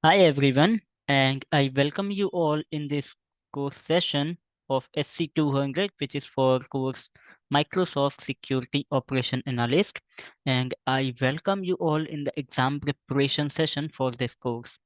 Hi everyone, and I welcome you all in this course session of SC-200, which is for course Microsoft Security Operation Analyst, and I welcome you all in the exam preparation session for this course.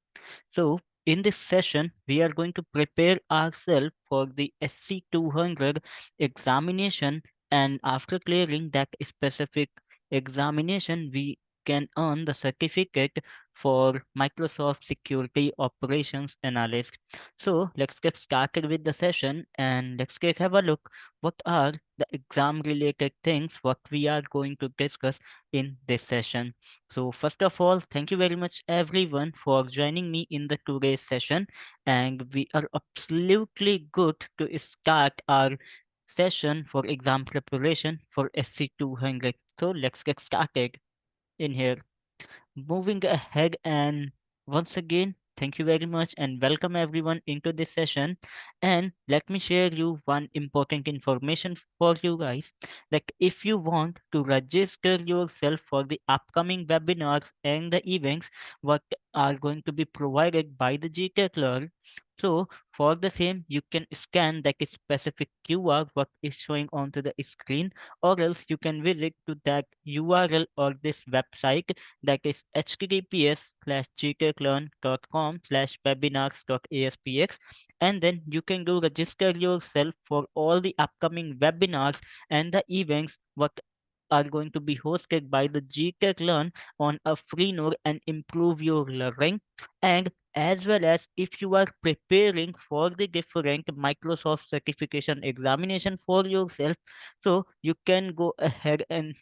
So, in this session, we are going to prepare ourselves for the SC-200 examination, and after clearing that specific examination, we can earn the certificate for Microsoft Security Operations Analyst. So, let's get started with the session and have a look what are the exam related things what we are going to discuss in this session. So first of all, thank you very much everyone for joining me in the today's session, and we are absolutely good to start our session for exam preparation for SC200. So let's get started in here. Moving ahead, and once again, thank you very much and welcome everyone into this session. And let me share you one important information for you guys. Like if you want to register yourself for the upcoming webinars and the events what are going to be provided by the GTechLearn. So for the same, you can scan that specific QR what is showing onto the screen, or else you can visit to that URL or this website, that is https://gtechlearn.com/webinars.aspx, and then you can go register yourself for all the upcoming webinars and the events what are going to be hosted by the GTechLearn on a free node and improve your learning. And as well as if you are preparing for the different Microsoft certification examination for yourself, so you can go ahead and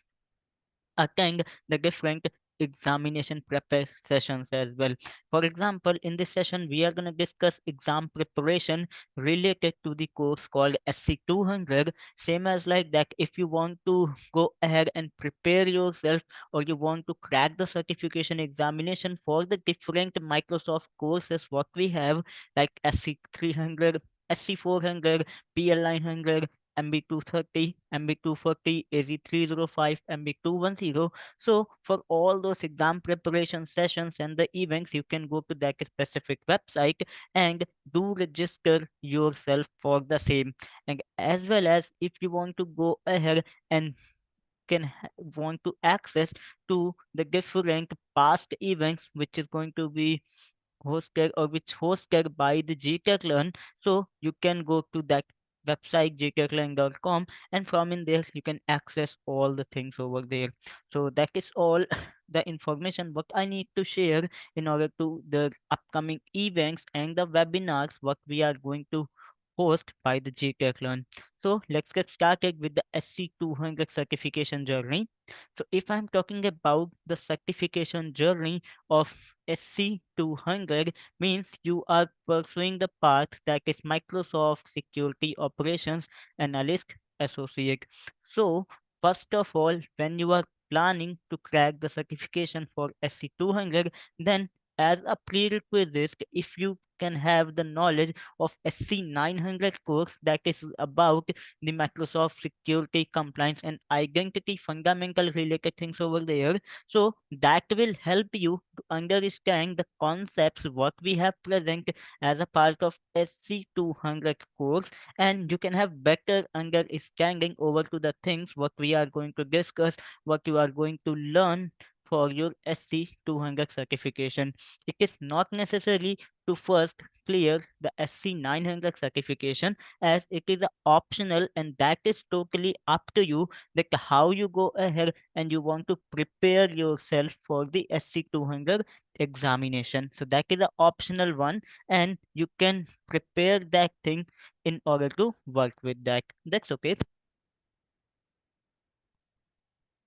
attend the different examination prep sessions as well. For example, in this session, we are going to discuss exam preparation related to the course called SC200. Same as like that, if you want to go ahead and prepare yourself or you want to crack the certification examination for the different Microsoft courses, what we have like SC300, SC400, PL900, MB230, MB240, AZ305, MB210. So for all those exam preparation sessions and the events, you can go to that specific website and do register yourself for the same. And as well as if you want to go ahead and want to access to the different past events which is going to be hosted or which hosted by the GTechLearn. So you can go to that website gtechlearn.com, and from in there you can access all the things over there. So that is all the information what I need to share in order to the upcoming events and the webinars what we are going to host by the GTechLearn. So let's get started with the SC200 certification journey. So if I'm talking about the certification journey of SC200, means you are pursuing the path that is Microsoft Security Operations Analyst Associate. So first of all, when you are planning to crack the certification for SC200, then as a prerequisite, if you can have the knowledge of SC900 course that is about the Microsoft security compliance and identity fundamental related things over there, so that will help you to understand the concepts what we have present as a part of SC200 course, and you can have better understanding over to the things what we are going to discuss, what you are going to learn for your SC200 certification. It is not necessary to first clear the SC900 certification, as it is a optional, and that is totally up to you that how you go ahead and you want to prepare yourself for the SC200 examination. So that is the optional one, and you can prepare that thing in order to work with that. That's okay.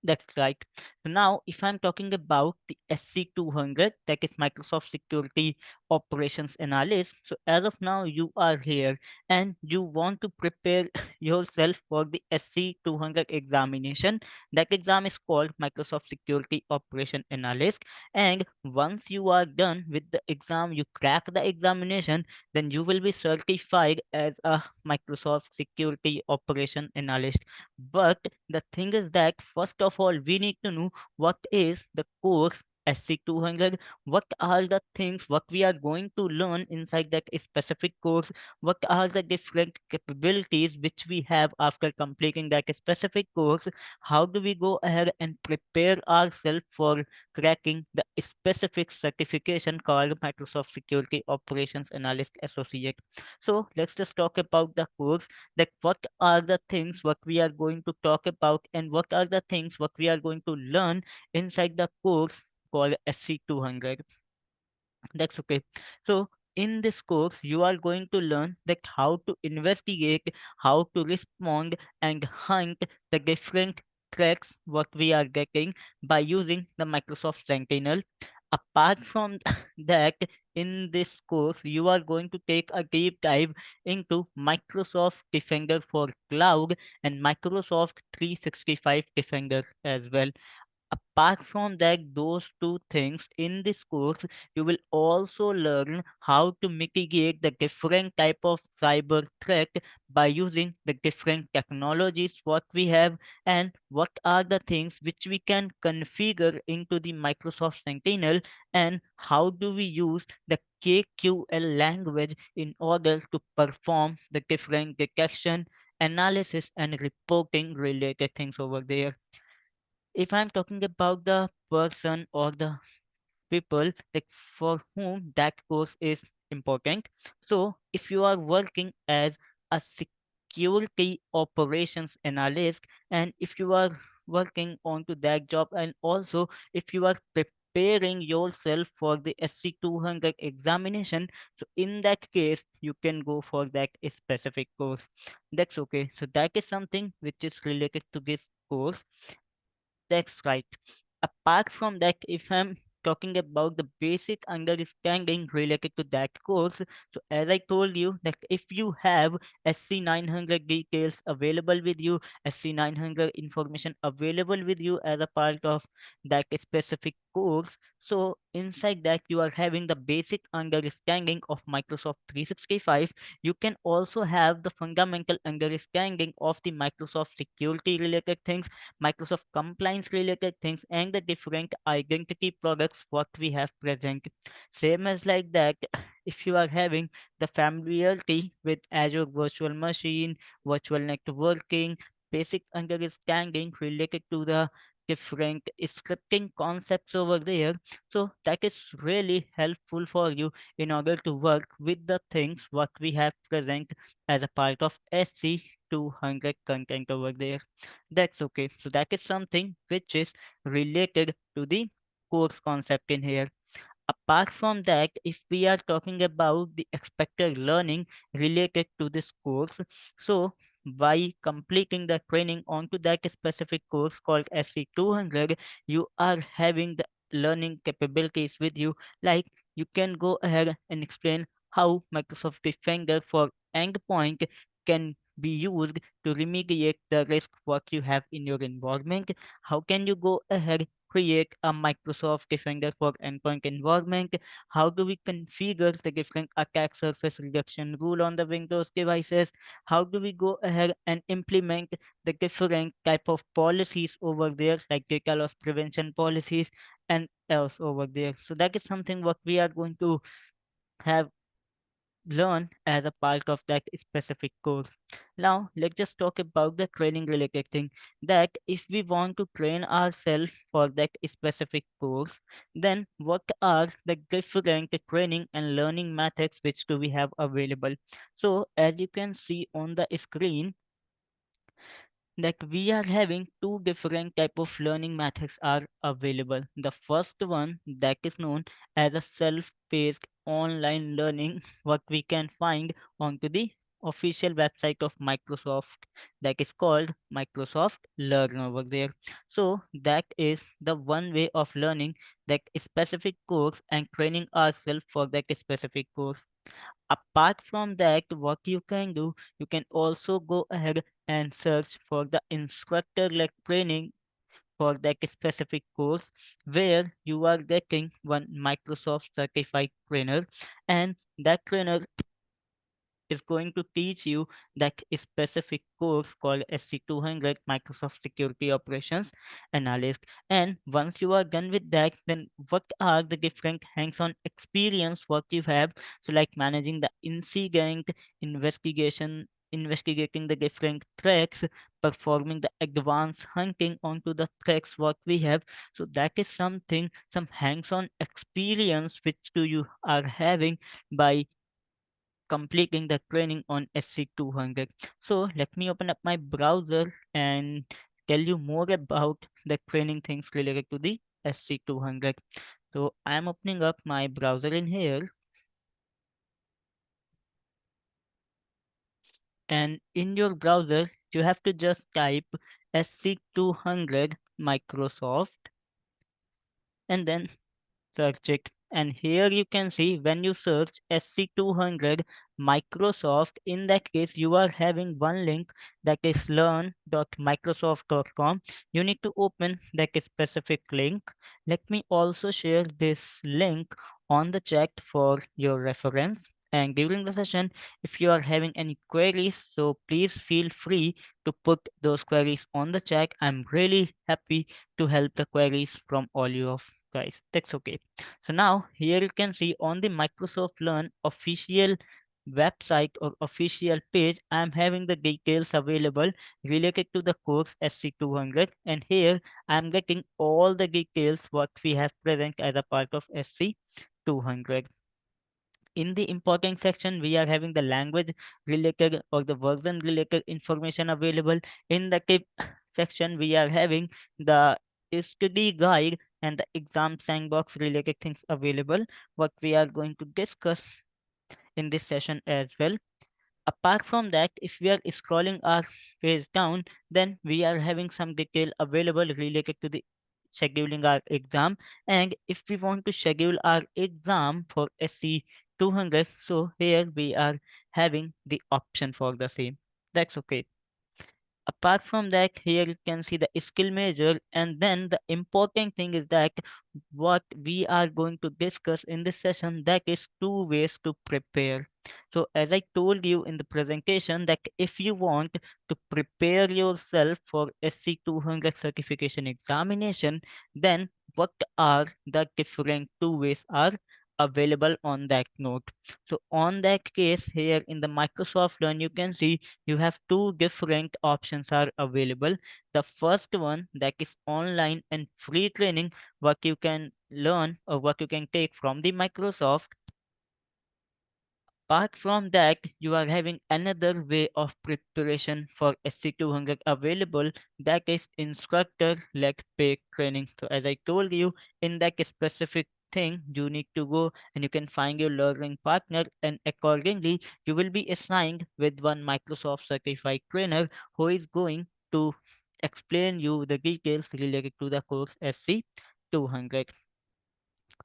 That's right. So now, if I'm talking about the SC200, that is Microsoft Security Operations Analyst. So as of now, you are here and you want to prepare yourself for the SC200 examination. That exam is called Microsoft Security Operation Analyst. And once you are done with the exam, you crack the examination, then you will be certified as a Microsoft Security Operation Analyst. But the thing is that first of all, we need to know what is the course SC-200, what are the things what we are going to learn inside that specific course, what are the different capabilities which we have after completing that specific course, how do we go ahead and prepare ourselves for cracking the specific certification called Microsoft Security Operations Analyst Associate. So let's just talk about the course, that what are the things what we are going to talk about and what are the things what we are going to learn inside the course called SC-200. That's okay. So in this course, you are going to learn that how to investigate, how to respond and hunt the different threats what we are getting by using the Microsoft Sentinel. Apart from that, in this course, you are going to take a deep dive into Microsoft Defender for Cloud and Microsoft 365 Defender as well. Apart from that, those two things in this course, you will also learn how to mitigate the different type of cyber threat by using the different technologies what we have, and what are the things which we can configure into the Microsoft Sentinel, and how do we use the KQL language in order to perform the different detection, analysis and reporting related things over there. If I'm talking about the person or the people like for whom that course is important, so if you are working as a security operations analyst, and if you are working onto that job, and also if you are preparing yourself for the SC-200 examination, so in that case you can go for that specific course. That's okay. So that is something which is related to this course. That's right. Apart from that, if I'm talking about the basic understanding related to that course, so as I told you that if you have SC-900 details available with you, SC-900 information available with you as a part of that specific course, so inside that you are having the basic understanding of Microsoft 365. You can also have the fundamental understanding of the Microsoft security related things, Microsoft compliance related things, and the different identity products what we have present. Same as like that, if you are having the familiarity with Azure Virtual Machine, virtual networking, basic understanding related to the different scripting concepts over there, so that is really helpful for you in order to work with the things what we have present as a part of SC-200 content over there. That's okay. So that is something which is related to the course concept in here. Apart from that, if we are talking about the expected learning related to this course, so by completing the training onto that specific course called SC-200, you are having the learning capabilities with you. Like you can go ahead and explain how Microsoft Defender for Endpoint can be used to remediate the risk what you have in your environment. How can you go ahead create a Microsoft Defender for Endpoint environment? How do we configure the different attack surface reduction rule on the Windows devices? How do we go ahead and implement the different type of policies over there, like data loss prevention policies and else over there? So that is something what we are going to have learn as a part of that specific course. Now, let's just talk about the training related thing, that if we want to train ourselves for that specific course, then what are the different training and learning methods which do we have available? So, as you can see on the screen, that we are having two different type of learning methods are available. The first one that is known as a self-paced online learning, what we can find onto the official website of Microsoft, that is called Microsoft Learn over there. So that is the one way of learning that specific course and training ourselves for that specific course. Apart from that, what you can do, you can also go ahead and search for the instructor led training for that specific course, where you are getting one Microsoft certified trainer, and that trainer is going to teach you that specific course called SC-200 Microsoft Security Operations Analyst. And once you are done with that, then what are the different hands-on experience what you have? So like managing the incident, investigating the different threats, performing the advanced hunting onto the threats what we have. So that is something, some hands-on experience which you are having by completing the training on SC-200. So let me open up my browser and tell you more about the training things related to the SC-200. So I'm opening up my browser in here, and in your browser you have to just type SC-200 Microsoft and then search it. And here you can see when you search SC-200 Microsoft, in that case you are having one link, that is learn.microsoft.com. You need to open that specific link. Let me also share this link on the chat for your reference. And during the session, if you are having any queries, so please feel free to put those queries on the chat. I'm really happy to help the queries from all you of guys. That's okay. So now here you can see on the Microsoft Learn official website or official page, I'm having the details available related to the course SC-200, and here I'm getting all the details what we have present as a part of SC-200. In the important section, we are having the language related or the version related information available. In the tip section, we are having the study guide and the exam sandbox related things available, what we are going to discuss in this session as well. Apart from that, if we are scrolling our page down, then we are having some detail available related to the scheduling our exam. And if we want to schedule our exam for SC 200, so here we are having the option for the same. That's okay. Apart from that, here you can see the skill measure, and then the important thing is that what we are going to discuss in this session, that is two ways to prepare. So as I told you in the presentation, that if you want to prepare yourself for SC-200 certification examination, then what are the different two ways are available on that note. So on that case, here in the Microsoft Learn, you can see you have two different options are available. The first one, that is online and free training, what you can learn or what you can take from the Microsoft. Apart from that, you are having another way of preparation for SC-200 available, that is instructor-led paid training. So as I told you, in that specific thing, you need to go and you can find your learning partner, and accordingly, you will be assigned with one Microsoft certified trainer who is going to explain you the details related to the course SC-200.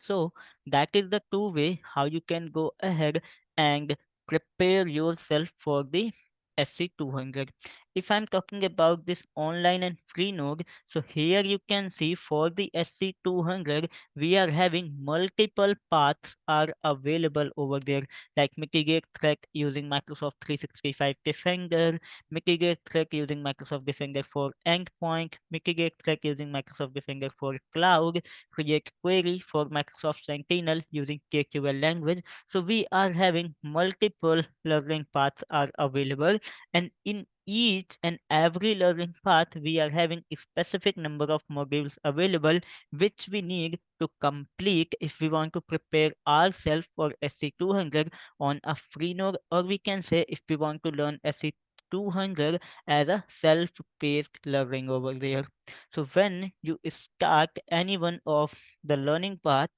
So that is the two way how you can go ahead and prepare yourself for the SC-200. If I'm talking about this online and free node, so here you can see for the SC-200, we are having multiple paths are available over there, like mitigate threat using Microsoft 365 Defender, mitigate threat using Microsoft Defender for endpoint, mitigate threat using Microsoft Defender for cloud, create query for Microsoft Sentinel using KQL language. So we are having multiple learning paths are available, and in each and every learning path we are having a specific number of modules available which we need to complete if we want to prepare ourselves for SC-200 on a free node, or we can say if we want to learn SC-200 as a self-paced learning over there. So when you start any one of the learning path,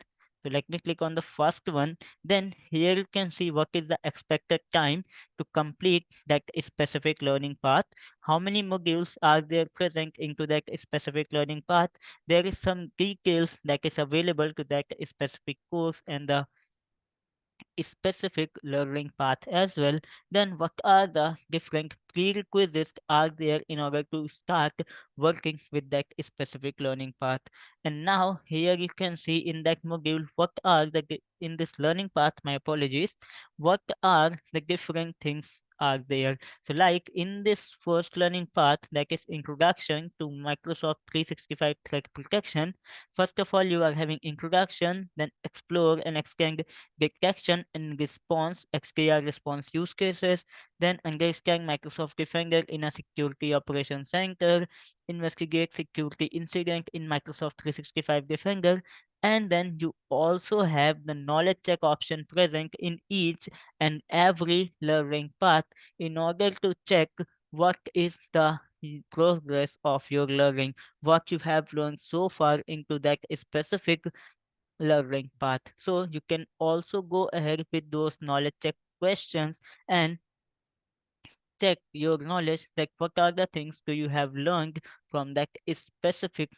so let me click on the first one, then here you can see what is the expected time to complete that specific learning path. How many modules are there present into that specific learning path? There is some details that is available to that specific course, and the specific learning path as well, then what are the different prerequisites are there in order to start working with that specific learning path. And now here you can see in that module what are in this learning path, my apologies, what are the different things are there. So like in this first learning path, that is introduction to Microsoft 365 threat protection, first of all you are having introduction, then explore and extend detection and response XDR response use cases, then understand Microsoft Defender in a security operations center, investigate security incident in Microsoft 365 Defender, and then you also have the knowledge check option present in each and every learning path in order to check what is the progress of your learning, what you have learned so far into that specific learning path. So you can also go ahead with those knowledge check questions and check your knowledge that what are the things do you have learned from that specific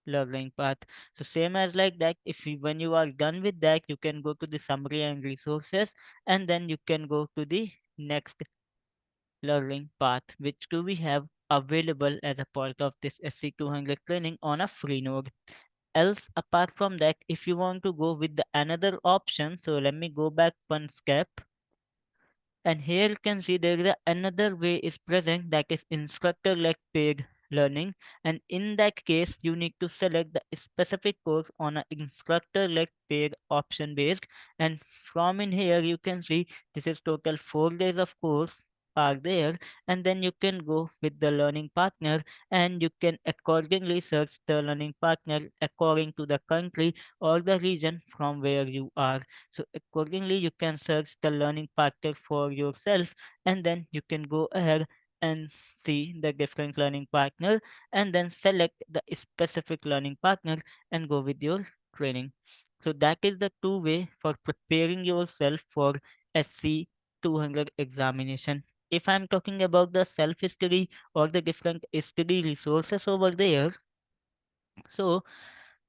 learning path. So same as like that, if you, when you are done with that, you can go to the summary and resources, and then you can go to the next learning path, which do we have available as a part of this SC200 training on a free node. Else apart from that, if you want to go with the another option, so let me go back one step, and here you can see there is another way is present, that is instructor led paid learning. And in that case you need to select the specific course on an instructor led paid option based, and from in here you can see this is total 4 days of course are there. And then you can go with the learning partner, and you can accordingly search the learning partner according to the country or the region from where you are. So accordingly, you can search the learning partner for yourself, and then you can go ahead and see the different learning partner, and then select the specific learning partner and go with your training. So that is the two way for preparing yourself for SC 200 examination. If I'm talking about the self study or the different study resources over there, so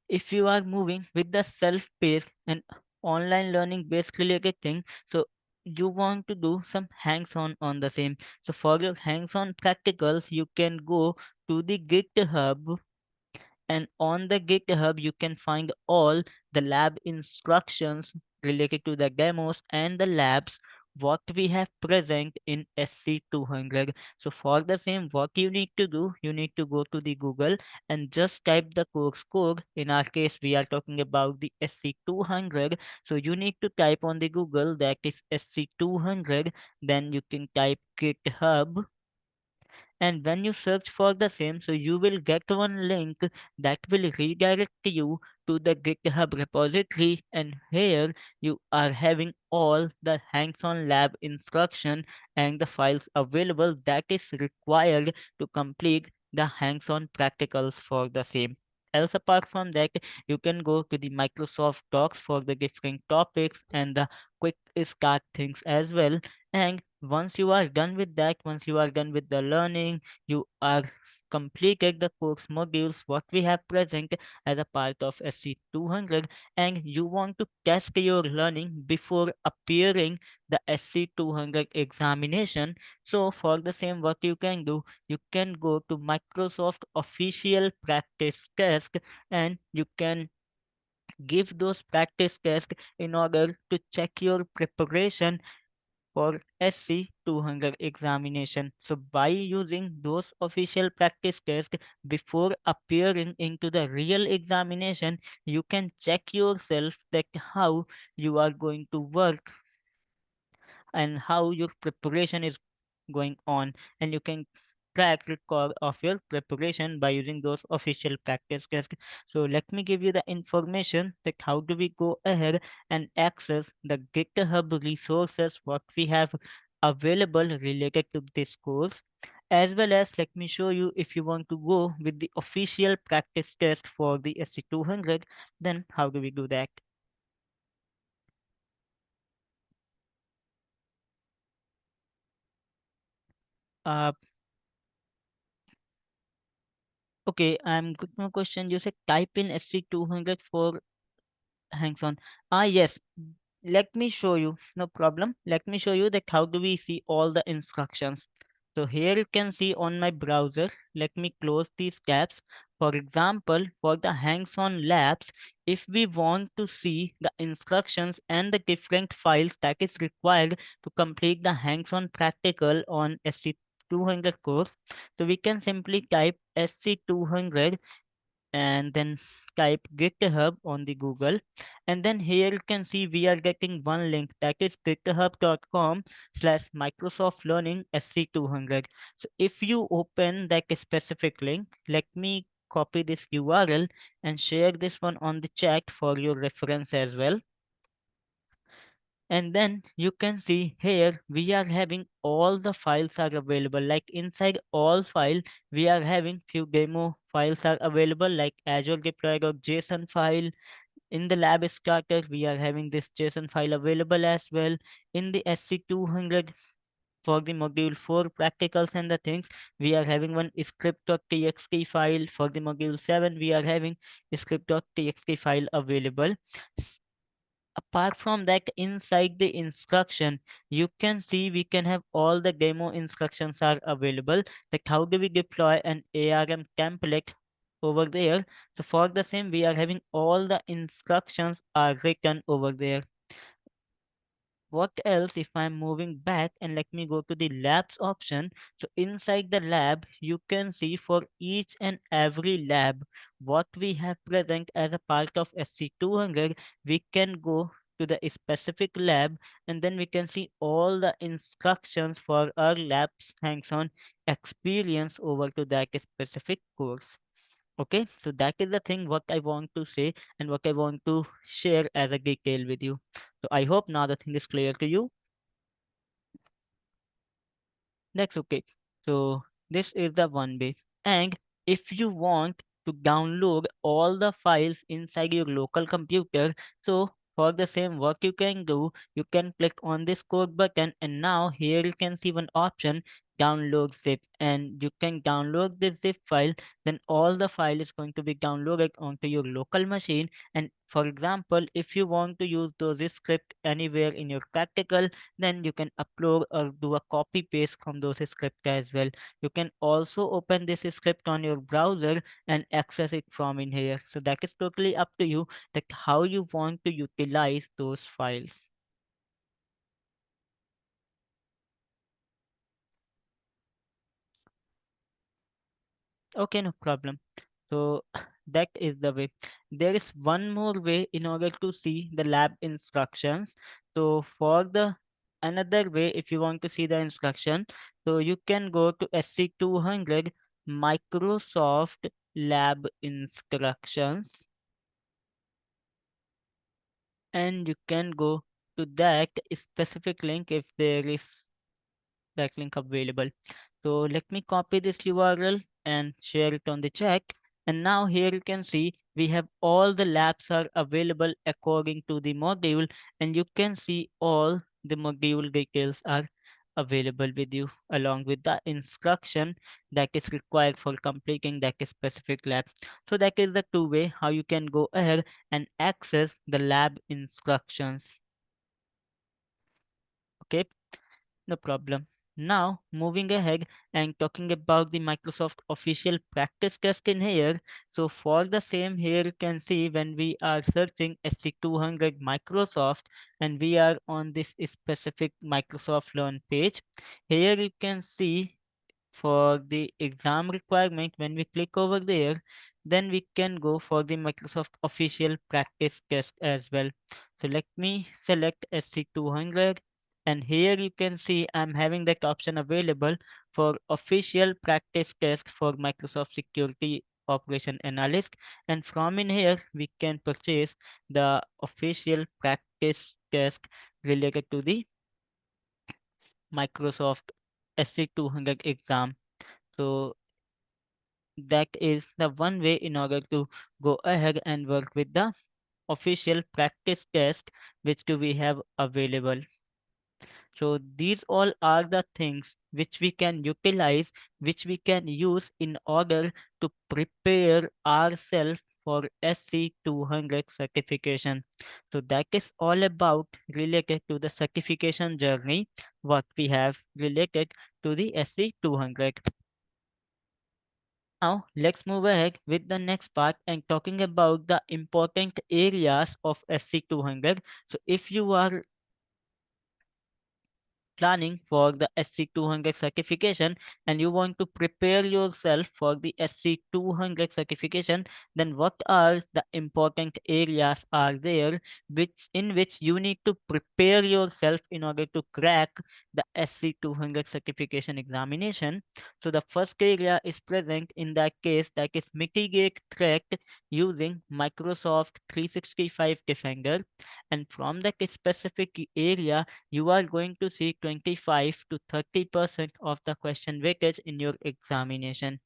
if you are moving with the self-paced and online learning based related thing, so you want to do some hands-on on the same. So for your hands-on practicals you can go to the GitHub, and on the GitHub you can find all the lab instructions related to the demos and the labs what we have present in SC200. So for the same, what you need to do, you need to go to the Google and just type the course code. In our case we are talking about the SC200, so you need to type on the Google that is SC200, then you can type GitHub, and when you search for the same, so you will get one link that will redirect you to the GitHub repository, and here you are having all the hands-on lab instruction and the files available that is required to complete the hands-on practicals for the same. Else apart from that, you can go to the Microsoft Docs for the different topics and the quick start things as well. And once you are done with that, once you are done with the learning, you are completed the course modules what we have present as a part of SC200, and you want to test your learning before appearing the SC200 examination. So for the same, what you can do, you can go to Microsoft official practice test, and you can give those practice tests in order to check your preparation for SC200 examination. So by using those official practice tests before appearing into the real examination, you can check yourself that how you are going to work and how your preparation is going on, and you can track record of your preparation by using those official practice tests. So let me give you the information that how do we go ahead and access the GitHub resources what we have available related to this course, as well as let me show you if you want to go with the official practice test for the SC200, then how do we do that. uh, Okay, I'm good. No question. You said type in SC200 for hands on. Ah, yes. Let me show you, no problem. Let me show you that how do we see all the instructions. So here you can see on my browser, let me close these tabs. For example, for the hands-on labs, if we want to see the instructions and the different files that is required to complete the hands-on practical on SC200 course, so we can simply type SC200 and then type GitHub on the Google, and then here you can see we are getting one link, that is github.com/Microsoft Learning SC200. So if you open that specific link, let me copy this URL and share this one on the chat for your reference as well. And then you can see here we are having all the files are available, like inside all file we are having few demo files are available, like Azure Deploy.json file. In the lab starter we are having this JSON file available as well. In the SC200 for the module 4 practicals and the things, we are having one script.txt file. For the module 7 we are having script.txt file available. Apart from that, inside the instruction you can see we can have all the demo instructions are available, like how do we deploy an ARM template over there. So for the same we are having all the instructions are written over there. What else? If I'm moving back and let me go to the labs option, so inside the lab you can see for each and every lab what we have present as a part of SC200. We can go to the specific lab and then we can see all the instructions for our labs hands-on experience over to that specific course. Okay, so that is the thing what I want to say and what I want to share as a detail with you. So I hope now the thing is clear to you. That's okay. So this is the one way. And if you want to download all the files inside your local computer, so for the same what you can do, you can click on this code button and now here you can see one option, download zip, and you can download this zip file. Then all the file is going to be downloaded onto your local machine. And for example, if you want to use those script anywhere in your practical, then you can upload or do a copy paste from those scripts as well. You can also open this script on your browser and access it from in here. So that is totally up to you that how you want to utilize those files. Okay, no problem. So that is the way. There is one more way in order to see the lab instructions. So for the another way, if you want to see the instruction, so you can go to SC200 Microsoft Lab Instructions and you can go to that specific link if there is that link available. So let me copy this URL and share it on the chat. And now here you can see we have all the labs are available according to the module, and you can see all the module details are available with you along with the instruction that is required for completing that specific lab. So that is the two way how you can go ahead and access the lab instructions. Okay. No problem. Now, moving ahead and talking about the Microsoft official practice test in here. So for the same here, you can see when we are searching SC200 Microsoft and we are on this specific Microsoft Learn page. Here you can see for the exam requirement, when we click over there, then we can go for the Microsoft official practice test as well. So let me select SC200 and here you can see I'm having that option available for official practice test for Microsoft Security Operation Analyst, and from in here we can purchase the official practice test related to the Microsoft SC200 exam. So that is the one way in order to go ahead and work with the official practice test which do we have available. So these all are the things which we can utilize, which we can use in order to prepare ourselves for SC-200 certification. So that is all about related to the certification journey what we have related to the SC-200. Now let's move ahead with the next part and talking about the important areas of SC-200. So if you are planning for the SC-200 certification and you want to prepare yourself for the SC-200 certification, then what are the important areas are there which you need to prepare yourself in order to crack the SC-200 certification examination. So the first area is present in that case, that is mitigate threat using Microsoft 365 Defender, and from that specific area you are going to see 25 to 30% of the question weightage in your examination.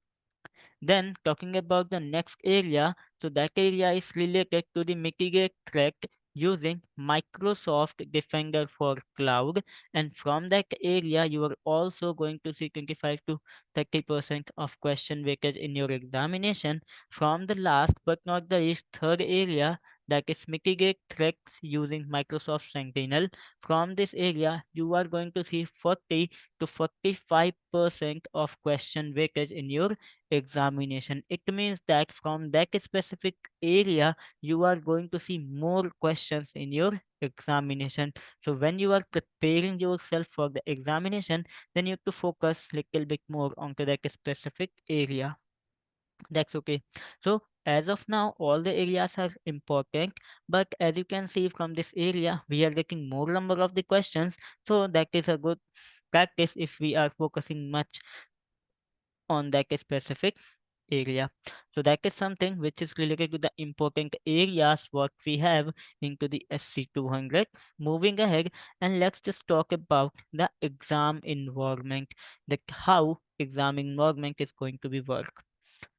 Then talking about the next area, so that area is related to the mitigate threat using Microsoft Defender for Cloud, and from that area you are also going to see 25 to 30% of question weightage in your examination. From the last but not the least third area, that is mitigate threats using Microsoft Sentinel. From this area you are going to see 40 to 45% of question weightage in your examination. It means that from that specific area, you are going to see more questions in your examination. So when you are preparing yourself for the examination, then you have to focus little bit more onto that specific area. That's okay. So as of now, all the areas are important, but as you can see from this area, we are getting more number of the questions. So that is a good practice if we are focusing much on that specific area. So that is something which is related to the important areas what we have into the SC-200. Moving ahead, and let's just talk about the exam environment, that how exam environment is going to be work.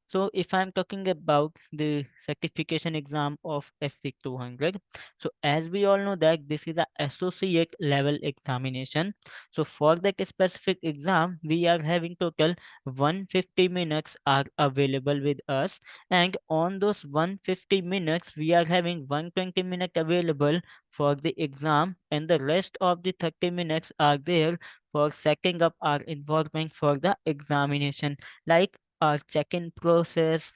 So if I'm talking about the certification exam of SC-200, so as we all know that this is a associate level examination. So for that specific exam, we are having total 150 minutes are available with us, and on those 150 minutes, we are having 120 minutes available for the exam, and the rest of the 30 minutes are there for setting up our environment for the examination, like our check-in process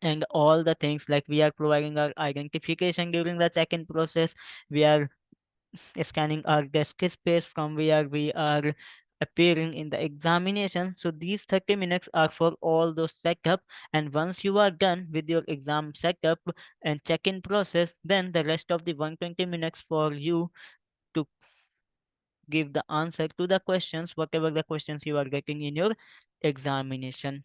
and all the things, like we are providing our identification during the check-in process. We are scanning our desk space from where we are appearing in the examination. So these 30 minutes are for all those setup, and once you are done with your exam setup and check-in process, then the rest of the 120 minutes for you to give the answer to the questions, whatever the questions you are getting in your examination.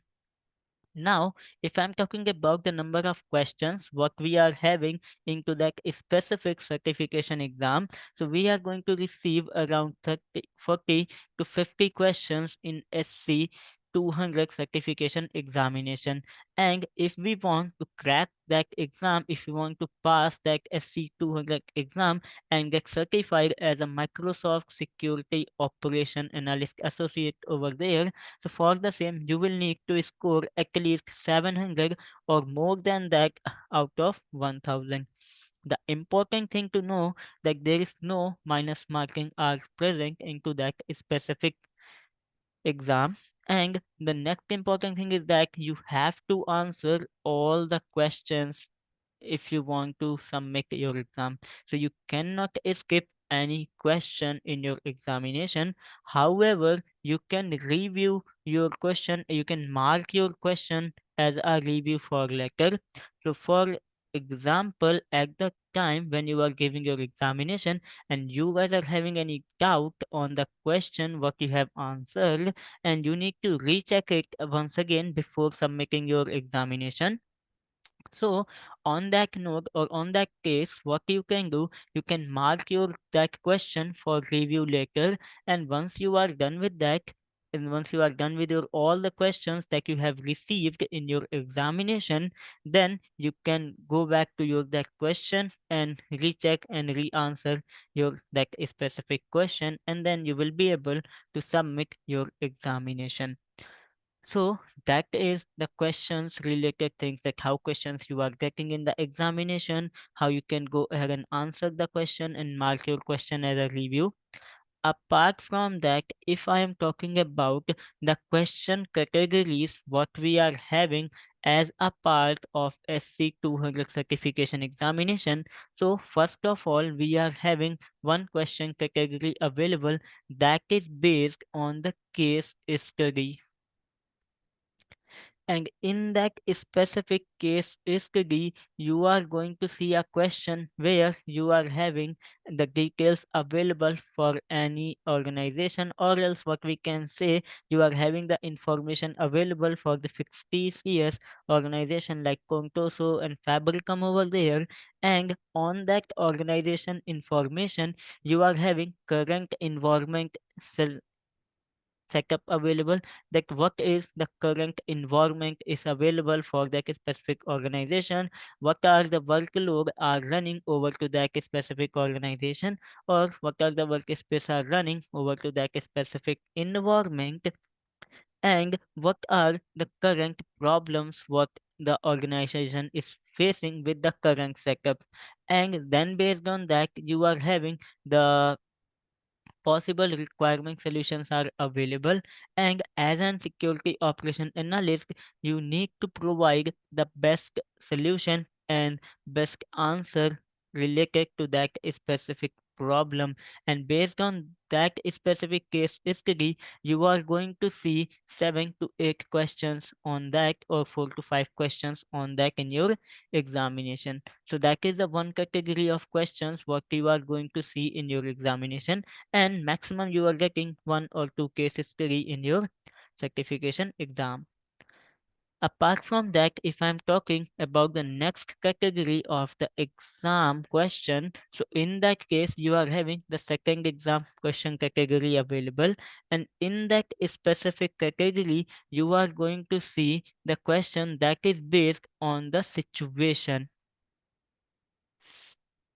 Now, if I'm talking about the number of questions what we are having into that specific certification exam, so we are going to receive around 30, 40 to 50 questions in SC 200 certification examination. And if we want to crack that exam, if we want to pass that SC 200 exam and get certified as a Microsoft Security Operation Analyst Associate over there, so for the same, you will need to score at least 700 or more than that out of 1000. The important thing to know that there is no minus marking are present into that specific exam. And the next important thing is that you have to answer all the questions if you want to submit your exam. So you cannot skip any question in your examination. However, you can review your question, you can mark your question as a review for letter. So for example, at the time when you are giving your examination and you guys are having any doubt on the question what you have answered, and you need to recheck it once again before submitting your examination. So on that note or on that case, what you can do, you can mark your that question for review later, and once you are done with that, and once you are done with your all the questions that you have received in your examination, then you can go back to your that question and recheck and re-answer your that specific question, and then you will be able to submit your examination. So that is the questions related things, like how questions you are getting in the examination, how you can go ahead and answer the question and mark your question as a review. Apart from that, if I am talking about the question categories, what we are having as a part of SC-200 certification examination. So first of all, we are having one question category available that is based on the case study, and in that specific case study you are going to see a question where you are having the details available for any organization, or else what we can say, you are having the information available for the fictitious organization like Contoso and Fabricam over there, and on that organization information you are having current environment setup available, that what is the current environment is available for that specific organization, what are the workload are running over to that specific organization, or what are the workspace are running over to that specific environment, and what are the current problems what the organization is facing with the current setup. And then based on that you are having the possible requirement solutions are available, and as an security operation analyst you need to provide the best solution and best answer related to that specific problem. And based on that specific case study you are going to see 7 to 8 questions on that, or 4 to 5 questions on that in your examination. So that is the one category of questions what you are going to see in your examination, and maximum you are getting one or two case study in your certification exam. Apart from that, if I'm talking about the next category of the exam question, so in that case you are having the second exam question category available, and in that specific category you are going to see the question that is based on the situation.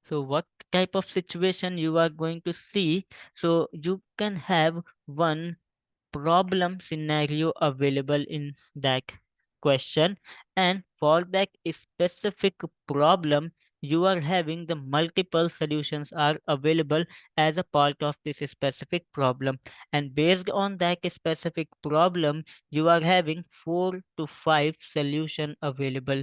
So what type of situation you are going to see? So you can have one problem scenario available in that question, and for that specific problem you are having the multiple solutions are available as a part of this specific problem, and based on that specific problem you are having 4 to 5 solution available,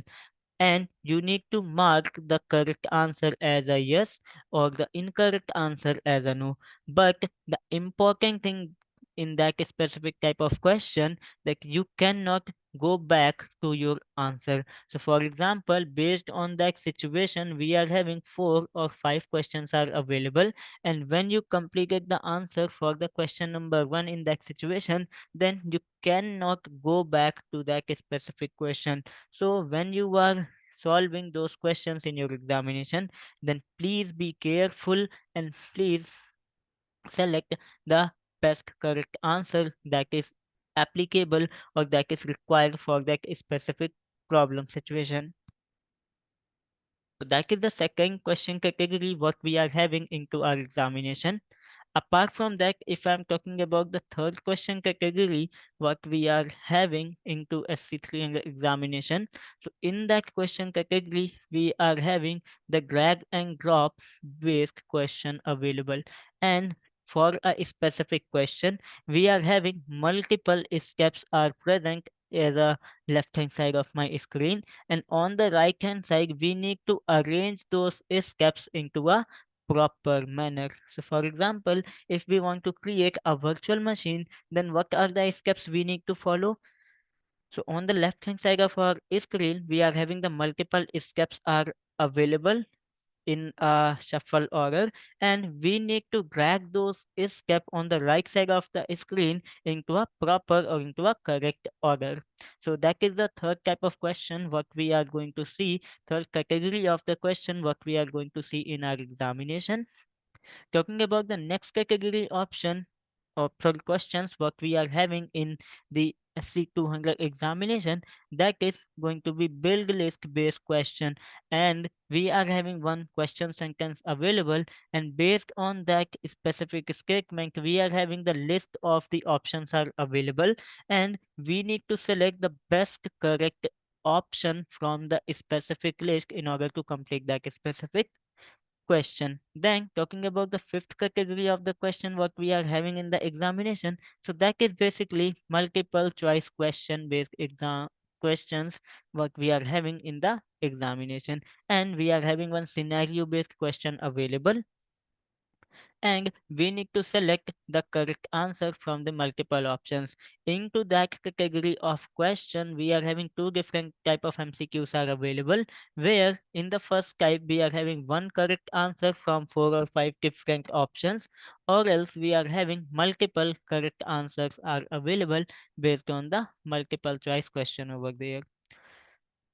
and you need to mark the correct answer as a yes or the incorrect answer as a no. But the important thing in that specific type of question, that you cannot go back to your answer. So for example, based on that situation we are having 4 or 5 questions are available, and when you completed the answer for the question number 1 in that situation, then you cannot go back to that specific question. So when you are solving those questions in your examination, then please be careful and please select the best correct answer that is applicable or that is required for that specific problem situation. So that is the second question category what we are having into our examination. Apart from that, if I'm talking about the third question category, what we are having into SC300 examination. So in that question category, we are having the drag and drop based question available. And for a specific question, we are having multiple steps are present as a left hand side of my screen, and on the right hand side we need to arrange those steps into a proper manner. So for example, if we want to create a virtual machine, then what are the steps we need to follow? So on the left hand side of our screen, we are having the multiple steps are available in a shuffle order, and we need to drag those steps on the right side of the screen into a proper or into a correct order. So that is the third type of question what we are going to see, third category of the question what we are going to see in our examination. Talking about the next category option sorry, questions what we are having in the SC-200 examination, that is going to be build list based question, and we are having one question sentence available, and based on that specific statement we are having the list of the options are available, and we need to select the best correct option from the specific list in order to complete that specific question. Then talking about the fifth category of the question what we are having in the examination, so that is basically multiple choice question based exam questions what we are having in the examination, and we are having one scenario based question available, and we need to select the correct answer from the multiple options. Into that category of question we are having two different type of MCQs are available, where in the first type we are having one correct answer from four or five different options, or else we are having multiple correct answers are available based on the multiple choice question over there.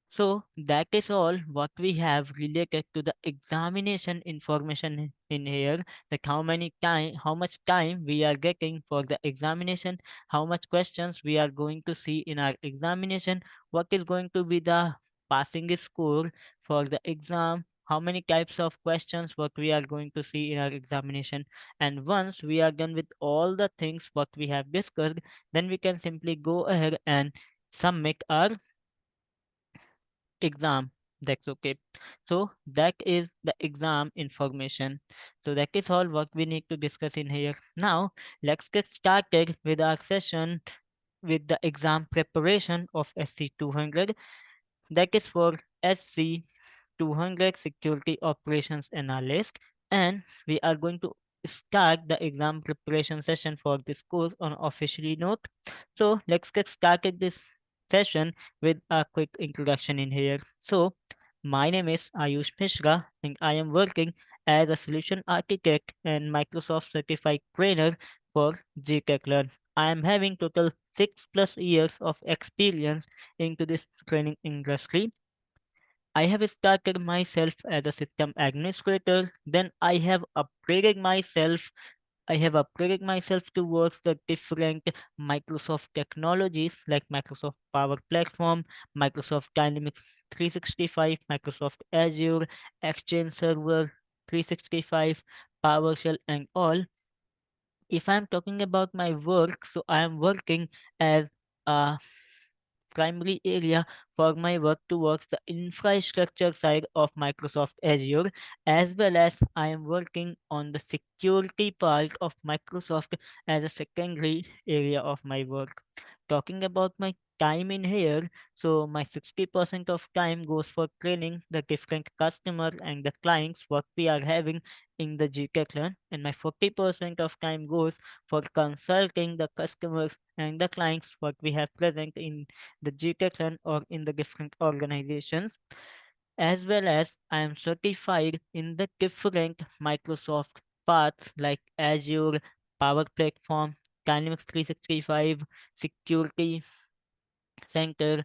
So that is all what we have related to the examination information in here, that how much time we are getting for the examination, how much questions we are going to see in our examination, what is going to be the passing score for the exam, how many types of questions what we are going to see in our examination. And once we are done with all the things what we have discussed, then we can simply go ahead and submit our exam. That's okay. So that is the exam information. So that is all what we need to discuss in here. Now let's get started with our session with the exam preparation of SC-200, that is for SC-200 Security Operations Analyst, and we are going to start the exam preparation session for this course on officially note. So let's get started this session with a quick introduction in here. So my name is Ayush Mishra and I am working as a solution architect and Microsoft certified trainer for GTechLearn. I am having total 6+ years of experience into this training industry. I have started myself as a system administrator, then I have upgraded myself towards the different Microsoft technologies like Microsoft Power Platform, Microsoft Dynamics 365, Microsoft Azure, Exchange Server 365, PowerShell and all. If I'm talking about my work, so I am working as a primary area for my work towards the infrastructure side of Microsoft Azure, as well as I am working on the security part of Microsoft as a secondary area of my work. Talking about my time in here, so my 60% of time goes for training the different customer and the clients what we are having in the GTechLearn, and my 40% of time goes for consulting the customers and the clients what we have present in the GTechLearn or in the different organizations, as well as I am certified in the different Microsoft paths like Azure, Power Platform, Dynamics 365, Security Center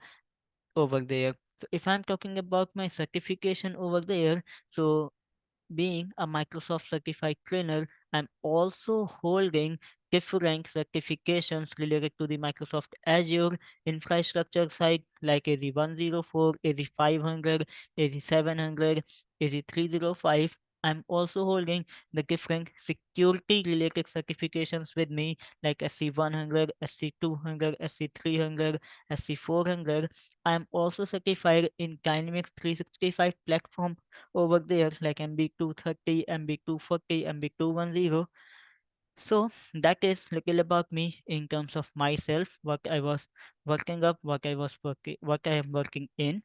over there. So if I'm talking about my certification over there, so being a Microsoft certified trainer, I'm also holding different certifications related to the Microsoft Azure infrastructure side like AZ-104, AZ-500, AZ-700, AZ-305. I'm also holding the different security related certifications with me like SC-100, SC-200, SC-300, SC-400. I'm also certified in Dynamics 365 platform over there like MB230, MB240, MB210. So that is little about me in terms of myself, what I was working up, what I am working in.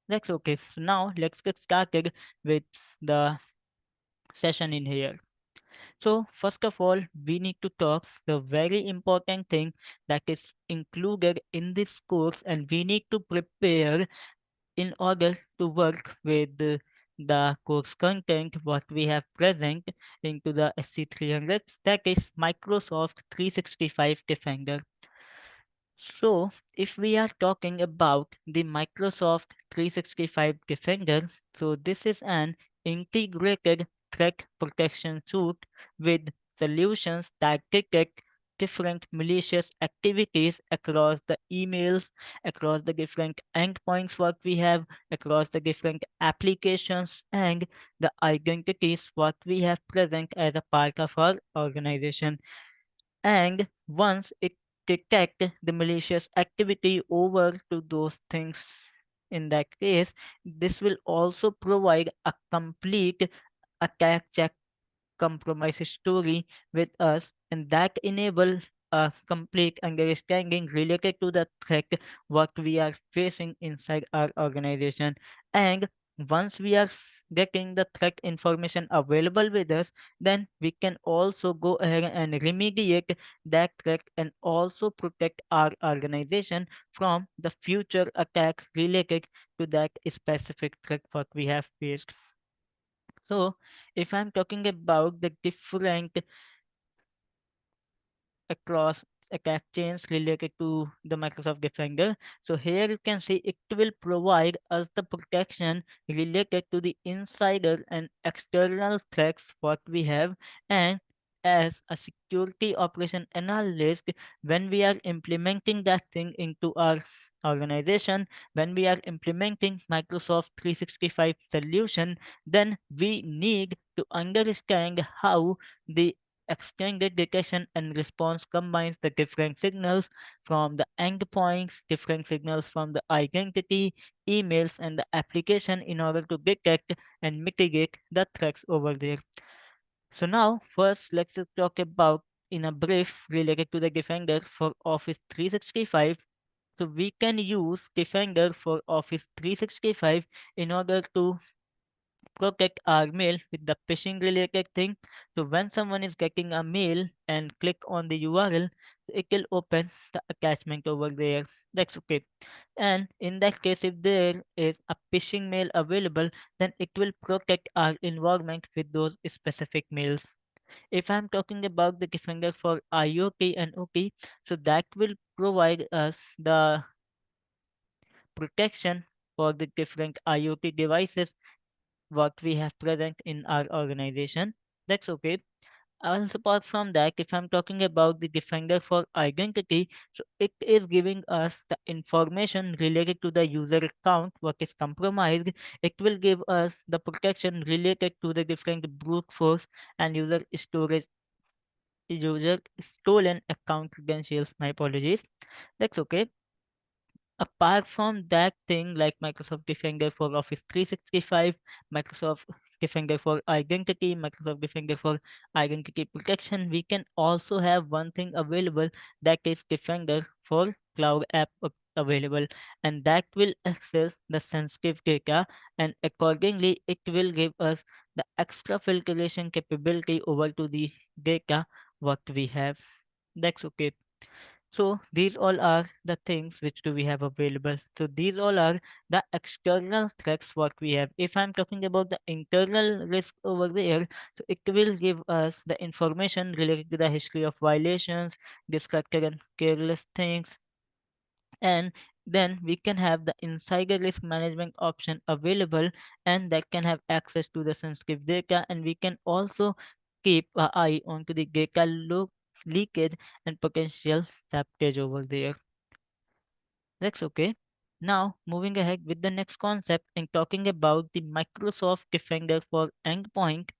That's okay. So now let's get started with the session in here. So first of all, we need to talk the very important thing that is included in this course, and we need to prepare in order to work with the course content what we have present into the SC-300, that is Microsoft 365 Defender. So if we are talking about the Microsoft 365 Defender, so this is an integrated threat protection suite with solutions that detect different malicious activities across the emails, across the different endpoints what we have, across the different applications and the identities what we have present as a part of our organization. And once it detect the malicious activity over to those things, in that case, this will also provide a complete attack check compromise story with us, and that enable a complete understanding related to the threat what we are facing inside our organization. And once we are getting the threat information available with us, then we can also go ahead and remediate that threat and also protect our organization from the future attack related to that specific threat what we have faced. So, if I'm talking about the different across attack chains related to the Microsoft Defender, so here you can see it will provide us the protection related to the insider and external threats what we have. And as a security operation analyst, when we are implementing that thing into our organization, when we are implementing Microsoft 365 solution, then we need to understand how the extended detection and response combines the different signals from the endpoints, different signals from the identity, emails, and the application in order to detect and mitigate the threats over there. So now, first, let's just talk about in a brief related to the Defender for Office 365. So we can use Defender for Office 365 in order to protect our mail with the phishing related thing. So when someone is getting a mail and click on the URL, it will open the attachment over there. That's okay. And in that case, if there is a phishing mail available, then it will protect our environment with those specific mails. If I'm talking about the Defender for IoT and OT, so that will provide us the protection for the different IoT devices what we have present in our organization. That's okay. Also, apart from that, if I'm talking about the Defender for Identity, so it is giving us the information related to the user account, what is compromised. It will give us the protection related to the different brute force and user stolen account credentials. My apologies. That's okay. Apart from that thing like Microsoft Defender for Office 365, Microsoft Defender for Identity, Microsoft Defender for Identity Protection, we can also have one thing available, that is Defender for Cloud App available, and that will access the sensitive data, and accordingly it will give us the extra filtration capability over to the data what we have. That's okay. So these all are the things which do we have available. So these all are the external threats what we have. If I'm talking about the internal risk over there, so it will give us the information related to the history of violations, distracted and careless things, and then we can have the insider risk management option available, and that can have access to the sensitive data, and we can also keep an eye onto the data leakage and potential sabotage over there. That's okay. Now, moving ahead with the next concept and talking about the Microsoft Defender for Endpoint.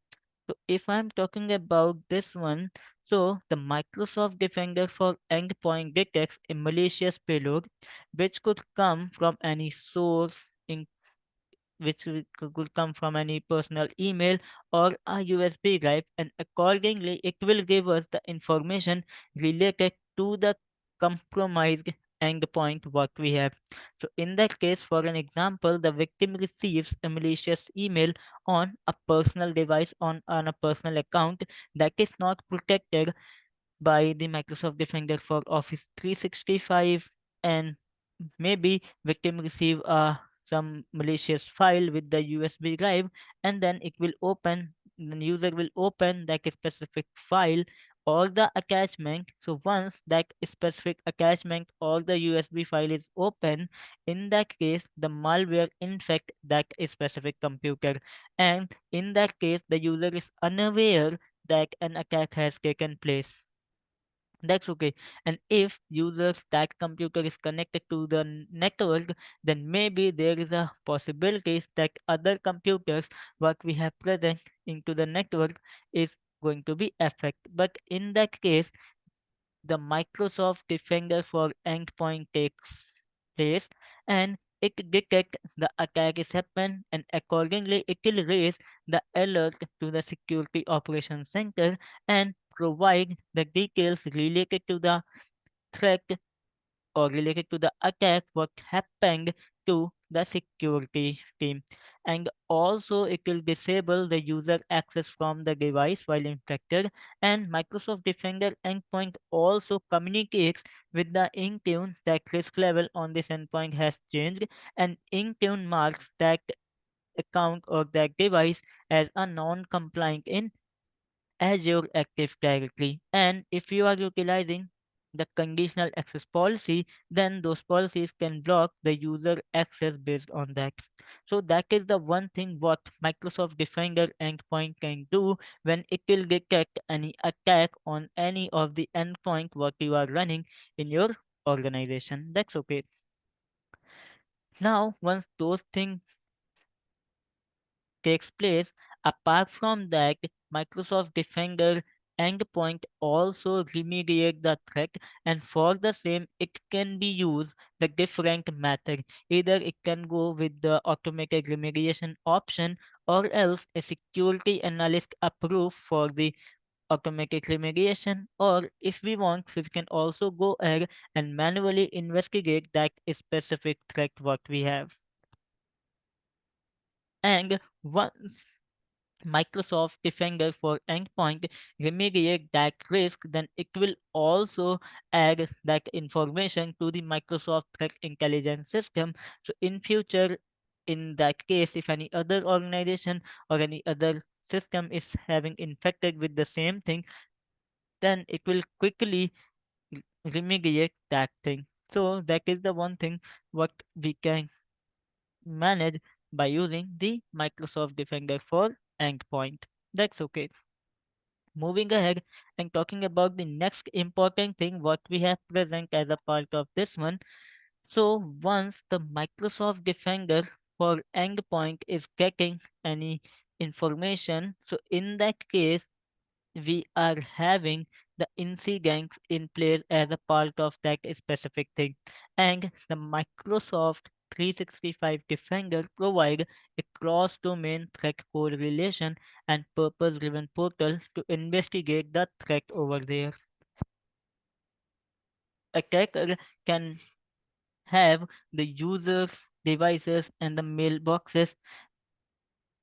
So, if I'm talking about this one, so the Microsoft Defender for Endpoint detects a malicious payload which could come from any source, could come from any personal email or a USB drive, and accordingly, it will give us the information related to the compromised endpoint what we have. So, in that case, for an example, the victim receives a malicious email on a personal device on a personal account that is not protected by the Microsoft Defender for Office 365, and maybe victim receive some malicious file with the USB drive, and then the user will open that specific file or the attachment. So once that specific attachment or the USB file is open, in that case the malware infect that specific computer, and in that case the user is unaware that an attack has taken place. That's okay. And if users that computer is connected to the network, then maybe there is a possibility that other computers what we have present into the network is going to be affected. But in that case, the Microsoft Defender for Endpoint takes place, and it detects the attack is happened, and accordingly it will raise the alert to the Security Operations Center and provide the details related to the threat or related to the attack what happened to the security team. And also it will disable the user access from the device while infected. And Microsoft Defender endpoint also communicates with the Intune that risk level on this endpoint has changed, and Intune marks that account or that device as a non-compliant in Azure Active Directory. And if you are utilizing the conditional access policy, then those policies can block the user access based on that. So that is the one thing what Microsoft Defender endpoint can do when it will detect any attack on any of the endpoint what you are running in your organization. That's okay. Now, once those things takes place. Apart from that, Microsoft Defender endpoint also remediate the threat, and for the same it can be used the different method. Either it can go with the automated remediation option, or else a security analyst approve for the automatic remediation, or if we want, so we can also go ahead and manually investigate that specific threat what we have. And once Microsoft Defender for Endpoint remediate that risk, then it will also add that information to the Microsoft Threat Intelligence System. So in future, in that case, if any other organization or any other system is having infected with the same thing, then it will quickly remediate that thing. So that is the one thing what we can manage by using the Microsoft Defender for Endpoint. That's okay. Moving ahead and talking about the next important thing what we have present as a part of this one. So once the Microsoft Defender for Endpoint is getting any information, so in that case we are having the incidents in place as a part of that specific thing. And the Microsoft 365 Defender provide a cross-domain threat correlation and purpose-driven portal to investigate the threat over there. Attacker can have the users, devices, and the mailboxes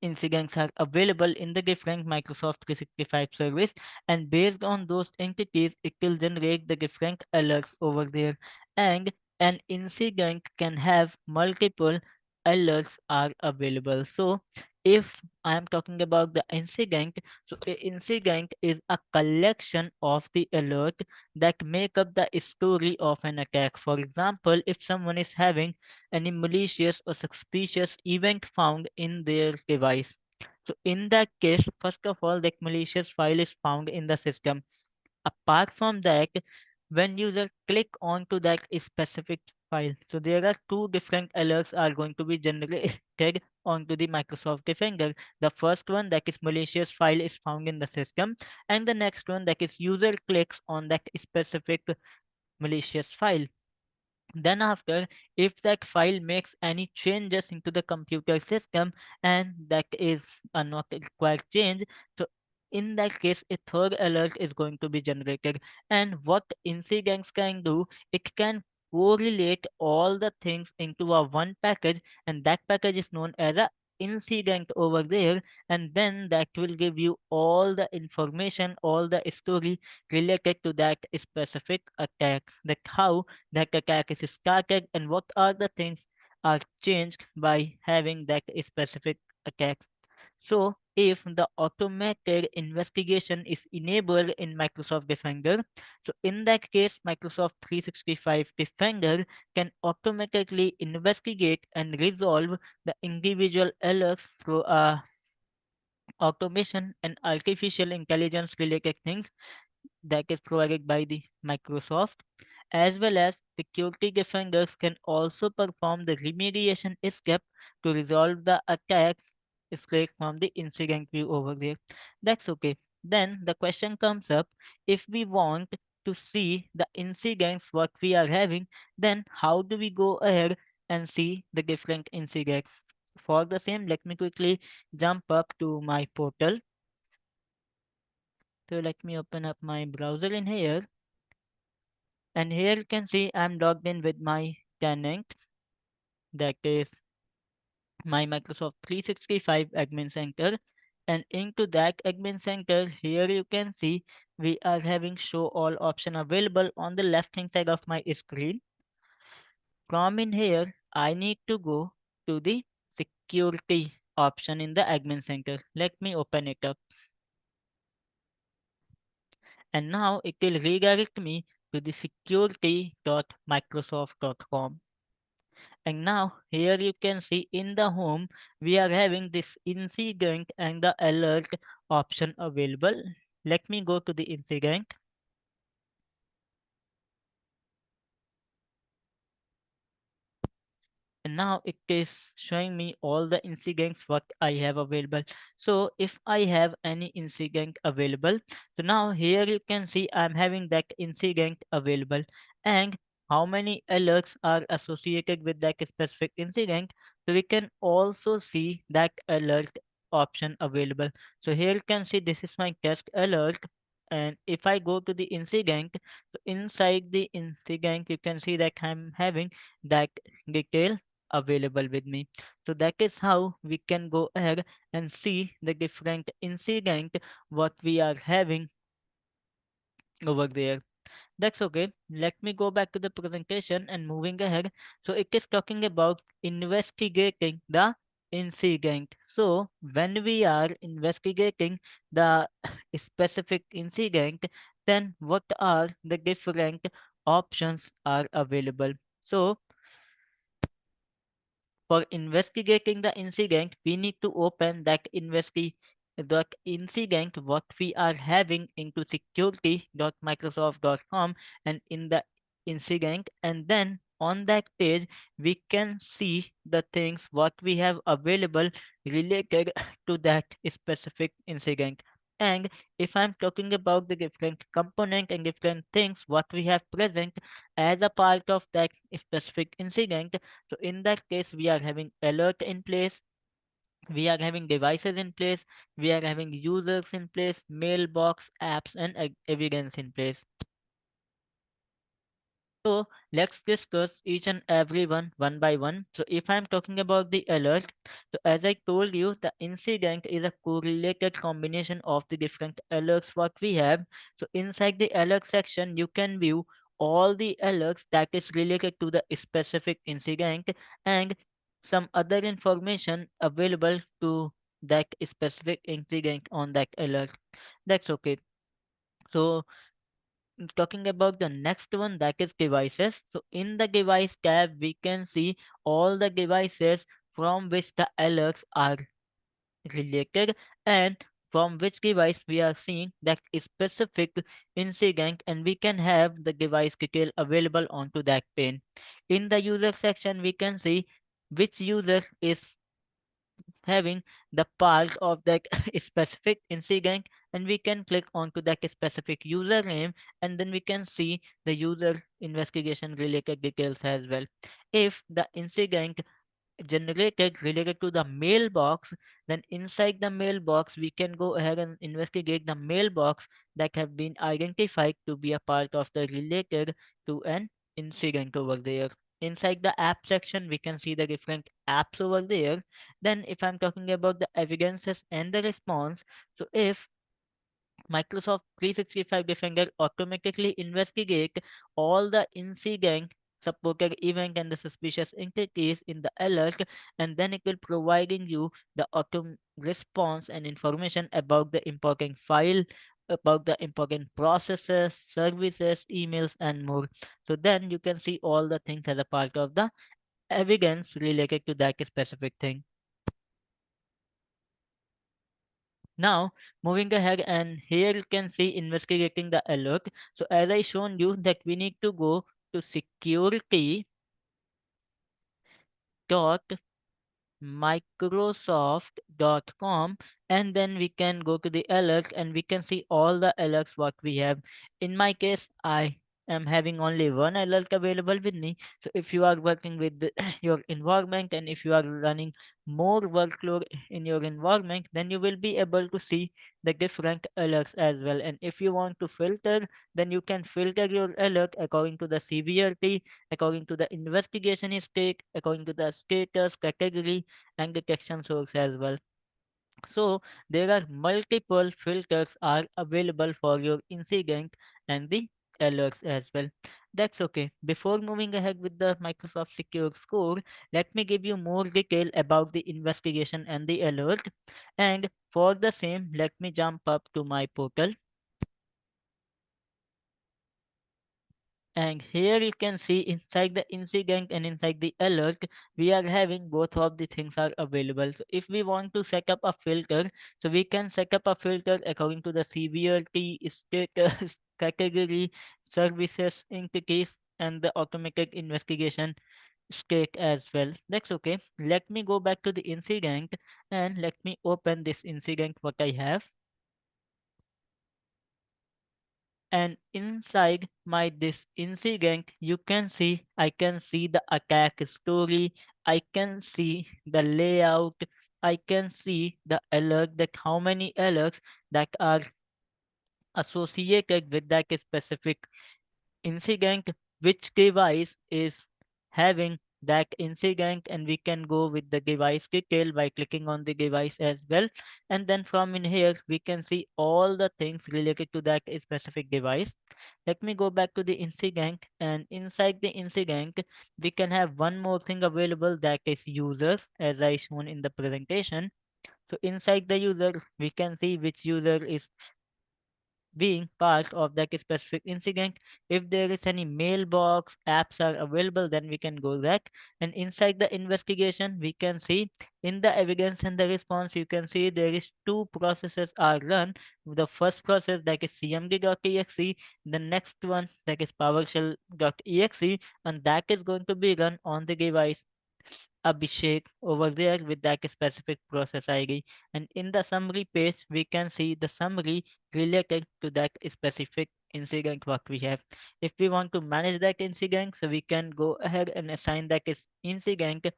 incidents are available in the different Microsoft 365 service, and based on those entities it will generate the different alerts over there. And an incident can have multiple alerts are available. So if I am talking about the incident, so a incident is a collection of the alert that make up the story of an attack. For example, if someone is having any malicious or suspicious event found in their device. So in that case, first of all, that malicious file is found in the system. Apart from that, when user click onto that specific file, so there are two different alerts are going to be generated onto the Microsoft Defender. The first one that is malicious file is found in the system, and the next one that is user clicks on that specific malicious file. Then after, if that file makes any changes into the computer system and that is a not required change, so in that case a third alert is going to be generated. And what incidents can do, it can correlate all the things into a one package, and that package is known as a incident over there, and then that will give you all the information, all the story related to that specific attack, that how that attack is started and what are the things are changed by having that specific attack. So if the automated investigation is enabled in Microsoft Defender, so in that case Microsoft 365 Defender can automatically investigate and resolve the individual alerts through a automation and artificial intelligence related things. that is provided by the Microsoft, as well as security defenders can also perform the remediation step to resolve the attack straight from the incident view over there. That's okay. Then the question comes up, if we want to see the incidents what we are having, then how do we go ahead and see the different incidents? For the same, let me quickly jump up to my portal. So let me open up my browser in here, and here you can see I'm logged in with my tenant, that is my Microsoft 365 admin center. And into that admin center, here you can see we are having show all option available on the left hand side of my screen. From in here, I need to go to the security option in the admin center. Let me open it up. And now it will redirect me to the security.microsoft.com. And now here you can see in the home we are having this incident and the alert option available. Let me go to the incident. And now it is showing me all the incidents what I have available. So if I have any incident available, so now here you can see I'm having that incident available, and how many alerts are associated with that specific incident. So we can also see that alert option available. So here you can see this is my test alert, and if I go to the incident, so inside the incident you can see that I'm having that detail available with me. So that is how we can go ahead and see the different incident what we are having over there. That's okay. Let me go back to the presentation and moving ahead. So it is talking about investigating the incident. So when we are investigating the specific incident, then what are the different options are available? So for investigating the incident, we need to open that incident what we are having into security.microsoft.com, and in the incident, and then on that page we can see the things what we have available related to that specific incident. And if I'm talking about the different component and different things what we have present as a part of that specific incident, so in that case, we are having alert in place, we are having devices in place, we are having users in place, mailbox, apps, and evidence in place. So let's discuss each and every one by one. So if I'm talking about the alert, so as I told you, the incident is a correlated combination of the different alerts what we have. So inside the alert section, you can view all the alerts that is related to the specific incident and some other information available to that specific incident on that alert. That's okay. So talking about the next one, that is devices. So in the device tab we can see all the devices from which the alerts are related, and from which device we are seeing that specific incident, and we can have the device detail available onto that pane. In the user section we can see which user is having the part of that specific incident, and we can click onto that specific username, and then we can see the user investigation related details as well. If the incident generated related to the mailbox, then inside the mailbox we can go ahead and investigate the mailbox that have been identified to be a part of the related to an incident over there. Inside the app section we can see the different apps over there. Then if I'm talking about the evidences and the response, so if Microsoft 365 Defender automatically investigate all the incident supported event and the suspicious entities in the alert, and then it will providing you the auto response and information about the important file, about the important processes, services, emails, and more. So then you can see all the things as a part of the evidence related to that specific thing. Now, moving ahead, and here you can see investigating the alert. So as I shown you that we need to go to security dot microsoft.com, and then we can go to the alert and we can see all the alerts what we have. In my case, I am having only one alert available with me. So if you are working with your environment, and if you are running more workload in your environment, then you will be able to see the different alerts as well. And if you want to filter, then you can filter your alert according to the severity, according to the investigation state, according to the status, category, and detection source as well. So there are multiple filters are available for your incident and the alerts as well. That's okay. Before moving ahead with the Microsoft Secure Score, let me give you more detail about the investigation and the alert. And for the same, let me jump up to my portal. And here you can see inside the incident and inside the alert, we are having both of the things are available. So if we want to set up a filter, so we can set up a filter according to the severity, status, category, services, entities, and the automated investigation state as well. That's okay. Let me go back to the incident and let me open this incident what I have. And inside my this incident, you can see I can see the attack story, I can see the layout, I can see the alert, that how many alerts that are associated with that specific incident, which device is having that incident, and we can go with the device detail by clicking on the device as well. And then from in here we can see all the things related to that specific device. Let me go back to the incident, and inside the incident we can have one more thing available, that is users, as I shown in the presentation. So inside the user we can see which user is being part of that specific incident. If there is any mailbox apps are available, then we can go that. And inside the investigation, we can see in the evidence and the response, you can see there is two processes are run. The first process, that is cmd.exe, the next one, that is powershell.exe, and that is going to be run on the device Abhishek over there with that specific process ID. And in the summary page, we can see the summary related to that specific incident what we have. If we want to manage that incident, so we can go ahead and assign that incident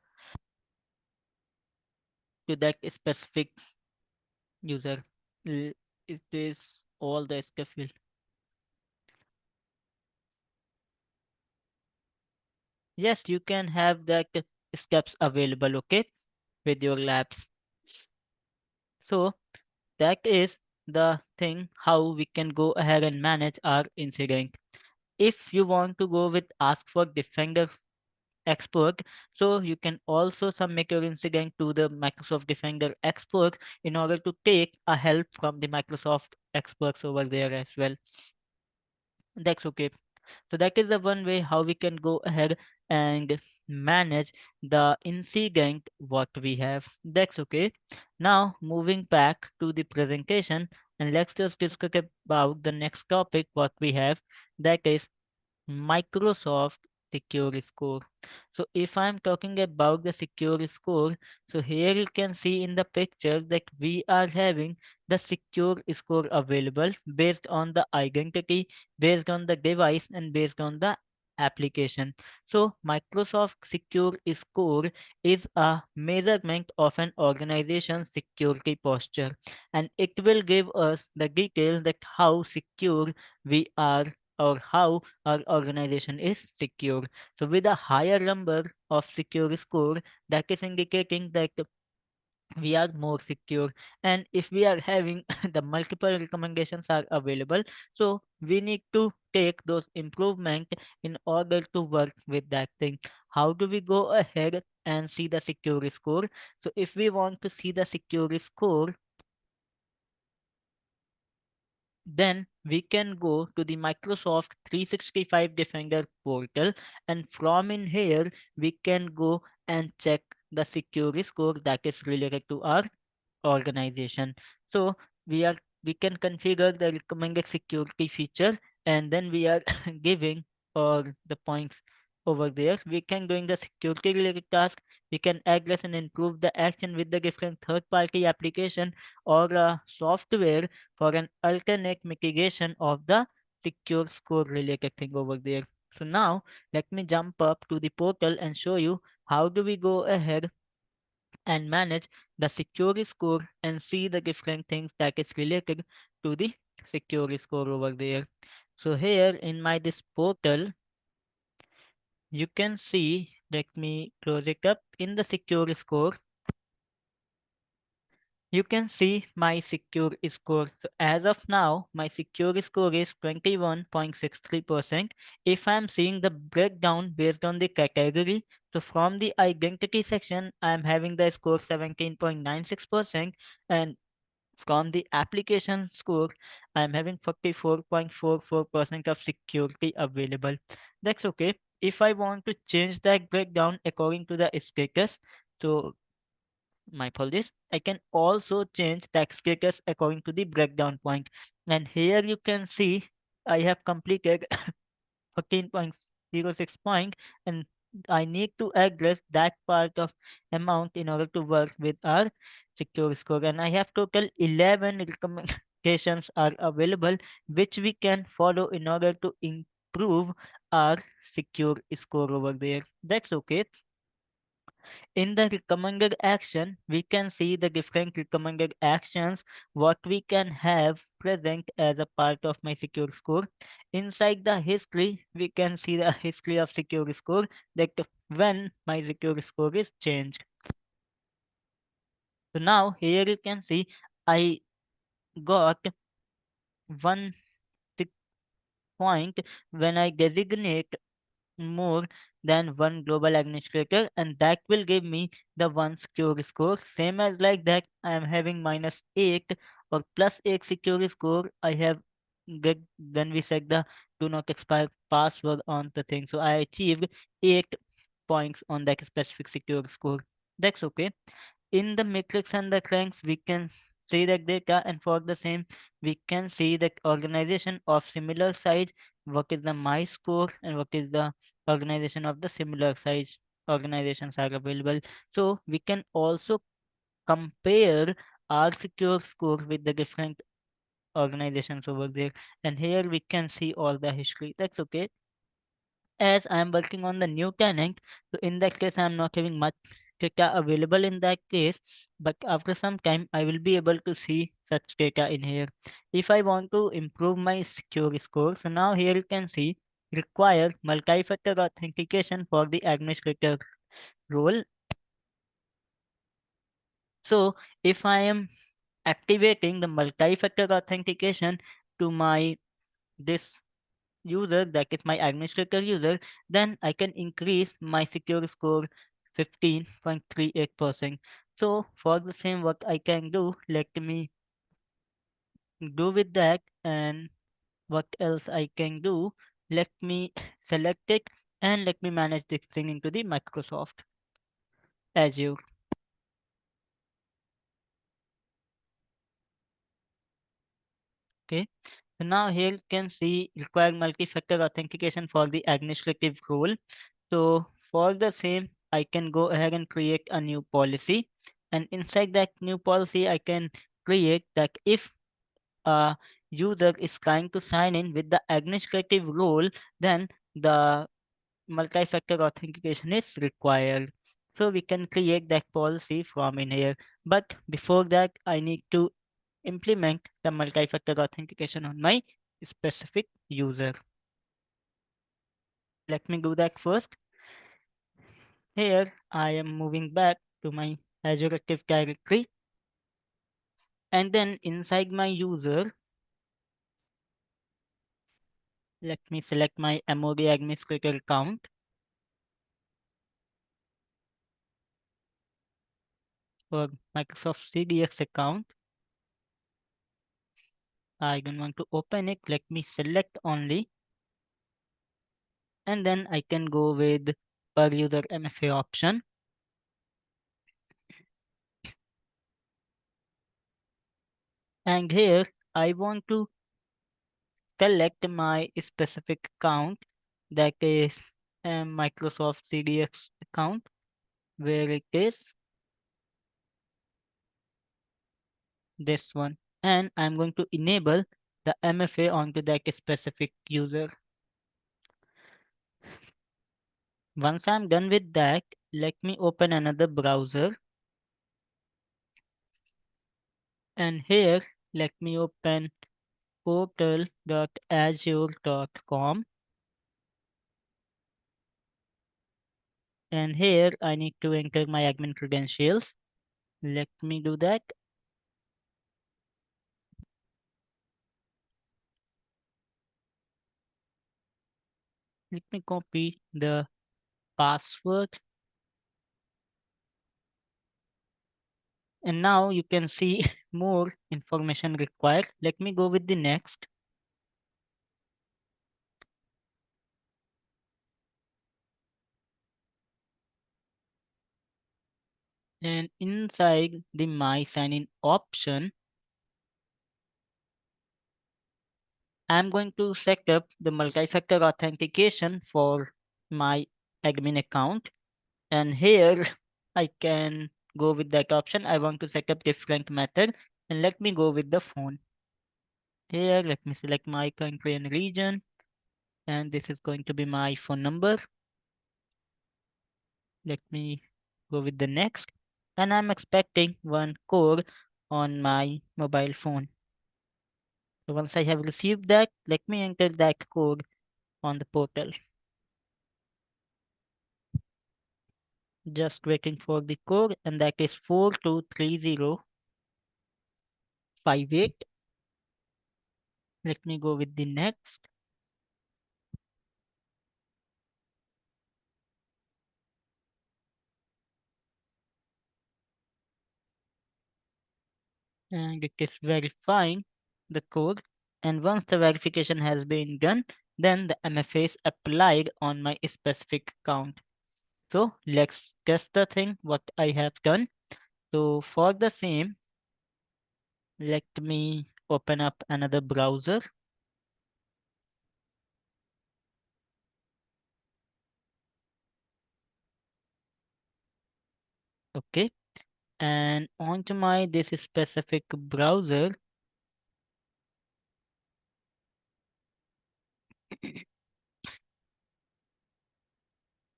to that specific user. It is all the schedule. Yes, you can have that steps available, okay, with your labs. So that is the thing how we can go ahead and manage our incident. If you want to go with ask for defender expert, so you can also submit your incident to the Microsoft Defender expert in order to take a help from the Microsoft experts over there as well. That's okay. So that is the one way how we can go ahead and manage the incident what we have. That's okay. Now moving back to the presentation, and let's just discuss about the next topic what we have, that is Microsoft Secure Score. So if I'm talking about the Secure Score, so here you can see in the picture that we are having the Secure Score available based on the identity, based on the device, and based on the application. So Microsoft Secure Score is a measurement of an organization's security posture, and it will give us the details that how secure we are, or how our organization is secure. So with a higher number of secure score, that is indicating that we are more secure. And if we are having the multiple recommendations are available, so we need to take those improvement in order to work with that thing. How do we go ahead and see the secure score? So if we want to see the secure score, then we can go to the Microsoft 365 Defender portal, and from in here we can go and check the security score that is related to our organization. So we can configure the recommended security feature, and then we are giving all the points over there. We can doing the security related task. We can address and improve the action with the different third party application or software for an alternate mitigation of the secure score related thing over there. So now let me jump up to the portal and show you how do we go ahead and manage the security score and see the different things that is related to the security score over there. So here in my this portal, you can see, let me close it up. In the security score, you can see my secure score. So as of now, my secure score is 21.63%. If I'm seeing the breakdown based on the category, so from the identity section, I'm having the score 17.96%, and from the application score, I'm having 44.44% of security available. That's okay. If I want to change that breakdown according to the status, so my apologies, I can also change the status according to the breakdown point. And here you can see I have completed 14.06 point, and I need to address that part of amount in order to work with our secure score. And I have total 11 recommendations are available which we can follow in order to improve our secure score over there. That's okay. In the recommended action, we can see the different recommended actions what we can have present as a part of my secure score. Inside the history, we can see the history of secure score, that when my secure score is changed. So now here you can see I got one tick point when I designate more than one global administrator, and that will give me the one secure score. Same as like that, I am having -8 or +8 secure score. I have get then we set the do not expire password on the thing. So I achieved 8 points on that specific secure score. That's okay. In the matrix and the ranks, we can see the data, and for the same, we can see the organization of similar size, what is the my score, and what is the organization of the similar size organizations are available. So we can also compare our secure score with the different organizations over there, and here we can see all the history. That's okay. As I am working on the new tenant, so in that case I am not having much data available in that case, but after some time I will be able to see such data in here. If I want to improve my security score, so now here you can see require multi-factor authentication for the administrator role. So if I am activating the multi-factor authentication to my this user, that is my administrator user, then I can increase my secure score 15.38%. So for the same, what I can do, let me do with that. And what else I can do, let me select it, and let me manage this thing into the Microsoft Azure. Okay, so now here you can see require multi-factor authentication for the administrative role. So for the same, I can go ahead and create a new policy. And inside that new policy, I can create that if a user is trying to sign in with the administrative role, then the multi-factor authentication is required. So we can create that policy from in here. But before that, I need to implement the multi-factor authentication on my specific user. Let me do that first. Here I am moving back to my Azure Active Directory, and then inside my user, let me select my MOD administrator account or Microsoft CDX account. I don't want to open it. Let me select only, and then I can go with per user MFA option. And here I want to select my specific account, that is a Microsoft CDX account, where it is this one. And I'm going to enable the MFA onto that specific user. Once I'm done with that, let me open another browser. And here, let me open portal.azure.com. And here I need to enter my admin credentials. Let me do that. Let me copy the password. And now you can see more information required. Let me go with the next. And inside the My Sign In option, I'm going to set up the multi-factor authentication for my admin account. And here I can go with that option. I want to set up different method, and let me go with the phone. Here, let me select my country and region, and this is going to be my phone number. Let me go with the next, and I'm expecting one code on my mobile phone. So once I have received that, let me enter that code on the portal. Just waiting for the code, and that is 423058. Let me go with the next. And it is verifying the code. And once the verification has been done, then the MFA is applied on my specific account. So let's test the thing what I have done. So for the same, let me open up another browser. Okay. And onto my this specific browser,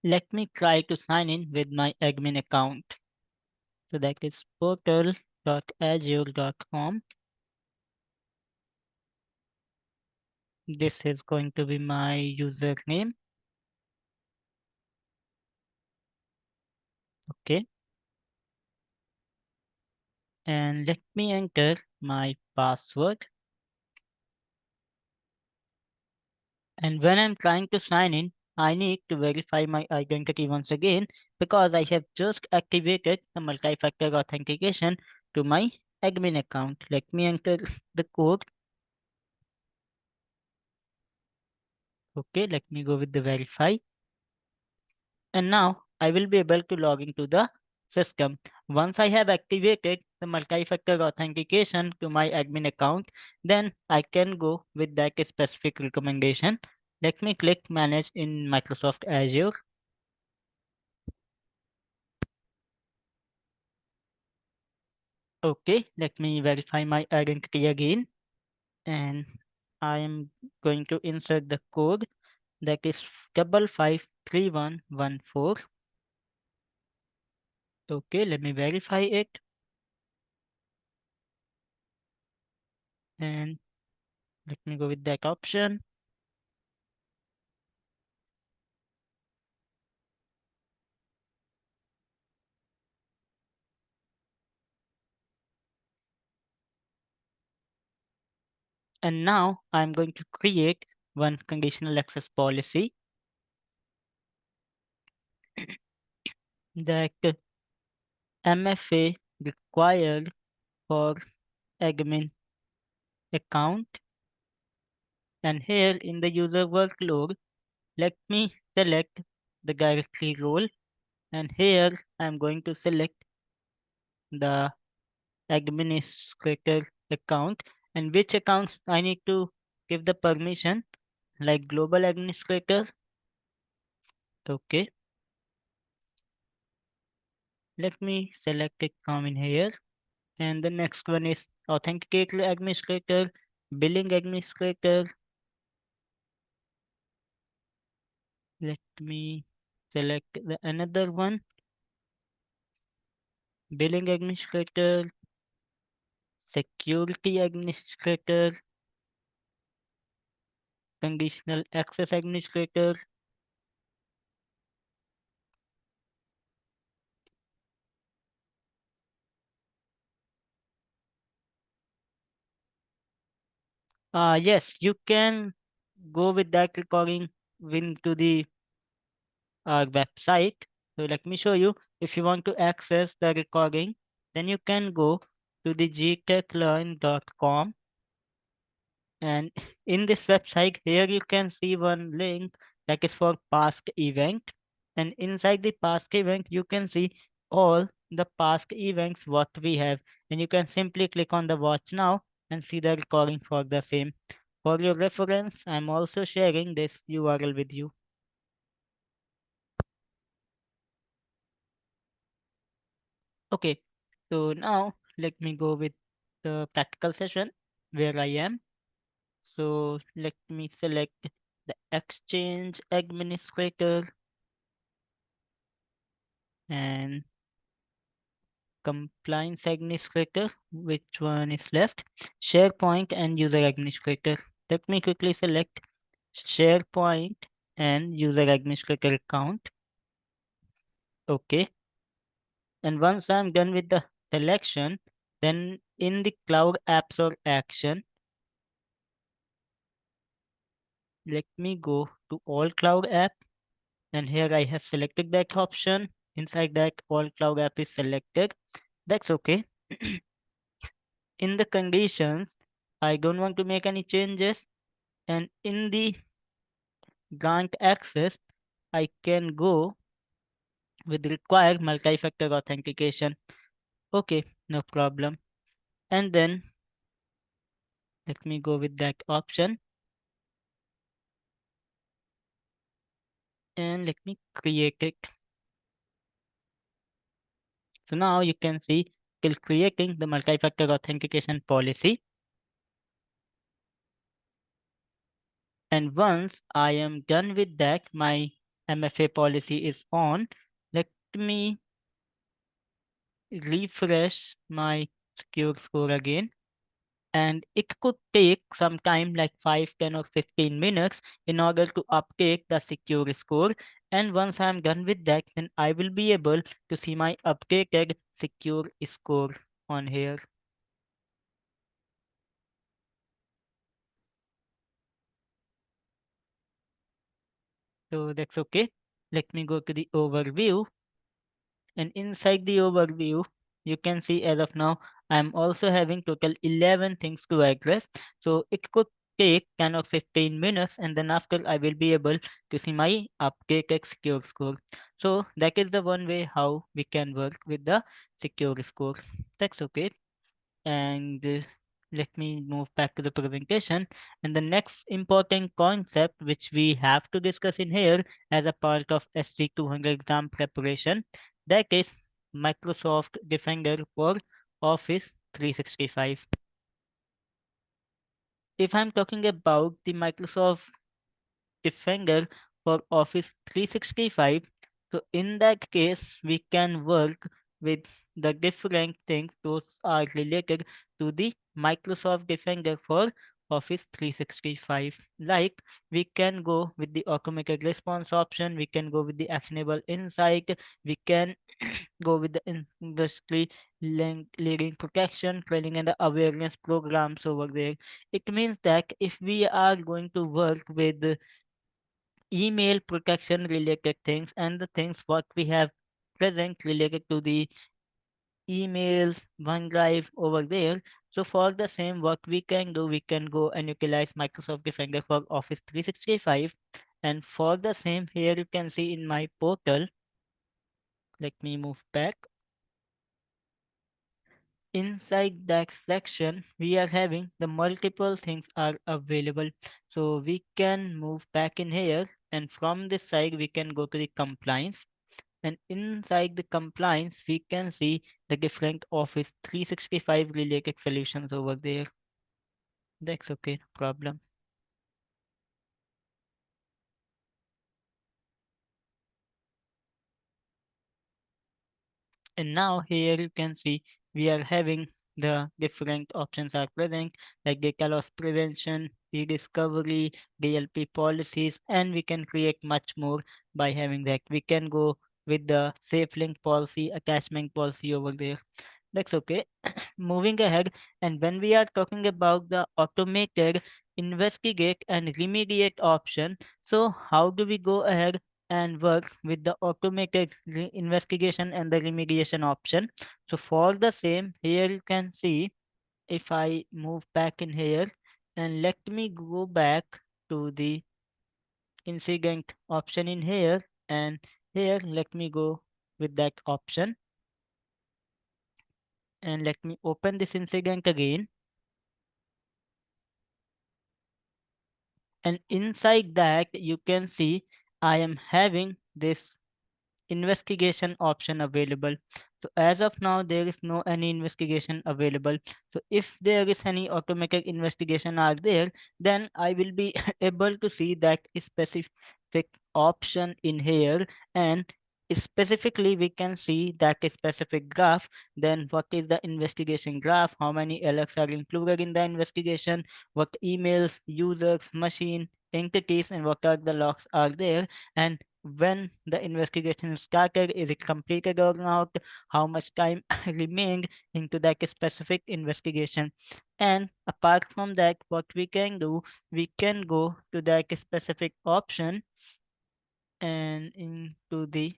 let me try to sign in with my admin account. So that is portal.azure.com. This is going to be my username. Okay. And let me enter my password. And when I'm trying to sign in, I need to verify my identity once again because I have just activated the multi-factor authentication to my admin account. Let me enter the code. Okay, let me go with the verify. And now I will be able to log into the system. Once I have activated the multi-factor authentication to my admin account, then I can go with that specific recommendation. Let me click manage in Microsoft Azure. Okay, let me verify my identity again. And I am going to insert the code, that is 553114. Okay, let me verify it. And let me go with that option. And now I'm going to create one conditional access policy that MFA required for admin account. And here in the user workload, let me select the directory role. And here I'm going to select the administrator account, and which accounts I need to give the permission, like global administrator. Okay, let me select it from in here. And the next one is authenticator administrator, billing administrator. Let me select the another one, billing administrator, security administrator, conditional access administrator. Yes, you can go with that recording into the website. So let me show you. If you want to access the recording, then you can go to the gtechlearn.com, and in this website here you can see one link that is for past event, and inside the past event you can see all the past events what we have, and you can simply click on the watch now and see the recording for the same. For your reference, I'm also sharing this URL with you. Okay, so now let me go with the practical session where I am. So let me select the Exchange Administrator and Compliance Administrator. Which one is left? SharePoint and User Administrator. Let me quickly select SharePoint and User Administrator account. Okay. And once I'm done with the selection, then in the Cloud Apps or Action, let me go to All Cloud App, and here I have selected that option. Inside that, All Cloud App is selected. That's okay. In the conditions, I don't want to make any changes, and in the grant access, I can go with require multi-factor authentication. Okay, no problem. And then let me go with that option, and let me create it. So now you can see it is creating the multi-factor authentication policy. And once I am done with that, my MFA policy is on. Let me refresh my secure score again. And it could take some time like 5, 10, or 15 minutes in order to update the secure score. And once I'm done with that, then I will be able to see my updated secure score on here. So that's okay. Let me go to the overview, and inside the overview, you can see as of now, I'm also having total 11 things to address. So it could take 10 or 15 minutes, and then after I will be able to see my updated secure score. So that is the one way how we can work with the secure score. That's okay. And let me move back to the presentation. And the next important concept which we have to discuss in here as a part of SC-200 exam preparation, that is Microsoft Defender for Office 365. If I'm talking about the Microsoft Defender for Office 365. So in that case, we can work with the different things those are related to the Microsoft Defender for Office 365. Like we can go with the automated response option, we can go with the actionable insight, we can go with the industry leading protection, training, and the awareness programs over there. It means that if we are going to work with email protection related things and the things what we have present related to the emails, OneDrive over there. So for the same what we can do, we can go and utilize Microsoft Defender for Office 365. And for the same, here you can see in my portal, let me move back. Inside that section, we are having the multiple things are available. So we can move back in here, and from this side we can go to the compliance. And inside the compliance, we can see the different Office 365 related solutions over there. That's okay, no problem. And now here you can see we are having the different options are present, like data loss prevention, e-discovery, DLP policies, and we can create much more by having that. We can go with the safe link policy, attachment policy over there. That's okay. Moving ahead, and when we are talking about the automated investigate and remediate option, so how do we go ahead and work with the automated investigation and the remediation option? So for the same, here you can see, if I move back in here, and let me go back to the incident option in here, and here let me go with that option, and let me open this incident again. And inside that you can see I am having this investigation option available. So as of now there is no any investigation available. So if there is any automatic investigation are there, then I will be able to see that specific option in here, and specifically we can see that specific graph. Then what is the investigation graph, how many alerts are included in the investigation, what emails, users, machine, entities, and what are the logs are there, and when the investigation is started, is it completed or not, how much time remained into that specific investigation. And apart from that, what we can do, we can go to that specific option, and into the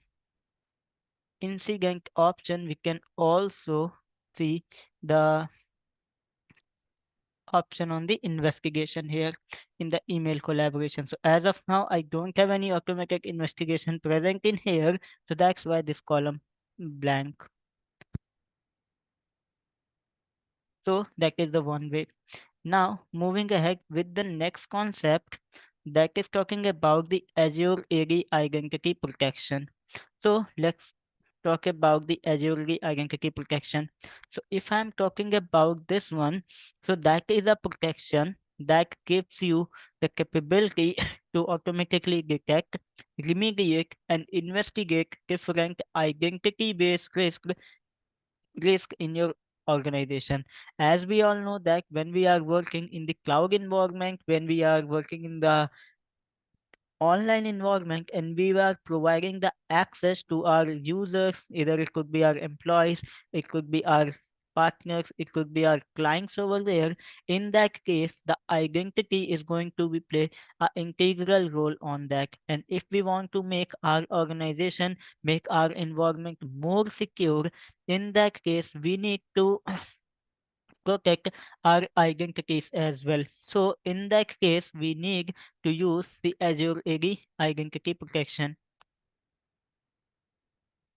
incident option we can also see the option on the investigation here in the email collaboration. So as of now, I don't have any automatic investigation present in here. So that's why this column blank. So that is the one way. Now moving ahead with the next concept, that is talking about the Azure AD identity protection. So let's talk about the Azure AD identity protection. So if I'm talking about this one, so that is a protection that gives you the capability to automatically detect, remediate, and investigate different identity-based risk in your organization. As we all know that when we are working in the cloud environment, when we are working in the online environment, and we are providing the access to our users, either it could be our employees, it could be our partners, it could be our clients over there. In that case, the identity is going to be play an integral role on that. And if we want to make our organization, make our environment more secure, in that case we need to protect our identities as well. So in that case, we need to use the Azure AD identity protection.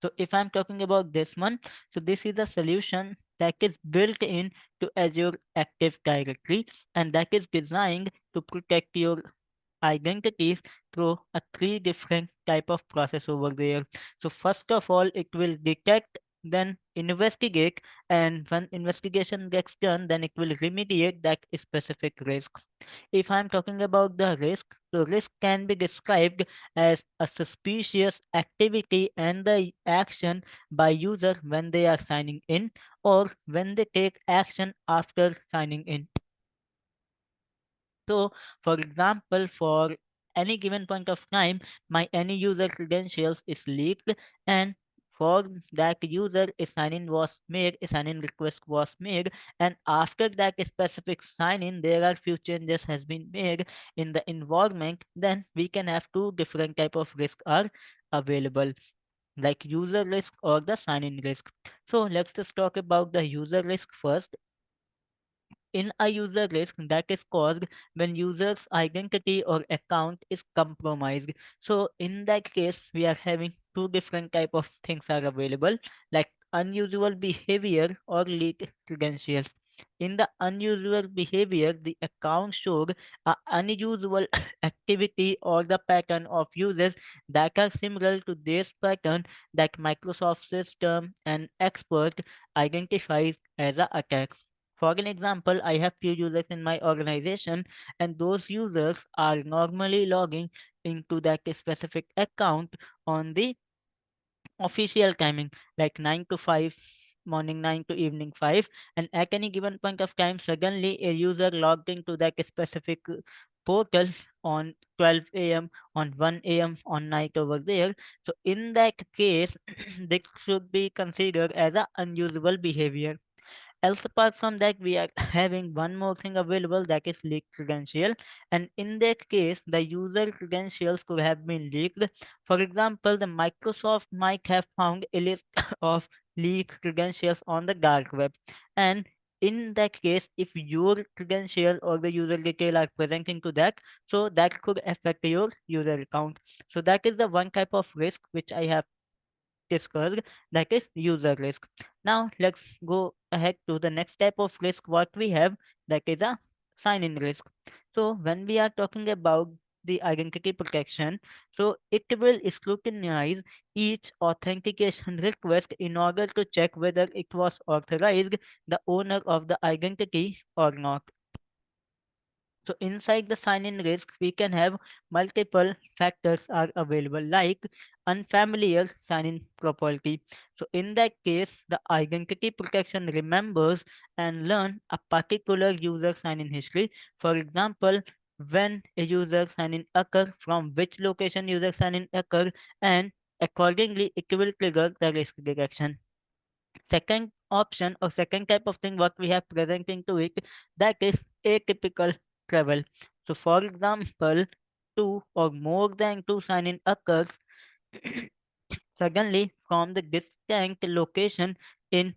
So if I'm talking about this one, so this is a solution that is built in to Azure Active Directory, and that is designed to protect your identities through a three different type of process over there. So first of all, it will detect, then investigate, and when investigation gets done, then it will remediate that specific risk. If I'm talking about the risk, so risk can be described as a suspicious activity and the action by user when they are signing in, or when they take action after signing in. So, for example, for any given point of time, my any user credentials is leaked, and for that user a sign-in was made, a sign-in request was made, and after that specific sign-in, there are few changes has been made in the environment, then we can have two different type of risk are available, like user risk or the sign-in risk. So let's just talk about the user risk first. In a user risk that is caused when user's identity or account is compromised. So in that case, we are having two different type of things are available, like unusual behavior or leaked credentials. In the unusual behavior, the account showed a unusual activity or the pattern of uses that are similar to this pattern that Microsoft system and expert identifies as a attack. For an example, I have few users in my organization, and those users are normally logging into that specific account on the official timing, like 9 to 5, morning 9 to evening 5, and at any given point of time suddenly a user logged into that specific portal on 12 a.m., on 1 a.m., on night over there. So in that case this should be considered as an unusual behavior. Else, apart from that, we are having one more thing available, that is leaked credential. And in that case, the user credentials could have been leaked. For example, the Microsoft might have found a list of leaked credentials on the dark web. And in that case, if your credential or the user detail are present into that, so that could affect your user account. So that is the one type of risk which I have discussed, that is user risk. Now let's go ahead to the next type of risk what we have, that is a sign-in risk. So when we are talking about the identity protection, so it will scrutinize each authentication request in order to check whether it was authorized the owner of the identity or not. So inside the sign-in risk, we can have multiple factors are available, like unfamiliar sign-in property. So in that case, the identity protection remembers and learn a particular user sign-in history. For example, when a user sign-in occur, from which location user sign-in occur, and accordingly it will trigger the risk detection. Second option or second type of thing what we have presenting to it, that is atypical travel. So for example, two or more than two sign-in occurs suddenly from the distinct location in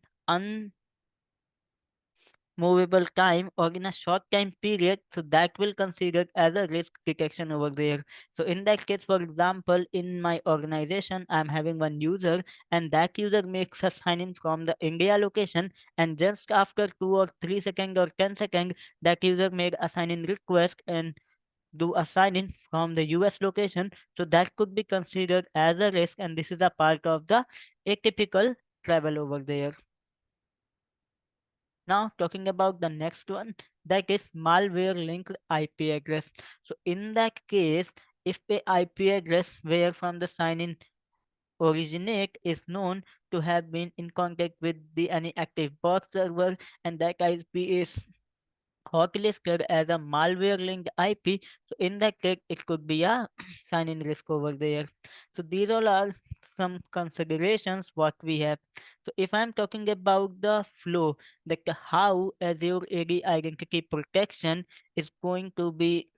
movable time or in a short time period, so that will consider as a risk detection over there. So in that case, for example, in my organization I'm having one user, and that user makes a sign in from the India location, and just after 2 or 3 seconds or 10 seconds that user made a sign in request and do a sign in from the US location. So that could be considered as a risk, and this is a part of the atypical travel over there. Now talking about the next one, that is malware linked IP address. So in that case, if the IP address where from the sign-in originate is known to have been in contact with the any active bot server, and that IP is hotlisted as a malware linked IP, so in that case it could be a sign-in risk over there. So these all are some considerations what we have. So if I'm talking about the flow, like how Azure AD identity protection is going to be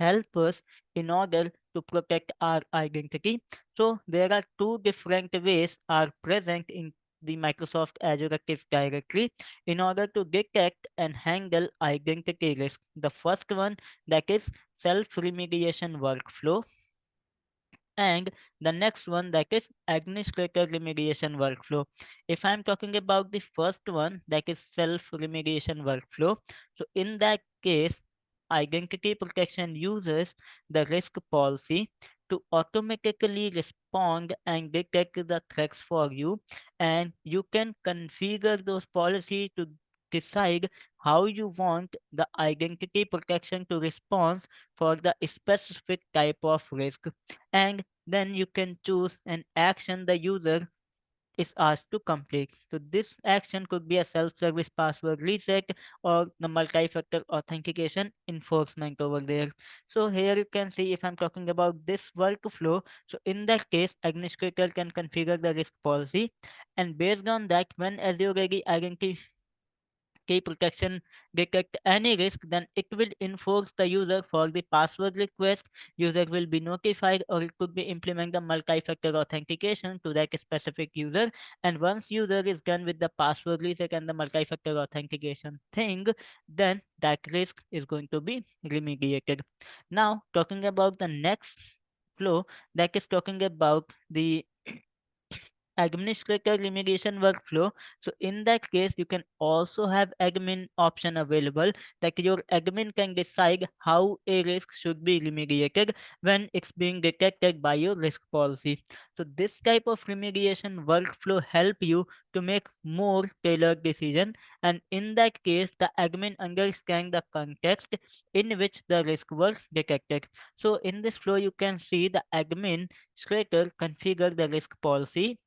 help us in order to protect our identity. So there are two different ways are present in the Microsoft Azure Active Directory in order to detect and handle identity risk. The first one, that is self-remediation workflow, and the next one, that is administrator remediation workflow. If I'm talking about the first one, that is self remediation workflow, so in that case identity protection uses the risk policy to automatically respond and detect the threats for you, and you can configure those policy to decide how you want the identity protection to respond for the specific type of risk, and then you can choose an action the user is asked to complete. So this action could be a self-service password reset or the multi-factor authentication enforcement over there. So here you can see if I'm talking about this workflow. So in that case, administrator can configure the risk policy, and based on that, when Azure Ready Identity key protection detect any risk, then it will enforce the user for the password request. User will be notified, or it could be implement the multi-factor authentication to that specific user. And once user is done with the password reset and the multi-factor authentication thing, then that risk is going to be remediated. Now talking about the next flow, that is talking about the administrator remediation workflow. So in that case, you can also have admin option available, that your admin can decide how a risk should be remediated when it's being detected by your risk policy. So this type of remediation workflow help you to make more tailored decision, and in that case the admin understand the context in which the risk was detected. So in this flow you can see the administrator configure the risk policy.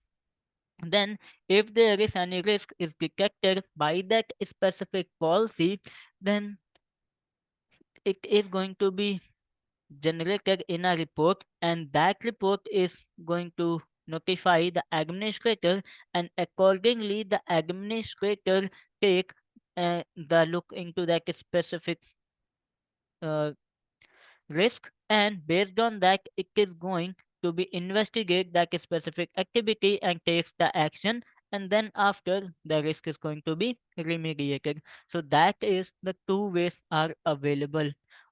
Then if there is any risk is detected by that specific policy, then it is going to be generated in a report, and that report is going to notify the administrator, and accordingly the administrator take the look into that specific uh, risk, and based on that it is going to be investigate that specific activity and takes the action, and then after the risk is going to be remediated. So that is the two ways are available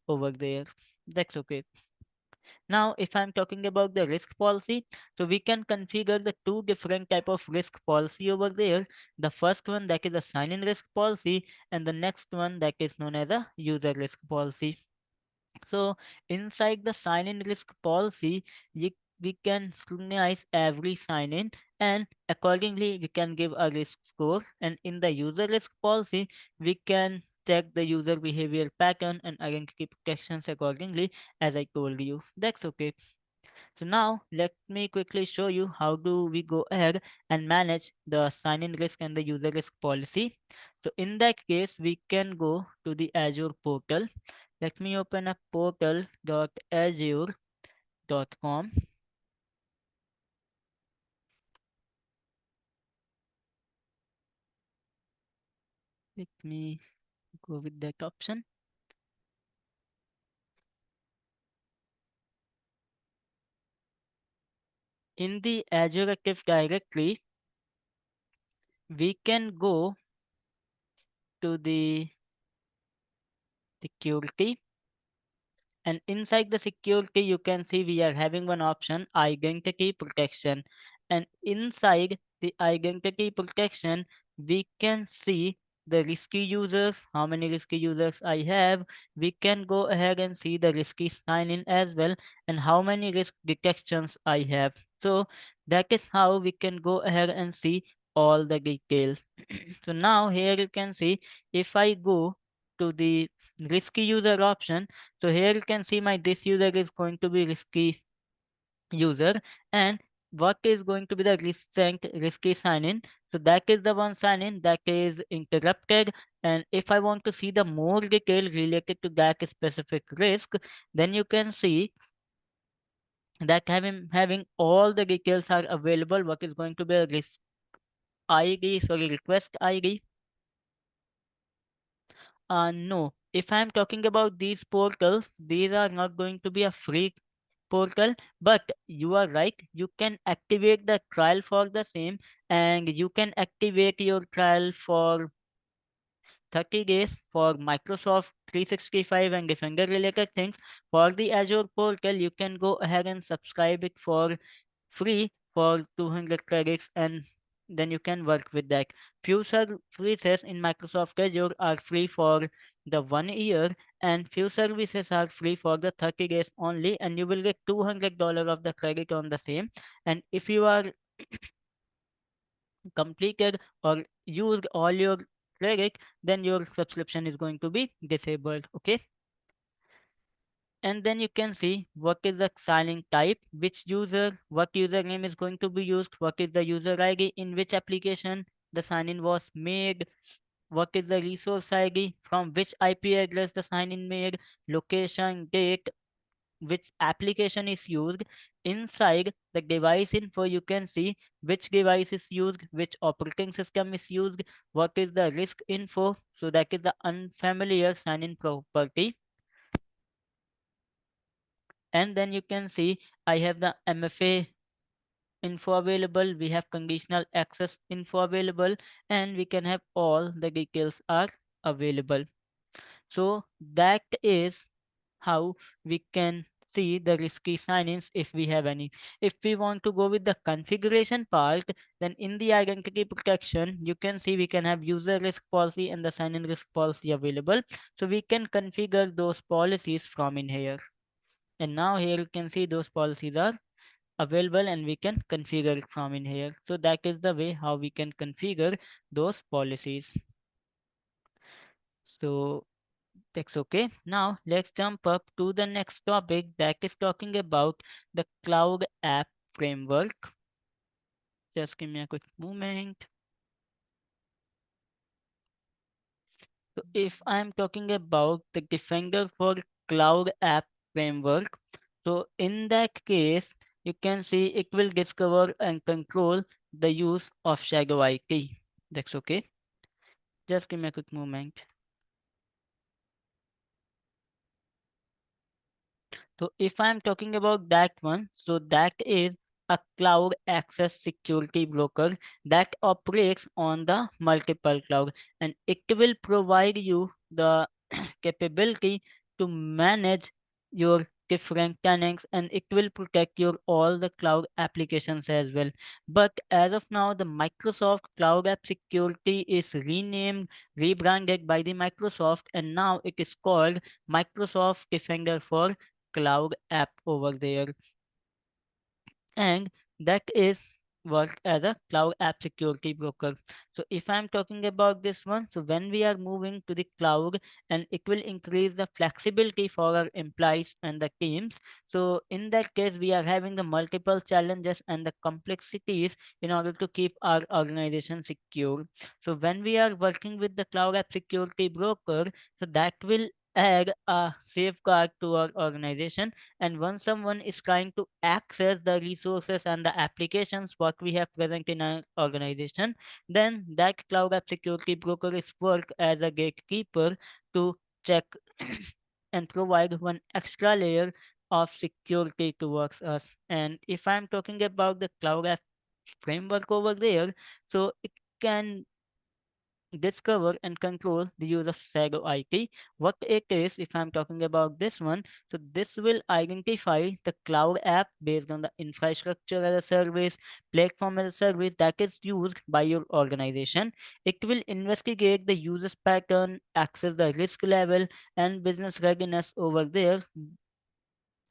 over there. That's okay. Now, if I'm talking about the risk policy, so we can configure the two different type of risk policy over there. The first one that is a sign-in risk policy, and the next one that is known as a user risk policy. So inside the sign-in risk policy, we can scrutinize every sign-in, and accordingly we can give a risk score. And in the user risk policy, we can check the user behavior pattern and identity protections accordingly, as I told you. That's okay. So now let me quickly show you how do we go ahead and manage the sign-in risk and the user risk policy. So in that case, we can go to the Azure portal. Let me open up portal.azure.com. Let me go with that option. In the Azure Active Directory, we can go to the security, and inside the security you can see we are having one option, identity protection. And inside the identity protection we can see the risky users, how many risky users I have. We can go ahead and see the risky sign in as well, and how many risk detections I have. So that is how we can go ahead and see all the details. So now here you can see, if I go to the risky user option, so here you can see my this user is going to be risky user, and what is going to be the recent risky sign in. So that is the one sign in that is interrupted, and if I want to see the more details related to that specific risk, then you can see that having all the details are available. What is going to be a risk ID, sorry, request ID. No, if I'm talking about these portals, these are not going to be a free portal, but you are right. You can activate the trial for the same, and you can activate your trial for 30 days for Microsoft 365 and Defender related things. For the Azure portal, you can go ahead and subscribe it for free for 200 credits, and then you can work with that. Few services in Microsoft Azure are free for the 1 year, and few services are free for the 30 days only, and you will get $200 of the credit on the same. And if you are completed or used all your credit, then your subscription is going to be disabled. Okay. And then you can see what is the signing type, which user, what username is going to be used, what is the user ID, in which application the sign-in was made, what is the resource ID, from which IP address the sign-in made, location, date, which application is used. Inside the device info, you can see which device is used, which operating system is used, what is the risk info. So that is the unfamiliar sign-in property. And then you can see I have the MFA info available, we have conditional access info available, and we can have all the details are available. So that is how we can see the risky sign-ins if we have any. If we want to go with the configuration part, then in the identity protection, you can see we can have user risk policy and the sign-in risk policy available. So we can configure those policies from in here. And now here you can see those policies are available and we can configure it from in here. So that is the way how we can configure those policies. So that's okay. Now let's jump up to the next topic that is talking about the cloud app framework. Just give me a quick moment. So if I'm talking about the Defender for Cloud App Framework, so in that case, you can see it will discover and control the use of Shadow IT. That's okay. Just give me a quick moment. So if I'm talking about that one, so that is a cloud access security broker that operates on the multiple cloud, and it will provide you the capability to manage your different tenants, and it will protect your all the cloud applications as well. But as of now, the Microsoft Cloud App Security is renamed, rebranded by the Microsoft, and now it is called Microsoft Defender for Cloud App over there, and that is work as a cloud app security broker. So if I'm talking about this one, so when we are moving to the cloud, and it will increase the flexibility for our employees and the teams. So in that case, we are having the multiple challenges and the complexities in order to keep our organization secure. So when we are working with the cloud app security broker, so that will add a safeguard to our organization, and once someone is trying to access the resources and the applications what we have present in our organization, then that cloud app security broker is work as a gatekeeper to check and provide one extra layer of security towards us. And if I'm talking about the cloud app framework over there, so it can discover and control the use of Shadow IT. What it is, if I'm talking about this one, so this will identify the cloud app based on the infrastructure as a service, platform as a service that is used by your organization. It will investigate the user's pattern, access the risk level, and business readiness over there.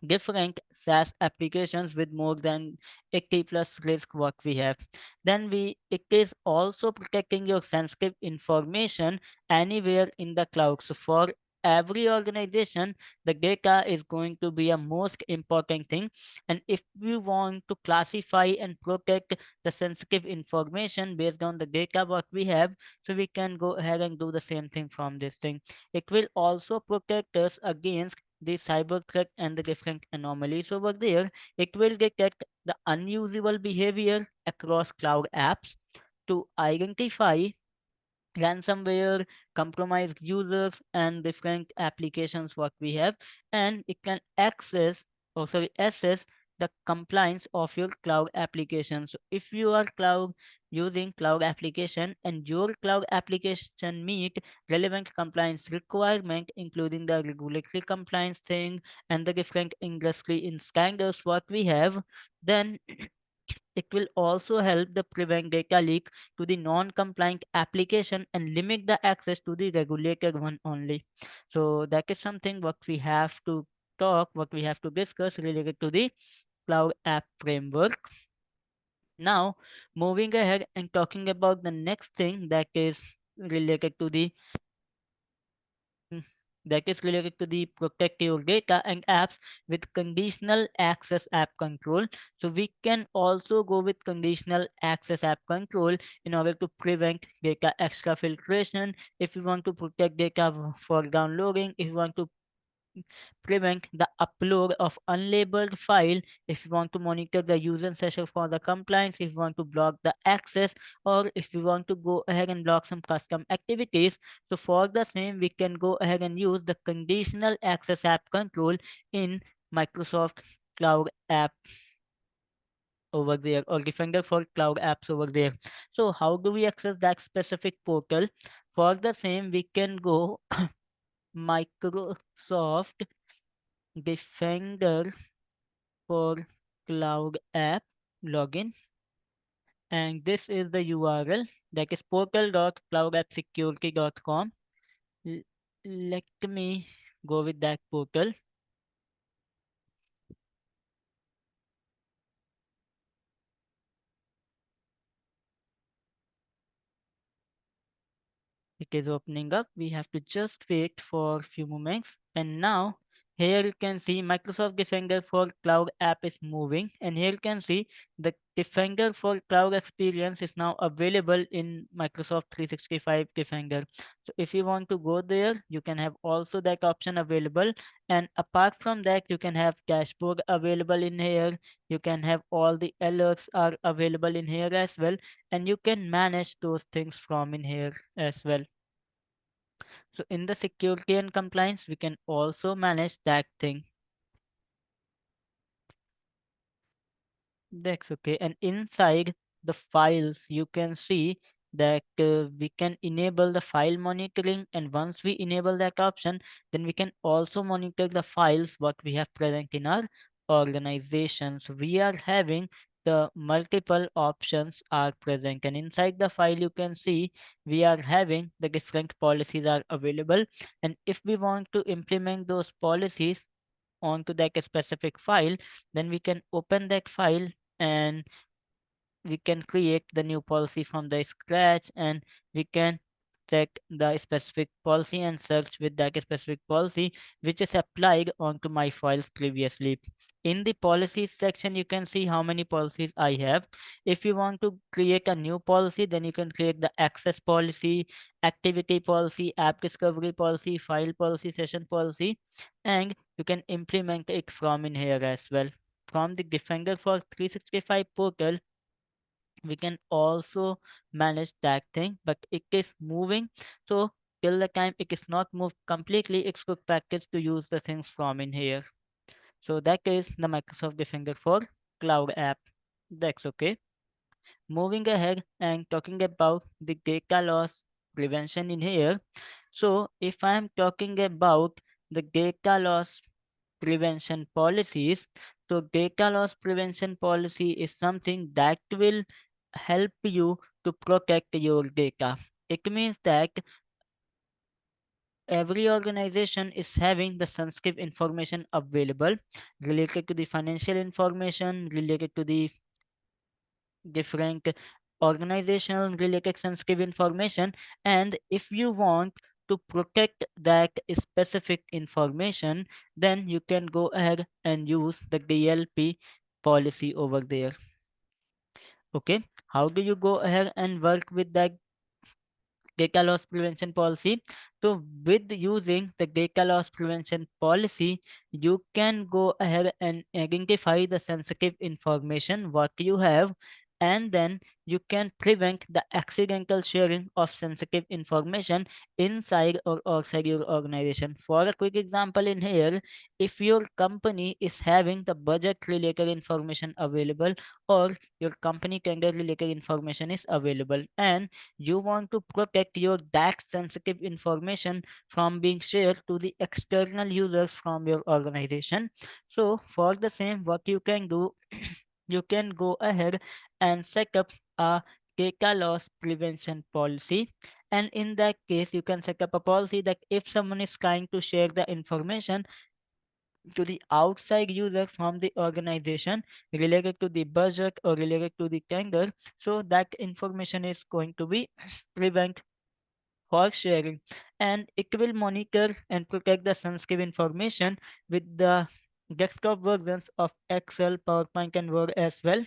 Different SaaS applications with more than 80 plus risk what we have. Then it is also protecting your sensitive information anywhere in the cloud. So for every organization, the data is going to be a most important thing. And if we want to classify and protect the sensitive information based on the data what we have, so we can go ahead and do the same thing from this thing. It will also protect us against the cyber threat and the different anomalies over there. It will detect the unusable behavior across cloud apps to identify ransomware, compromised users, and different applications what we have, and it can assess the compliance of your cloud application. So if you are cloud using cloud application and your cloud application meet relevant compliance requirement, including the regulatory compliance thing and the different industry in standards what we have, then it will also help the prevent data leak to the non-compliant application and limit the access to the regulated one only. So that is something what we have to what we have to discuss related to the cloud app framework. Now, moving ahead and talking about the next thing related to the that is related to the protect your data and apps with conditional access app control. So we can also go with conditional access app control in order to prevent data extra filtration. If you want to protect data for downloading, if you want to prevent the upload of unlabeled file, if you want to monitor the user session for the compliance, if you want to block the access, or if you want to go ahead and block some custom activities. So for the same, we can go ahead and use the conditional access app control in Microsoft Cloud App over there, or Defender for Cloud Apps over there. So how do we access that specific portal? For the same, we can go Microsoft Defender for Cloud App login, and this is the URL, that is portal.cloudappsecurity.com. L- Let me go with that portal. It is opening up. We have to just wait for a few moments. And now here you can see Microsoft Defender for Cloud app is moving. And here you can see the Defender for Cloud experience is now available in Microsoft 365 Defender. So if you want to go there, you can have also that option available. And apart from that, you can have dashboard available in here. You can have all the alerts are available in here as well. And you can manage those things from in here as well. So in the security and compliance, we can also manage that thing. That's okay. And inside the files, you can see that we can enable the file monitoring. And once we enable that option, then we can also monitor the files what we have present in our organization. So we are having the multiple options are present. And inside the file, you can see we are having the different policies are available. And if we want to implement those policies onto that specific file, then we can open that file and we can create the new policy from the scratch, and we can check the specific policy and search with that specific policy which is applied onto my files previously. In the policies section, you can see how many policies I have. If you want to create a new policy, then you can create the access policy, activity policy, app discovery policy, file policy, session policy, and you can implement it from in here as well. From the Defender for 365 portal, we can also manage that thing, but it is moving. So till the time it is not moved completely, it's good practice to use the things from in here. So that is the Microsoft Defender for Cloud app. That's okay. Moving ahead and talking about the data loss prevention in here. So if I'm talking about the data loss prevention policies, so data loss prevention policy is something that will help you to protect your data. It means that every organization is having the sensitive information available related to the financial information, related to the different organizational related sensitive information. And if you want to protect that specific information, then you can go ahead and use the DLP policy over there. Okay, how do you go ahead and work with that data loss prevention policy? So with using the data loss prevention policy, you can go ahead and identify the sensitive information what you have, and then you can prevent the accidental sharing of sensitive information inside or outside your organization. For a quick example in here, if your company is having the budget related information available, or your company tender related information is available, and you want to protect your that sensitive information from being shared to the external users from your organization. So for the same, what you can do, you can go ahead and set up a data loss prevention policy. And in that case, you can set up a policy that if someone is trying to share the information to the outside user from the organization related to the budget or related to the tender, so that information is going to be prevent for sharing, and it will monitor and protect the sensitive information with the desktop versions of Excel, PowerPoint, and Word as well.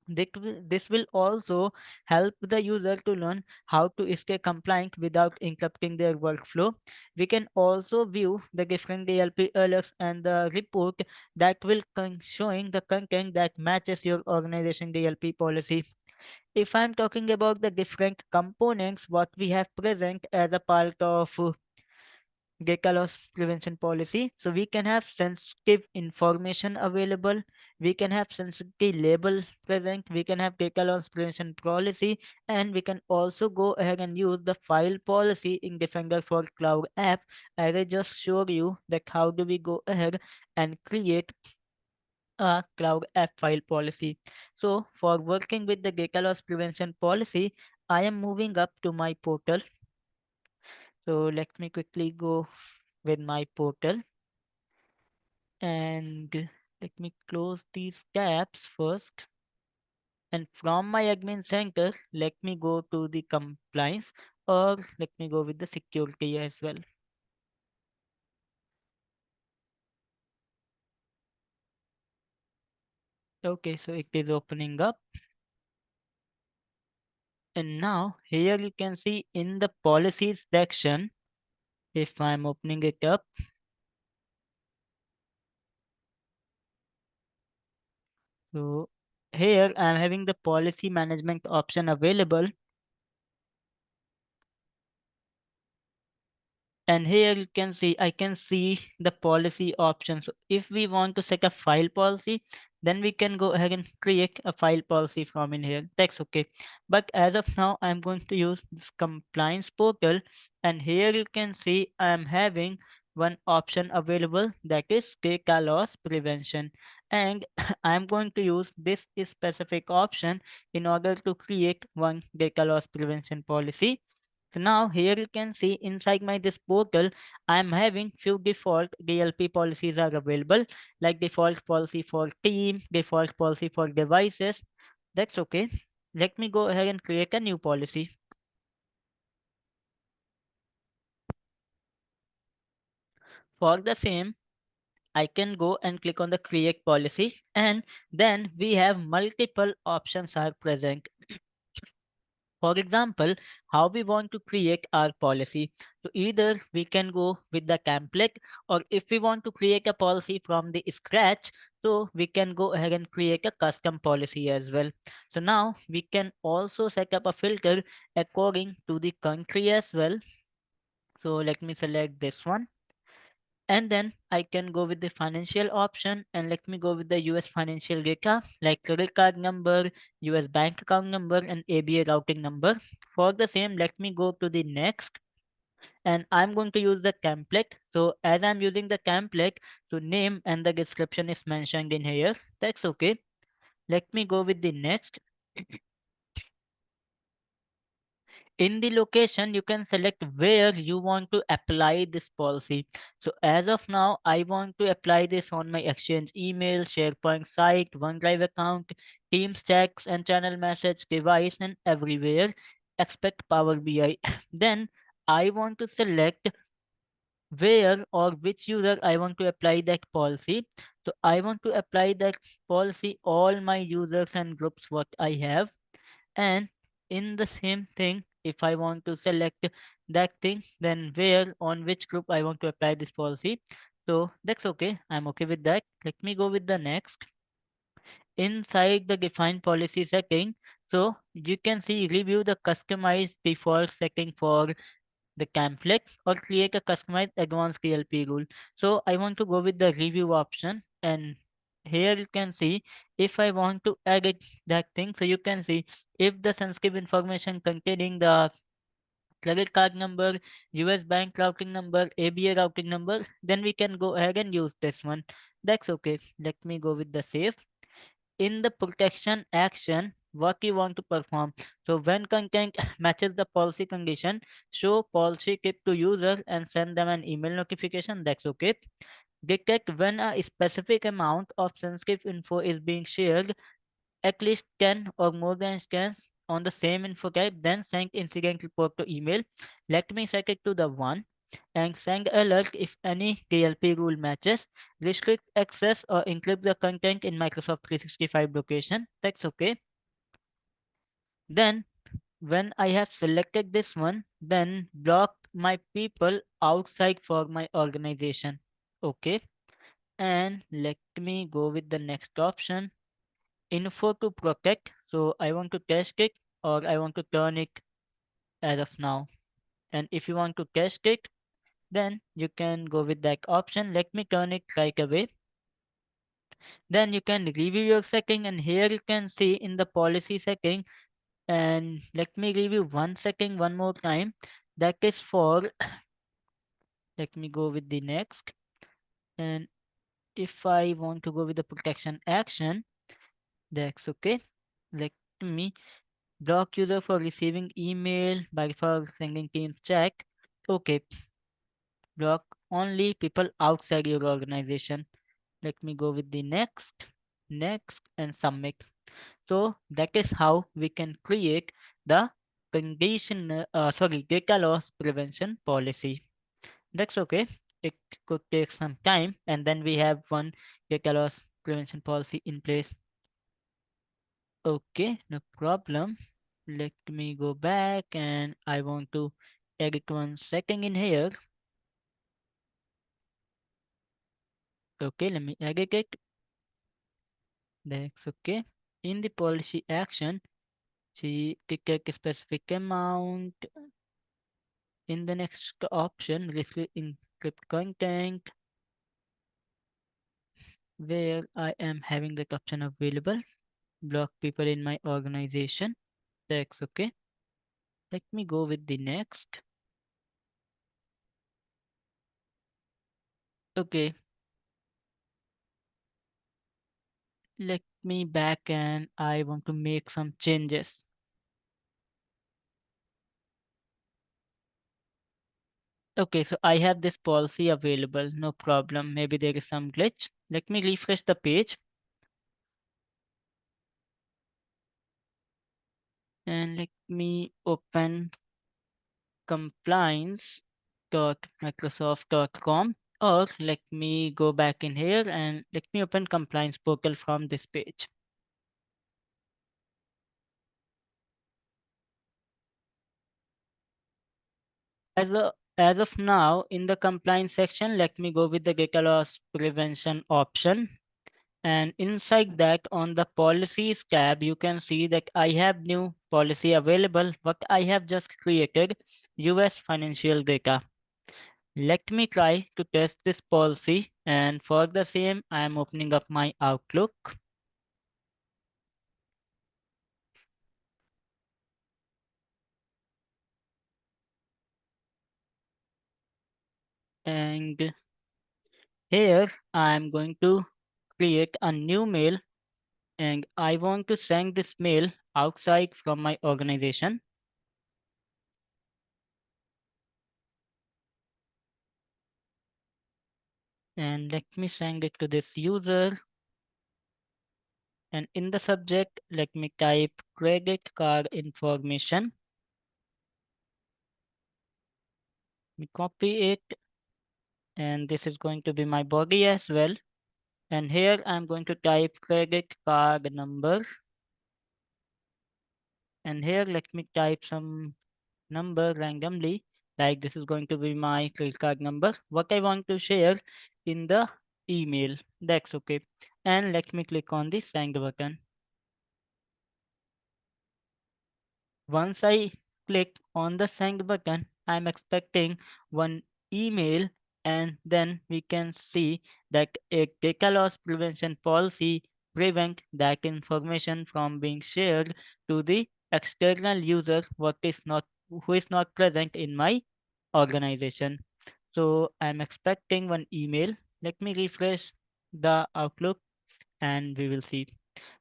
This will also help the user to learn how to stay compliant without interrupting their workflow. We can also view the different DLP alerts and the report that will showing the content that matches your organization DLP policy. If I'm talking about the different components what we have present as a part of data loss prevention policy. So we can have sensitive information available. We can have sensitive label present. We can have data loss prevention policy, and we can also go ahead and use the file policy in Defender for Cloud App. As I just showed you that how do we go ahead and create a cloud app file policy. So for working with the data loss prevention policy, I am moving up to my portal. So let me quickly go with my portal, and let me close these tabs first. And from my admin center, let me go to the compliance, or let me go with the security as well. Okay, so it is opening up. And now here you can see in the policies section, if I'm opening it up, so here I'm having the policy management option available. And here you can see, I can see the policy options. So if we want to set a file policy, then we can go ahead and create a file policy from in here. That's okay. But as of now, I'm going to use this compliance portal. And here you can see I'm having one option available, that is data loss prevention. And I'm going to use this specific option in order to create one data loss prevention policy. So now here you can see inside my this portal, I'm having few default DLP policies are available, like default policy for team, default policy for devices. That's okay. Let me go ahead and create a new policy. For the same, I can go and click on the create policy, and then we have multiple options are present. For example, how we want to create our policy. So either we can go with the template, or if we want to create a policy from the scratch, so we can go ahead and create a custom policy as well. So now we can also set up a filter according to the country as well. So let me select this one. And then I can go with the financial option, and let me go with the US financial data like credit card number, US bank account number, and ABA routing number. For the same, let me go to the next, and I'm going to use the template. So as I'm using the template, so name and the description is mentioned in here. That's okay. Let me go with the next. In the location, you can select where you want to apply this policy. So as of now, I want to apply this on my Exchange email, SharePoint site, OneDrive account, Teams chats and channel message device, and everywhere except Power BI. Then I want to select where or which user I want to apply that policy. So I want to apply that policy all my users and groups what I have. And in the same thing, if I want to select that thing, then where on which group I want to apply this policy. So that's okay. I'm okay with that. Let me go with the next. Inside the define policy setting, so you can see review the customized default setting for the template or create a customized advanced DLP rule. So I want to go with the review option, and here you can see if I want to edit that thing. So you can see if the sensitive information containing the credit card number, US bank routing number, ABA routing number, then we can go ahead and use this one. That's okay. Let me go with the save. In the protection action, what you want to perform. So when content matches the policy condition, show policy tip to user and send them an email notification. That's okay. Detect when a specific amount of sensitive info is being shared, at least 10 or more than scans on the same info type, then send incident report to email. Let me set it to the 1, and send alert if any DLP rule matches. Restrict access or encrypt the content in Microsoft 365 location. That's okay. Then when I have selected this one, then block my people outside for my organization. Okay. And let me go with the next option. Info to protect. So I want to test it, or I want to turn it as of now. And if you want to test it, Then you can go with that option. Let me turn it right away. Then you can review your setting, and here you can see in the policy setting, and let me review one setting one more time. That is for, let me go with the next. And if I want to go with the protection action, that's okay. Let me block user for receiving email by for sending teams check. Okay, block only people outside your organization. Let me go with the next, and submit. So that is how we can create the data loss prevention policy. That's okay. It could take some time, and then we have one data loss prevention policy in place. Okay, no problem. Let me go back, and I want to edit one setting in here. Okay, let me edit it. That's okay. In the policy action, see ticket specific amount. In the next option, receive encrypt content, where I am having that option available. Block people in my organization. That's okay. Let me go with the next. Okay, let me back, and I want to make some changes. Okay, so I have this policy available, no problem. Maybe there is some glitch. Let me refresh the page, and let me open compliance.microsoft.com, or let me go back in here and let me open compliance portal from this page. As of now, in the compliance section, let me go with the data loss prevention option. And inside that, on the policies tab, you can see that I have new policy available, what I have just created, US financial data. Let me try to test this policy, and for the same, I am opening up my Outlook. And here I am going to create a new mail, and I want to send this mail outside from my organization. And let me send it to this user. And in the subject, let me type credit card information. We copy it, and this is going to be my body as well. And here I'm going to type credit card number. And here let me type some number randomly, like this is going to be my credit card number, what I want to share in the email. That's okay. And let me click on the send button. Once I click on the send button, I'm expecting one email, and then we can see that a data loss prevention policy prevent that information from being shared to the external user what is not who is not present in my organization. So I'm expecting one email. Let me refresh the Outlook, and we will see.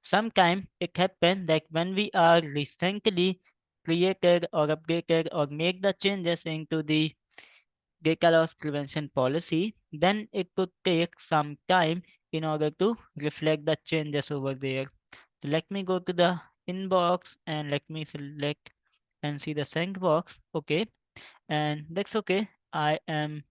Sometimes it happens that when we are recently created or updated or make the changes into the data loss prevention policy, then it could take some time in order to reflect the changes over there. So let me go to the inbox, and let me select and see the send box. Okay, and that's okay. I am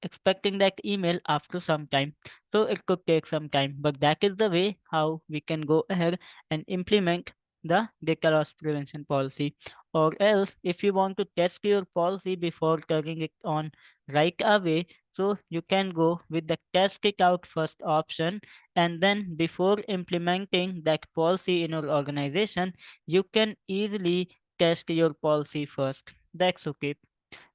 expecting that email after some time, so it could take some time, but that is the way how we can go ahead and implement the data loss prevention policy. Or else, if you want to test your policy before turning it on right away, so you can go with the test it out first option, and then before implementing that policy in your organization, you can easily test your policy first. That's okay.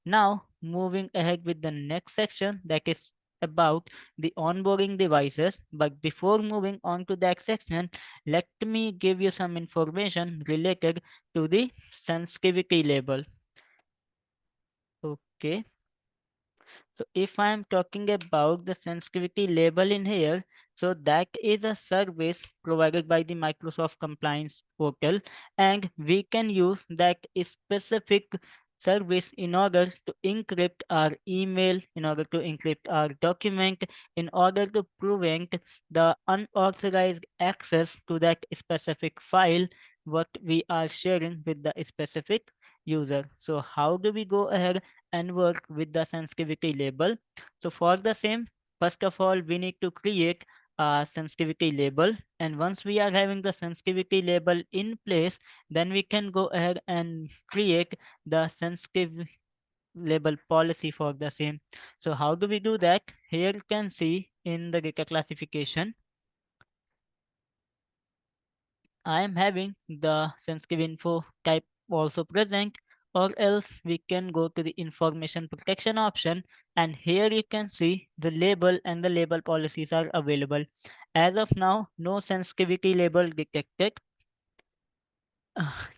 Now moving ahead with the next section, that is about the onboarding devices. But before moving on to that section, let me give you some information related to the sensitivity label. Okay. So if I am talking about the sensitivity label in here, so that is a service provided by the Microsoft Compliance Portal, and we can use that specific service in order to encrypt our email, in order to encrypt our document, in order to prevent the unauthorized access to that specific file what we are sharing with the specific user. So how do we go ahead and work with the sensitivity label? So for the same, first of all, we need to create a sensitivity label. And once we are having the sensitivity label in place, then we can go ahead and create the sensitive label policy for the same. So how do we do that? Here you can see in the data classification, I am having the sensitive info type also present, or else we can go to the information protection option, and here you can see the label and the label policies are available. As of now, no sensitivity label detected.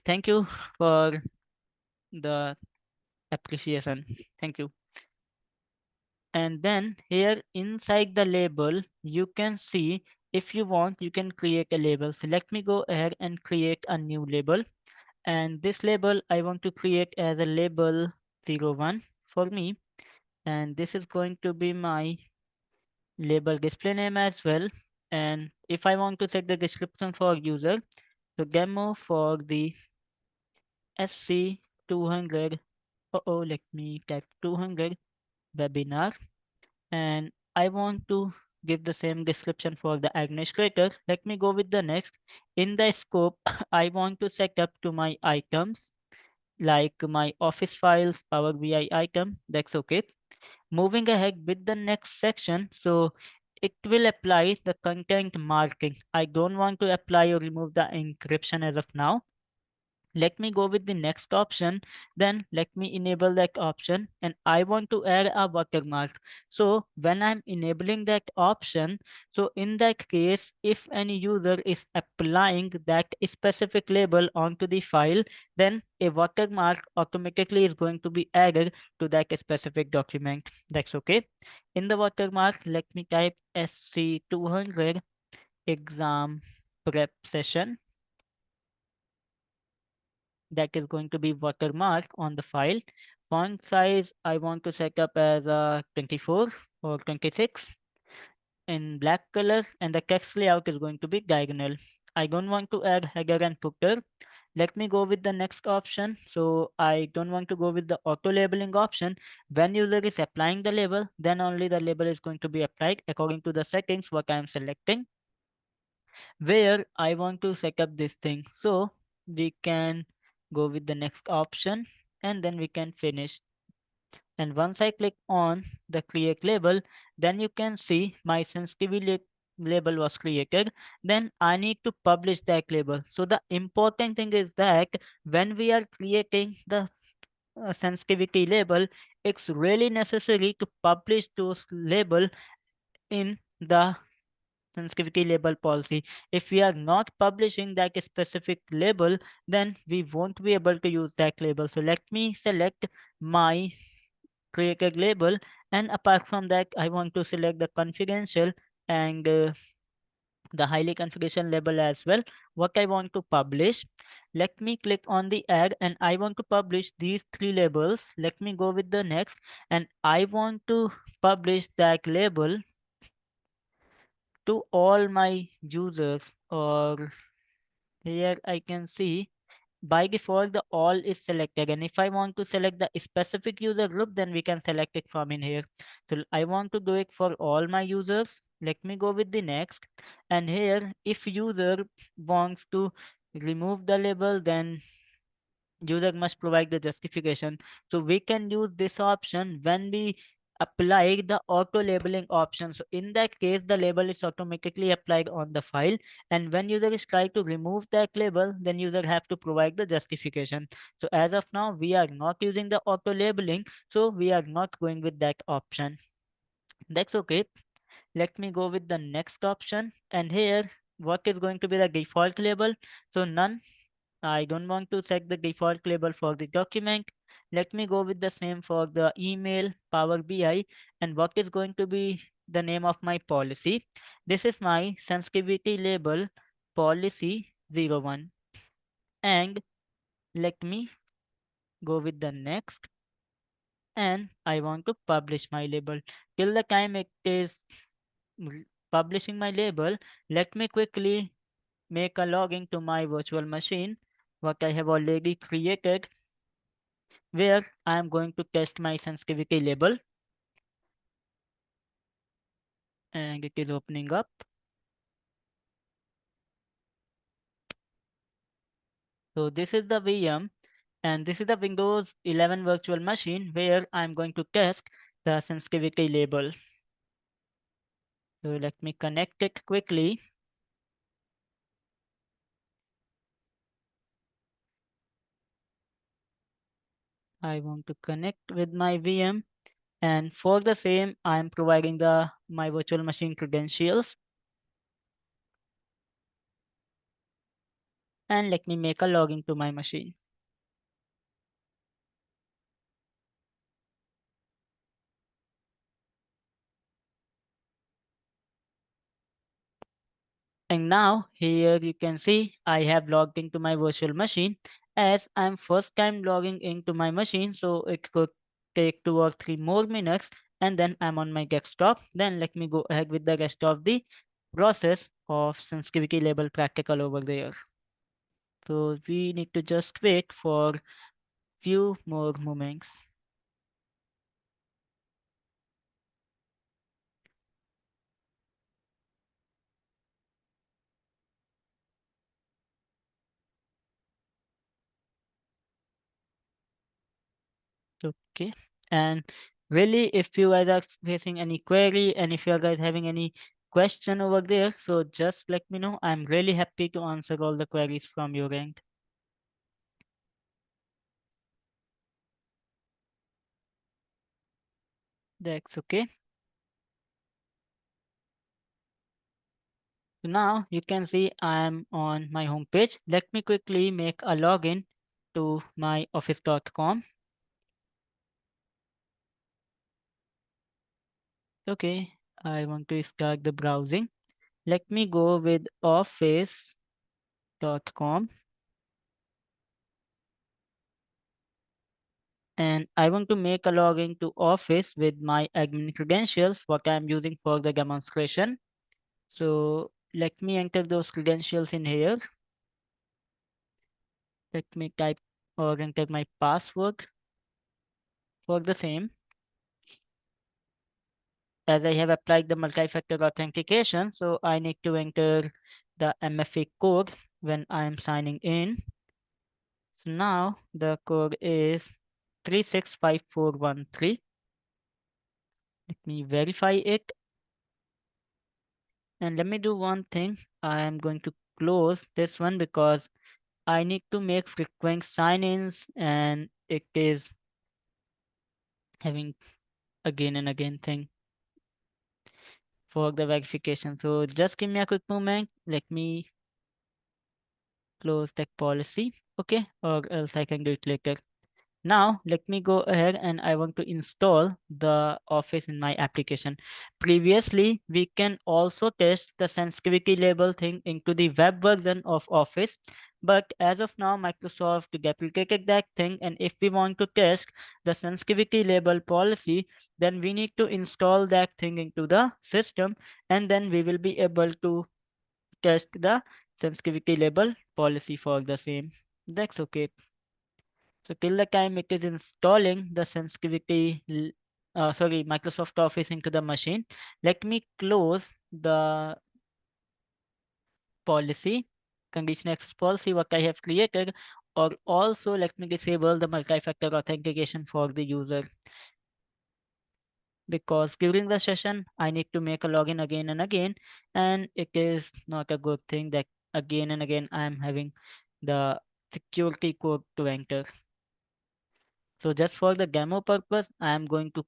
Thank you for the appreciation. Thank you. And then here inside the label, you can see if you want, you can create a label. So let me go ahead and create a new label. And this label I want to create as a label 01 for me, and this is going to be my label display name as well. And if I want to set the description for user, so demo for the SC-200, let me type 200 webinar, and I want to give the same description for the administrator. Let me go with the next. In the scope, I want to set up to my items like my office files, Power BI item, that's okay. Moving ahead with the next section, so it will apply the content marking. I don't want to apply or remove the encryption as of now. Let me go with the next option. Then let me enable that option, and I want to add a watermark. So when I'm enabling that option, so in that case, if any user is applying that specific label onto the file, then a watermark automatically is going to be added to that specific document. That's okay. In the watermark, let me type SC-200 exam prep session. That is going to be watermark on the file. Font size I want to set up as 24 or 26 in black color, and the text layout is going to be diagonal. I don't want to add header and footer. Let me go with the next option. So I don't want to go with the auto labeling option. When user is applying the label, then only the label is going to be applied according to the settings what I am selecting, where I want to set up this thing. So we can go with the next option, and then we can finish. And once I click on the create label, then you can see my sensitivity label was created. Then I need to publish that label. So the important thing is that when we are creating the sensitivity label, it's really necessary to publish those label in the sensitivity label policy. If we are not publishing that specific label, then we won't be able to use that label. So let me select my created label, and apart from that, I want to select the confidential and the highly confidential label as well, what I want to publish. Let me click on the add, and I want to publish these three labels. Let me go with the next, and I want to publish that label to all my users, or here I can see by default the all is selected, and if I want to select the specific user group, then we can select it from in here. So I want to do it for all my users. Let me go with the next, and here if user wants to remove the label, then user must provide the justification. So we can use this option when we apply the auto labeling option. So in that case, the label is automatically applied on the file. And when user is trying to remove that label, then user have to provide the justification. So as of now, we are not using the auto labeling. So we are not going with that option. That's okay. Let me go with the next option. And here, what is going to be the default label? So none. I don't want to set the default label for the document. Let me go with the same for the email, Power BI, and what is going to be the name of my policy. This is my sensitivity label, policy 01. And let me go with the next. And I want to publish my label. Till the time it is publishing my label, let me quickly make a login to my virtual machine, what I have already created, where I am going to test my sensitivity label, and it is opening up. So this is the VM, and this is the Windows 11 virtual machine where I'm going to test the sensitivity label. So let me connect it quickly. I want to connect with my VM, and for the same, I'm providing the my virtual machine credentials. And let me make a login to my machine. And now here you can see I have logged into my virtual machine, as I'm first time logging into my machine, so it could take 2 or 3 more minutes, and then I'm on my desktop. Then let me go ahead with the rest of the process of sensitivity label practical over there. So we need to just wait for few more moments. Okay. And really, if you guys are facing any query and if you guys having any question over there, so just let me know. I'm really happy to answer all the queries from your end. That's okay. So now you can see I'm on my home page. Let me quickly make a login to my office.com. Okay, I want to start the browsing. Let me go with office.com. And I want to make a login to Office with my admin credentials, what I'm using for the demonstration. So let me enter those credentials in here. Let me type or enter my password for the same. As I have applied the multi-factor authentication, so I need to enter the MFA code when I'm signing in. So now the code is 365413. Let me verify it. And let me do one thing. I am going to close this one because I need to make frequent sign-ins and it is having again and again thing for the verification. So just give me a quick moment. Let me close that policy. Okay, or else I can do it later. Now, let me go ahead and I want to install the Office in my application. Previously, we can also test the sensitivity label thing into the web version of Office. But as of now, Microsoft deprecated that thing. And if we want to test the sensitivity label policy, then we need to install that thing into the system. And then we will be able to test the sensitivity label policy for the same. That's okay. So till the time it is installing the Microsoft Office into the machine, let me close the policy, condition access policy, what I have created, or also let me disable the multi-factor authentication for the user. because during the session I need to make a login again and again, and it is not a good thing that again and again I am having the security code to enter. So just for the demo purpose, I am going to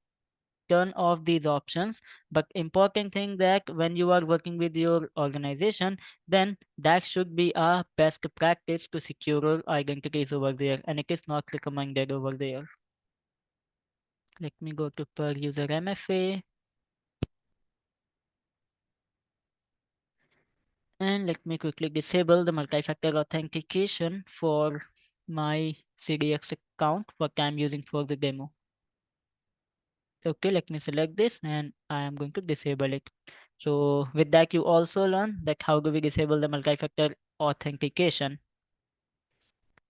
turn off these options. But important thing that when you are working with your organization, then that should be a best practice to secure your identities over there, and it is not recommended over there. Let me go to per user MFA, and let me quickly disable the multi-factor authentication for my CDX account, what I'm using for the demo. Okay, let me select this and I am going to disable it. So with that, you also learn that how do we disable the multi-factor authentication,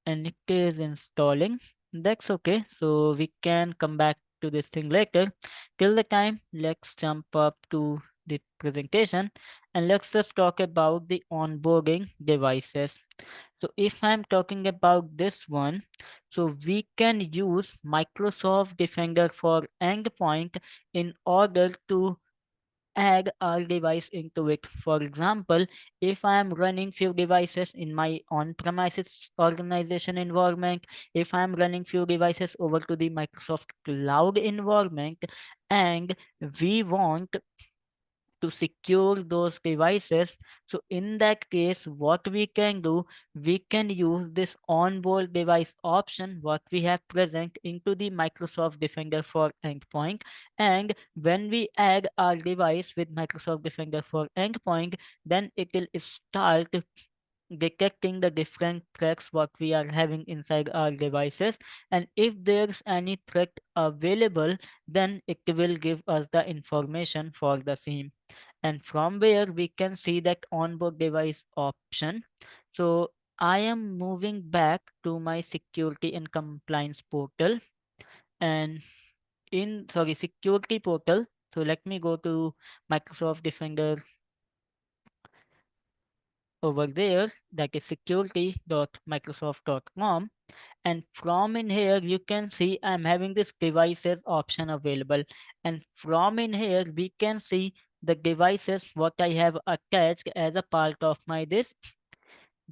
and it is installing. That's okay. So we can come back to this thing later. Till the time, let's jump up to the presentation and let's just talk about the onboarding devices. So if I'm talking about this one, so we can use Microsoft Defender for Endpoint in order to add our device into it. For example, if I am running few devices in my on-premises organization environment, if I am running few devices over to the Microsoft Cloud environment, and we want to secure those devices. So in that case, what we can do, we can use this onboard device option, what we have present into the Microsoft Defender for Endpoint. And when we add our device with Microsoft Defender for Endpoint, then it will start detecting the different threats what we are having inside our devices, and if there's any threat available, then it will give us the information for the same, and from where we can see that onboard device option. So I am moving back to my security and compliance portal, and in sorry security portal, so let me go to Microsoft Defender over there, that is security.microsoft.com, and from in here you can see I'm having this devices option available, and from in here we can see the devices what I have attached as a part of my this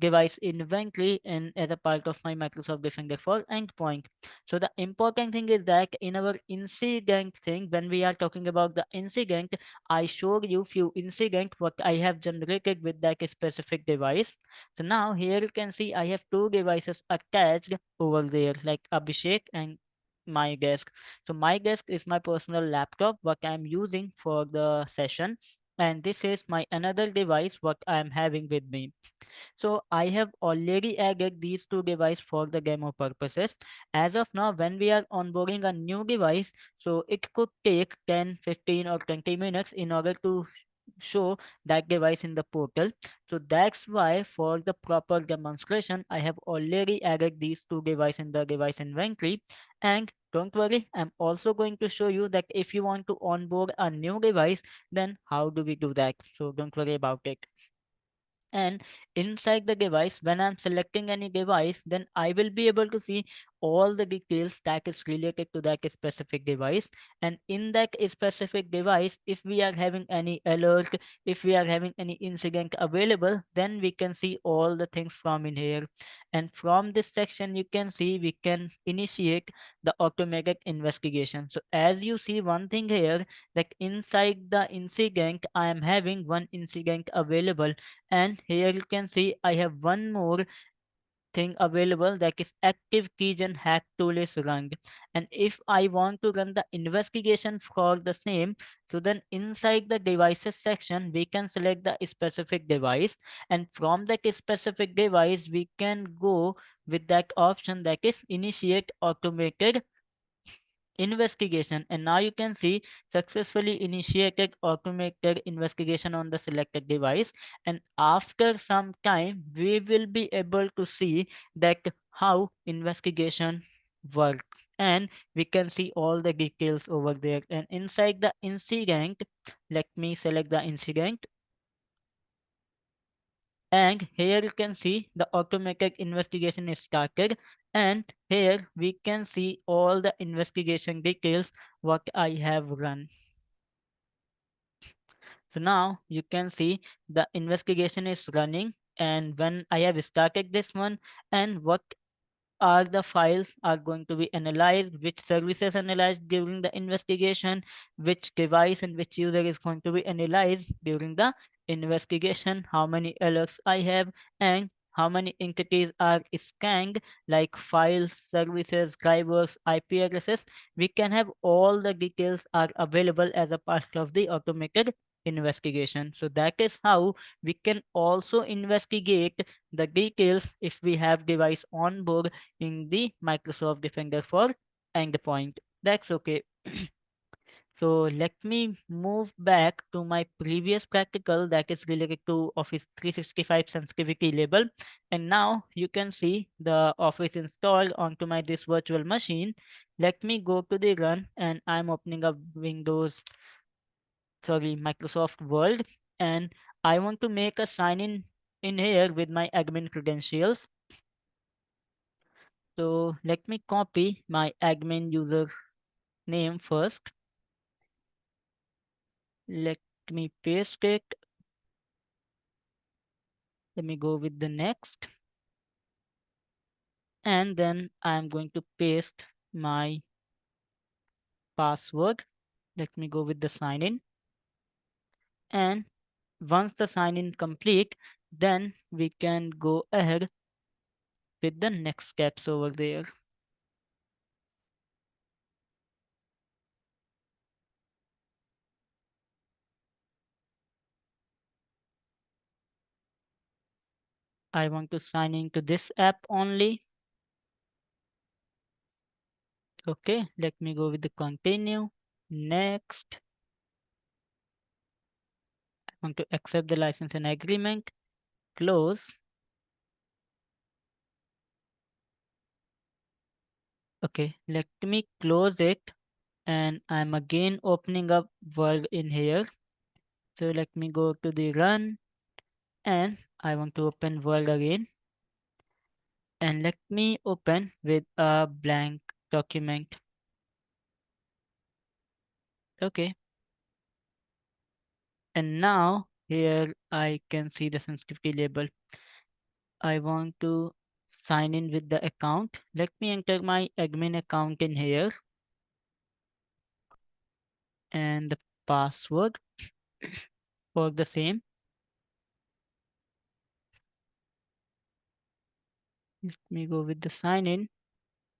device inventory and as a part of my Microsoft Defender for Endpoint. So the important thing is that in our incident thing, when we are talking about the incident, I showed you few incident what I have generated with that specific device. So now here you can see I have two devices attached over there, like Abhishek and my desk. So my desk is my personal laptop what I'm using for the session, and this is my another device what I'm having with me. So I have already added these two devices for the demo purposes. As of now, when we are onboarding a new device, so it could take 10, 15 or 20 minutes in order to show that device in the portal. So that's why for the proper demonstration, I have already added these two devices in the device inventory. And don't worry, I'm also going to show you that if you want to onboard a new device, then how do we do that? So don't worry about it. And inside the device, when I'm selecting any device, then I will be able to see all the details that is related to that specific device. And in that specific device, if we are having any alert, if we are having any incident available, then we can see all the things from in here. And from this section you can see we can initiate the automated investigation. So as you see one thing here, that inside the incident I am having one incident available, and here you can see I have one more thing available, that is active keygen hack tool is run. And if I want to run the investigation for the same, so then inside the devices section we can select the specific device, and from that specific device we can go with that option, that is initiate automated investigation. And now you can see successfully initiated automated investigation on the selected device, and after some time we will be able to see that how investigation work, and we can see all the details over there. And inside the incident, let me select the incident, and here you can see the automated investigation is started, and here we can see all the investigation details what I have run. So now you can see the investigation is running, and when I have started this one, and what are the files are going to be analyzed, which services analyzed during the investigation, which device and which user is going to be analyzed during the investigation, how many alerts I have, and how many entities are scanned, like files, services, drivers, IP addresses. We can have all the details are available as a part of the automated investigation. So that is how we can also investigate the details if we have device on board in the Microsoft Defender for endpoint. That's okay. So let me move back to my previous practical that is related to Office 365 sensitivity label. And now you can see the Office installed onto my this virtual machine. Let me go to the run, and I'm opening up Microsoft Word, and I want to make a sign in here with my admin credentials. So let me copy my admin user name first. Let me paste it. Let me go with the next. And then I'm going to paste my password. Let me go with the sign in. And once the sign in complete, then we can go ahead with the next steps over there. I want to sign into this app only. Okay, let me go with the continue. Next, I want to accept the license and agreement. Close. Okay, let me close it, and I'm again opening up Word in here. So let me go to the run, and I want to open Word again, and let me open with a blank document. Okay, and now here I can see the sensitivity label. I want to sign in with the account. Let me enter my admin account in here and the password for the same. Let me go with the sign in.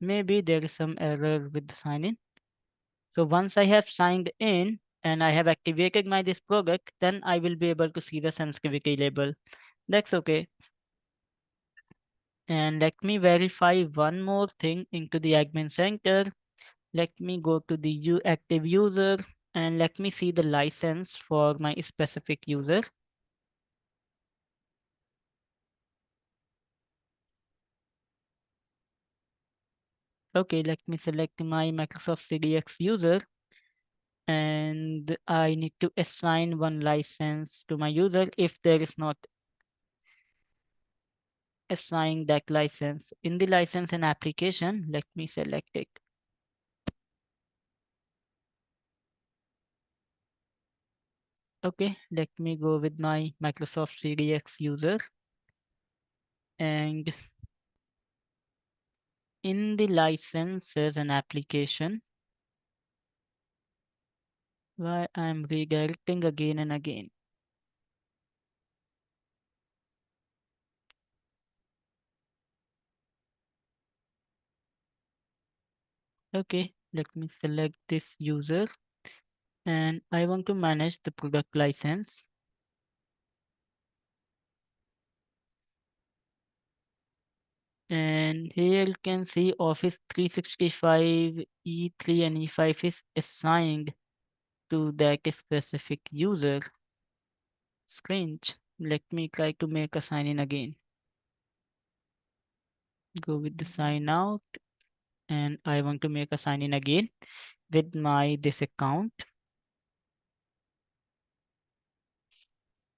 Maybe there is some error with the sign in. So once I have signed in and I have activated my this product, then I will be able to see the sensitivity label. That's okay. And let me verify one more thing into the admin center. Let me go to the active user, and let me see the license for my specific user. Okay, let me select my Microsoft CDX user, and I need to assign one license to my user. If there is not assign that license in the license and application, let me select it. Okay, let me go with my Microsoft CDX user, and in the licenses and application, why I'm redirecting again and again. Okay, let me select this user, and I want to manage the product license. And here you can see Office 365 E3 and E5 is assigned to that specific user. Strange. Let me try to make a sign in again. Go with the sign out, and I want to make a sign in again with my this account.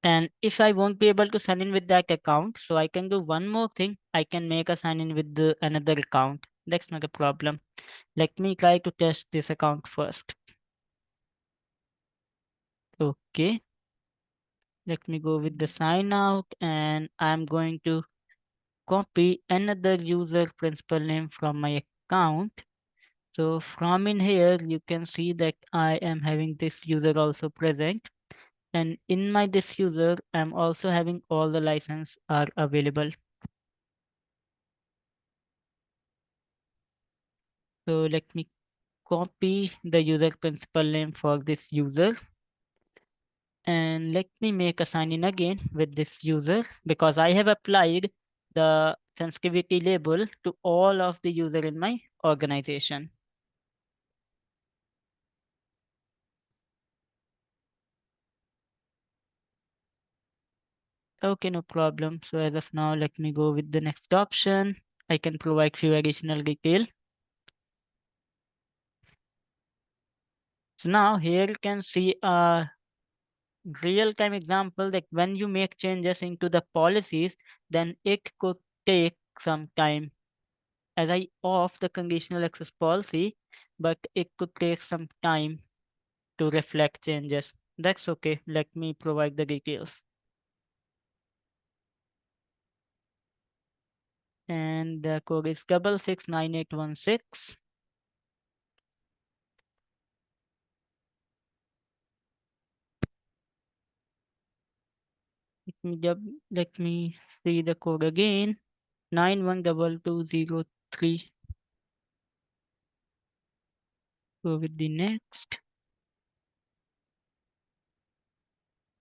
And if I won't be able to sign in with that account, so I can do one more thing. I can make a sign in with another account. That's not a problem. Let me try to test this account first. Okay. Let me go with the sign out, and I'm going to copy another user principal name from my account. So from in here, you can see that I am having this user also present. And in my this user, I'm also having all the license are available. So let me copy the user principal name for this user. And let me make a sign in again with this user because I have applied the sensitivity label to all of the user in my organization. Okay, no problem. So as of now, let me go with the next option. I can provide few additional detail. So now here you can see a real-time example that when you make changes into the policies, then it could take some time. As I off the conditional access policy, but it could take some time to reflect changes. That's okay. Let me provide the details. And the code is 669816. Let me see the code again. 912203. Go with the next.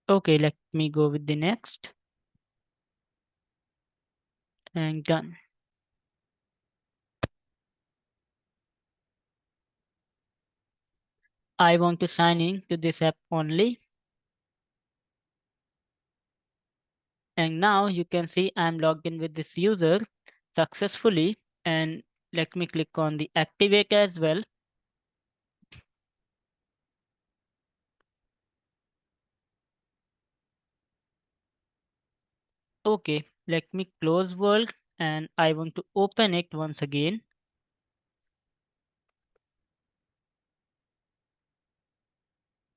Okay, let me go with the next. And done. I want to sign in to this app only. And now you can see I'm logged in with this user successfully. And let me click on the activate as well. Okay, let me close world and I want to open it once again.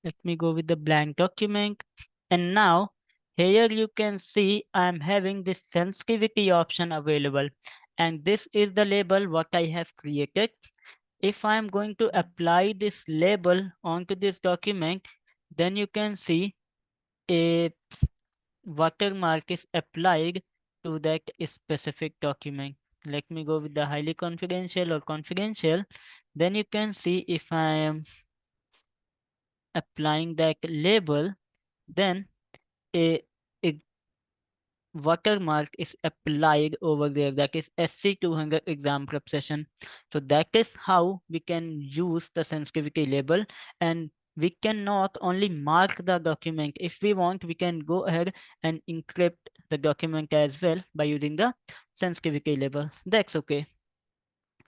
Let me go with the blank document. And now here you can see I'm having this sensitivity option available. And this is the label what I have created. If I'm going to apply this label onto this document, then you can see a watermark is applied to that specific document. Let me go with the highly confidential or confidential. Then you can see if I am applying that label, then a watermark is applied over there, that is SC-200 exam preparation. So that is how we can use the sensitivity label, and we can not only mark the document. If we want, we can go ahead and encrypt the document as well by using the sensitivity label. That's okay.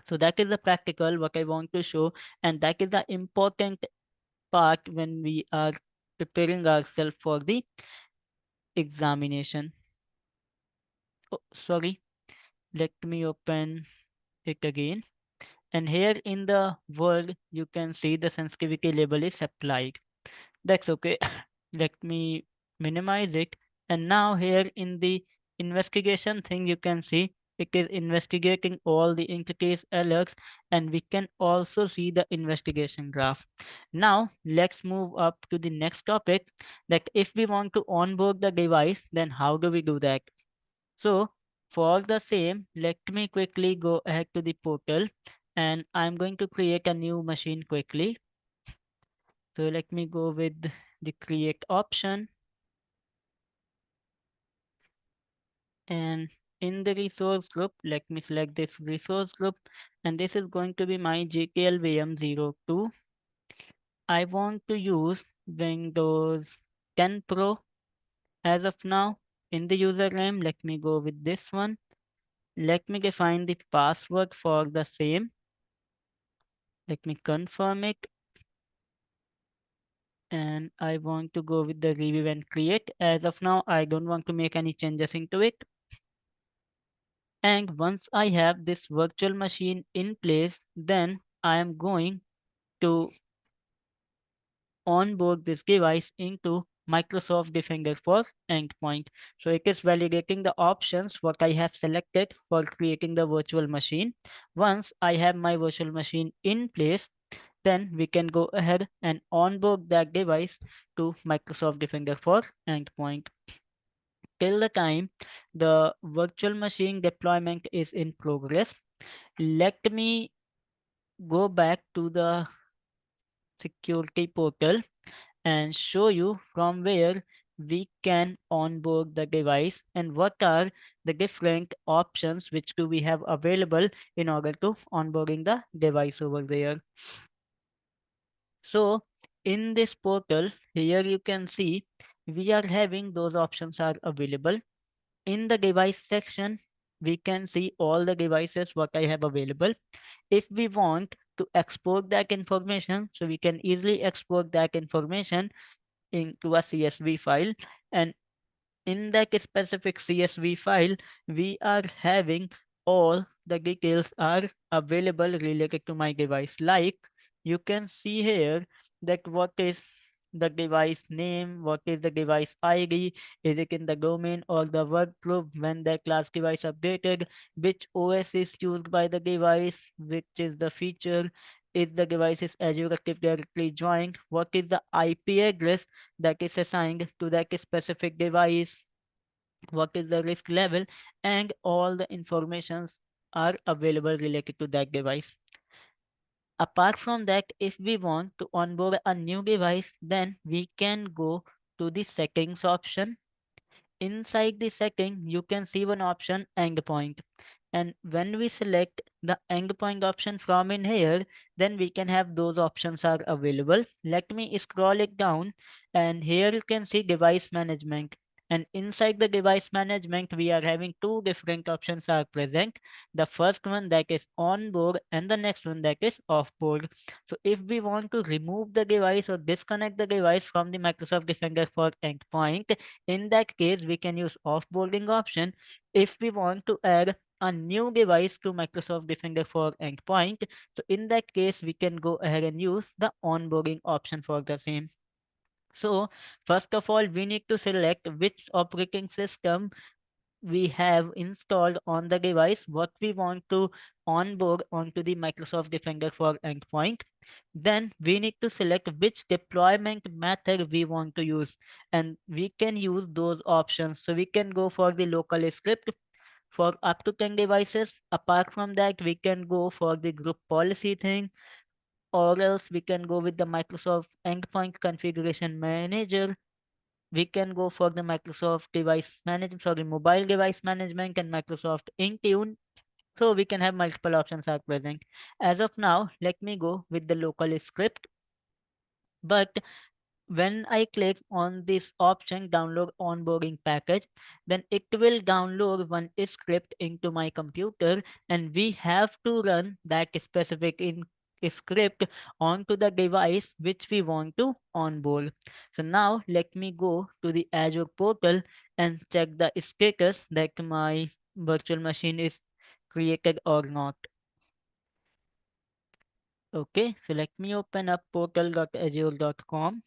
So that is the practical what I want to show, and that is the important part when we are preparing ourselves for the examination. Oh, sorry. Let me open it again. And here in the word, you can see the sensitivity label is applied. That's okay. Let me minimize it. And now here in the investigation thing, you can see it is investigating all the entities alerts, and we can also see the investigation graph. Now let's move up to the next topic, that if we want to onboard the device, then how do we do that? So for the same, let me quickly go ahead to the portal, and I'm going to create a new machine quickly. So let me go with the create option, and in the resource group, let me select this resource group, and this is going to be my GTLVM02. I want to use Windows 10 Pro as of now. In the username, let me go with this one. Let me define the password for the same. Let me confirm it. And I want to go with the review and create. As of now, I don't want to make any changes into it. And once I have this virtual machine in place, then I am going to onboard this device into Microsoft Defender for endpoint. So it is validating the options what I have selected for creating the virtual machine. Once I have my virtual machine in place, then we can go ahead and onboard that device to Microsoft Defender for endpoint. Till the time the virtual machine deployment is in progress, let me go back to the security portal and show you from where we can onboard the device and what are the different options which do we have available in order to onboarding the device over there. So in this portal here you can see we are having those options are available. In the device section we can see all the devices what I have available. If we want to export that information, so we can easily export that information into a CSV file, and in that specific CSV file, we are having all the details are available related to my device. Like you can see here that what is the device name, what is the device ID, is it in the domain or the work group, when the class device updated, which OS is used by the device, which is the feature, is the device is Azure Active Directory joined, what is the IP address that is assigned to that specific device, what is the risk level, and all the informations are available related to that device. Apart from that, if we want to onboard a new device, then we can go to the settings option. Inside the setting, you can see one option endpoint. And when we select the endpoint option from in here, then we can have those options are available. Let me scroll it down and here you can see device management. And inside the device management, we are having two different options are present. The first one that is on board and the next one that is off board. So if we want to remove the device or disconnect the device from the Microsoft Defender for endpoint, in that case, we can use offboarding option. If we want to add a new device to Microsoft Defender for endpoint, so in that case, we can go ahead and use the onboarding option for the same. So first of all, we need to select which operating system we have installed on the device, what we want to onboard onto the Microsoft Defender for endpoint. Then we need to select which deployment method we want to use, and we can use those options. So we can go for the local script for up to 10 devices. Apart from that, we can go for the group policy thing, or else we can go with the Microsoft Endpoint Configuration Manager. We can go for the Microsoft device management, sorry, mobile device management and Microsoft Intune. So we can have multiple options are present. As of now, let me go with the local script. But when I click on this option, download onboarding package, then it will download one script into my computer and we have to run that specific script onto the device which we want to onboard. So now let me go to the Azure portal and check the status that my virtual machine is created or not. Okay, so let me open up portal.azure.com.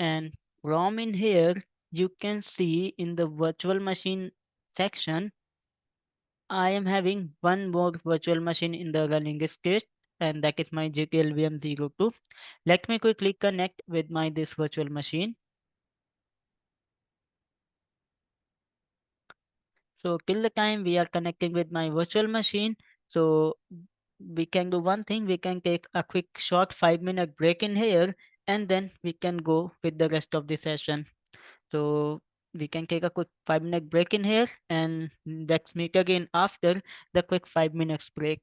And from in here, you can see in the virtual machine section, I am having one more virtual machine in the running state, and that is my GTLVM02. Let me quickly connect with my this virtual machine. So till the time we are connecting with my virtual machine, so we can do one thing, we can take a quick short 5-minute break in here, and then we can go with the rest of the session. So we can take a quick 5-minute break in here and let's meet again after the quick 5 minutes break.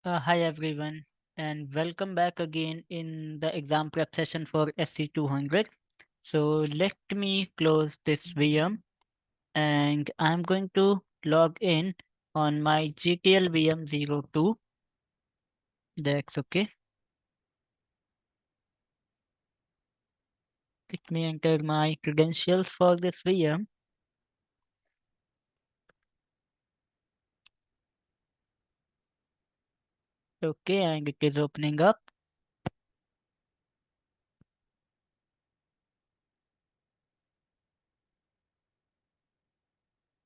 Hi everyone, and welcome back again in the exam prep session for SC-200. So let me close this VM and I'm going to log in on my GTL VM02. That's okay. Let me enter my credentials for this VM. Okay, and it is opening up.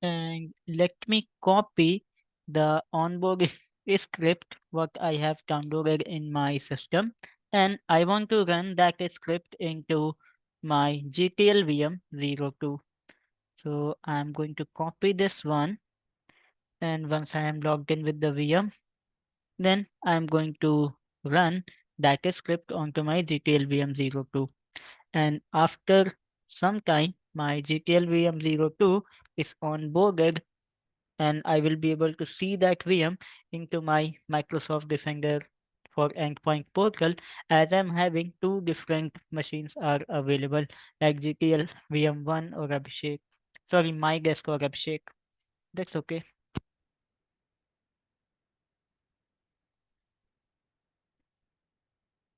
And let me copy the onboarding script what I have downloaded in my system, and I want to run that script into my GTL VM02. So I'm going to copy this one, and once I am logged in with the VM, then I'm going to run that script onto my GTL VM02. And after some time, my GTL VM02 is onboarded and I will be able to see that VM into my Microsoft Defender for Endpoint portal, as I'm having two different machines are available like GTL VM1 or Abhishek. Sorry, my desk or Abhishek. That's okay.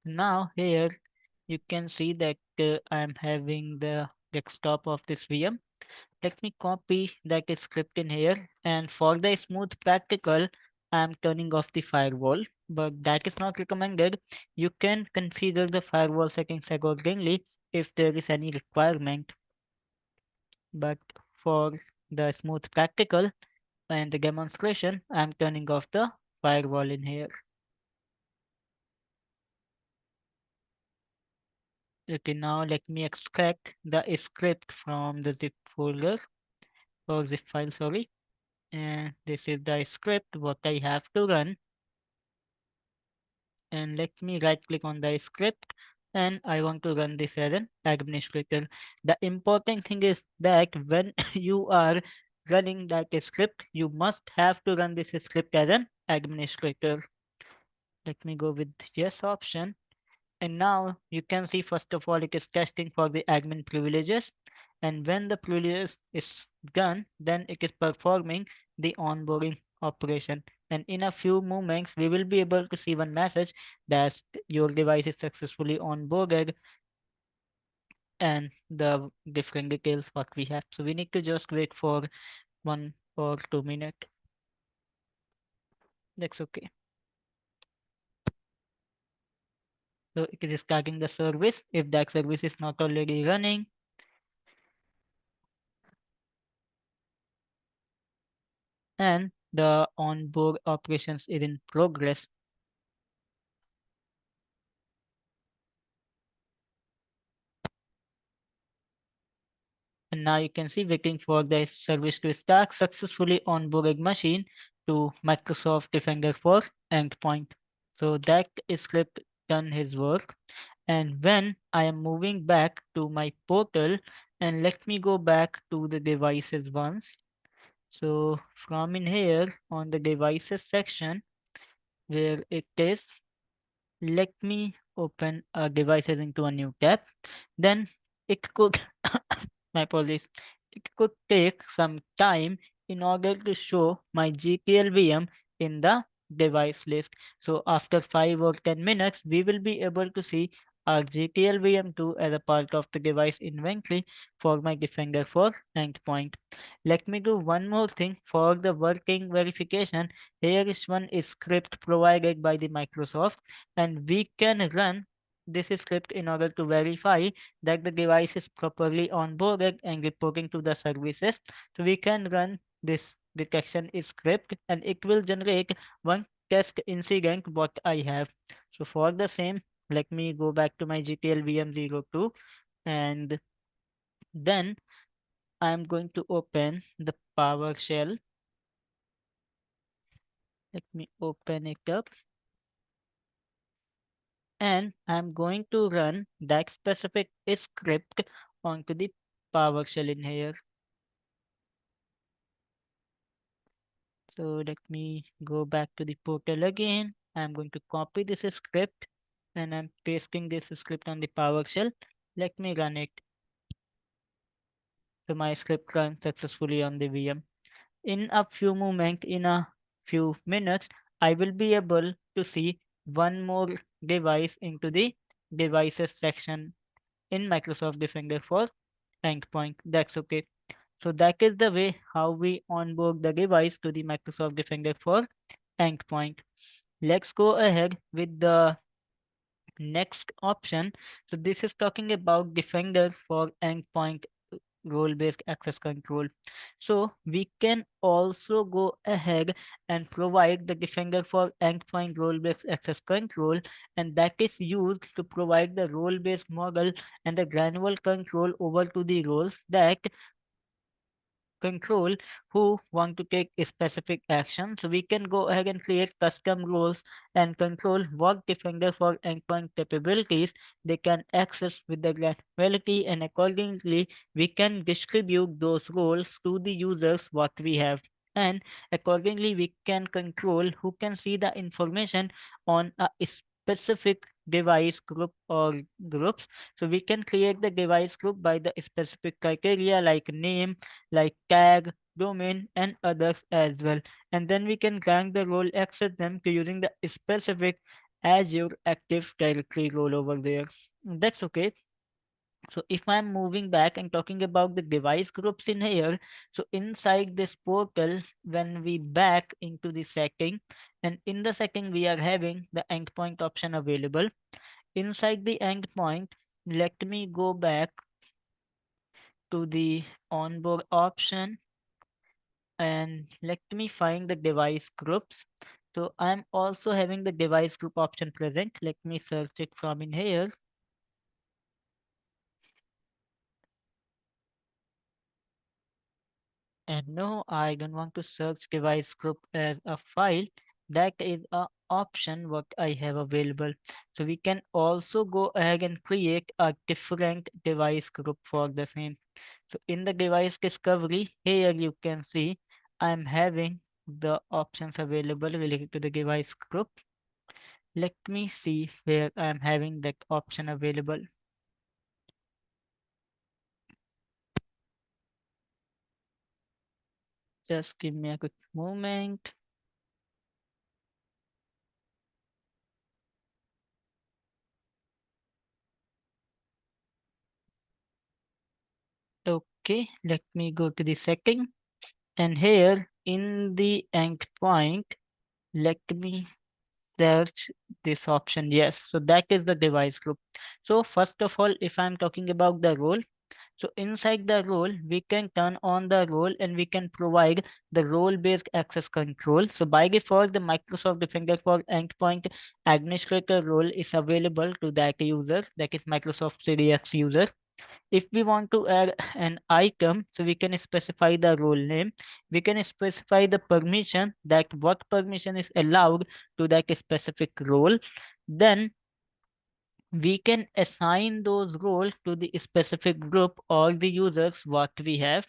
Now here you can see that I'm having the desktop of this VM. Let me copy that script in here, and for the smooth practical I'm turning off the firewall, but that is not recommended. You can configure the firewall settings accordingly if there is any requirement, but for the smooth practical and the demonstration I'm turning off the firewall in here. Okay, now let me extract the script from the zip folder or zip file, sorry, and this is the script what I have to run. And let me right click on the script, and I want to run this as an administrator. The important thing is that when you are running that script, you must have to run this script as an administrator. Let me go with yes option. And now you can see, first of all, it is testing for the admin privileges. And when the privileges is done, then it is performing the onboarding operation. And in a few moments, we will be able to see one message that your device is successfully onboarded and the different details what we have. So we need to just wait for 1 or 2 minutes. That's okay. So it is starting the service. If that service is not already running, and the onboard operations is in progress. And now you can see waiting for the service to start, successfully onboarded machine to Microsoft Defender for Endpoint. So that script done his work. And when I am moving back to my portal, and let me go back to the devices once. So from in here on the devices section where it is, let me open a devices into a new tab. Then it could, my apologies, it could take some time in order to show my GTL VM in the device list. So after 5 or 10 minutes, we will be able to see our GTL VM2 as a part of the device inventory for my Defender for Endpoint. Let me do one more thing for the working verification. Here is one script provided by the Microsoft, and we can run this script in order to verify that the device is properly onboarded and reporting to the services. So we can run this detection script and it will generate one test incident what I have. So for the same, let me go back to my GTL VM02, and then I'm going to open the PowerShell. Let me open it up, and I'm going to run that specific script onto the PowerShell in here. So let me go back to the portal again. I'm going to copy this script and I'm pasting this script on the PowerShell. Let me run it. So my script runs successfully on the VM. In a few moments, in a few minutes, I will be able to see one more device into the devices section in Microsoft Defender for endpoint. That's okay. So that is the way how we onboard the device to the Microsoft Defender for endpoint. Let's go ahead with the next option. So this is talking about Defender for endpoint role-based access control. So we can also go ahead and provide the Defender for endpoint role-based access control, and that is used to provide the role-based model and the granular control over to the roles that control who want to take a specific action. So we can go ahead and create custom roles and control what Defender for endpoint capabilities they can access with the granularity, and accordingly we can distribute those roles to the users what we have. And accordingly we can control who can see the information on a specific device group or groups. So we can create the device group by the specific criteria like name, like tag, domain, and others as well. And then we can grant the role access them to using the specific Azure Active Directory role over there. That's okay. So if I'm moving back and talking about the device groups in here, so inside this portal, when we back into the setting, and in the setting we are having the endpoint option available. Inside the endpoint, let me go back to the onboard option and let me find the device groups. So I'm also having the device group option present. Let me search it from in here. And no, I don't want to search device group as a file. That is a option what I have available. So we can also go ahead and create a different device group for the same. So in the device discovery, here you can see I'm having the options available related to the device group. Let me see where I'm having that option available. Just give me a quick moment. Okay, let me go to the setting. And here in the endpoint, let me search this option. Yes, so that is the device group. So first of all, if I'm talking about the role, so inside the role, we can turn on the role and we can provide the role-based access control. So by default, the Microsoft Defender for Endpoint Administrator role is available to that user, that is Microsoft CDX user. If we want to add an item, so we can specify the role name. We can specify the permission, that what permission is allowed to that specific role. Then we can assign those roles to the specific group or the users what we have.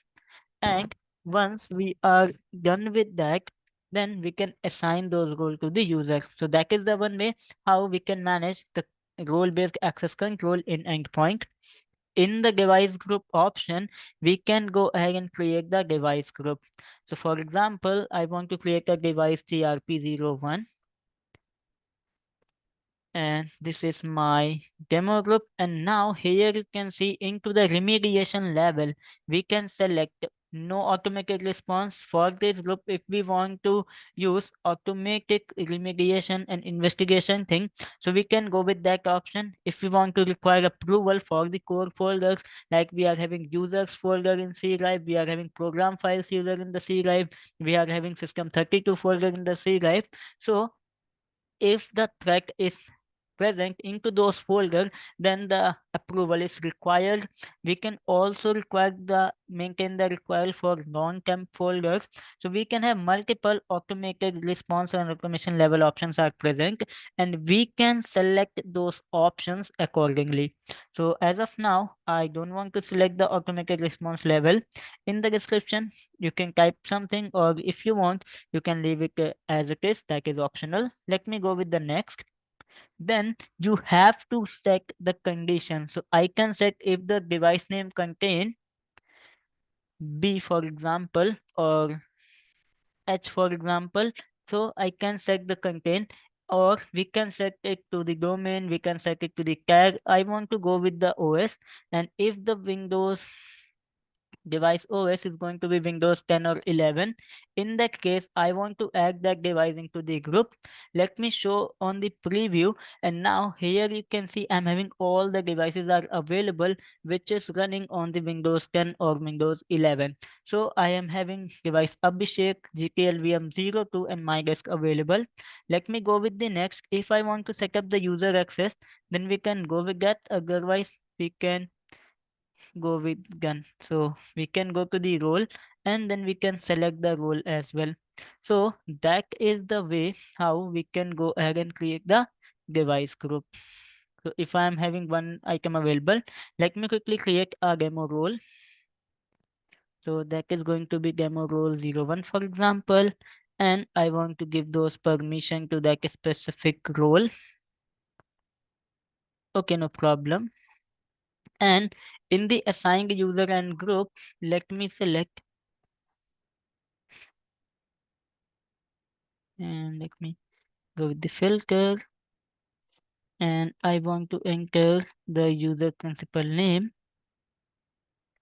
And once we are done with that, then we can assign those roles to the users. So that is the one way how we can manage the role-based access control in endpoint. In the device group option, we can go ahead and create the device group. So for example, I want to create a device TRP01, and this is my demo group. And now here you can see into the remediation level, we can select no automated response for this group. If we want to use automatic remediation and investigation thing, so we can go with that option. If we want to require approval for the core folders, like we are having users folder in C drive, we are having program files user in the C drive, we are having system 32 folder in the C drive. So if the threat is present into those folders, then the approval is required. We can also require the maintain the required for non-temp folders. So we can have multiple automated response and automation level options are present, and we can select those options accordingly. So as of now, I don't want to select the automated response level. In the description, you can type something, or if you want, you can leave it as it is. That is optional. Let me go with the next. Then you have to set the condition. So I can set if the device name contain B, for example, or H, for example. So I can set the content, or we can set it to the domain, we can set it to the tag. I want to go with the OS, and if the Windows device OS is going to be Windows 10 or 11. In that case, I want to add that device into the group. Let me show on the preview. And now here you can see I'm having all the devices are available, which is running on the Windows 10 or Windows 11. So I am having device Abhishek, GTLVM02 and MyDesk available. Let me go with the next. If I want to set up the user access, then we can go with that. Otherwise, we can go with gun. So we can go to the role and then we can select the role as well. So that is the way how we can go ahead and create the device group. So if I am having one item available, let me quickly create a demo role. So that is going to be demo role 01, for example, and I want to give those permission to that specific role. Okay, no problem. And in the assigned user and group, let me select, and let me go with the filter, and I want to enter the user principal name.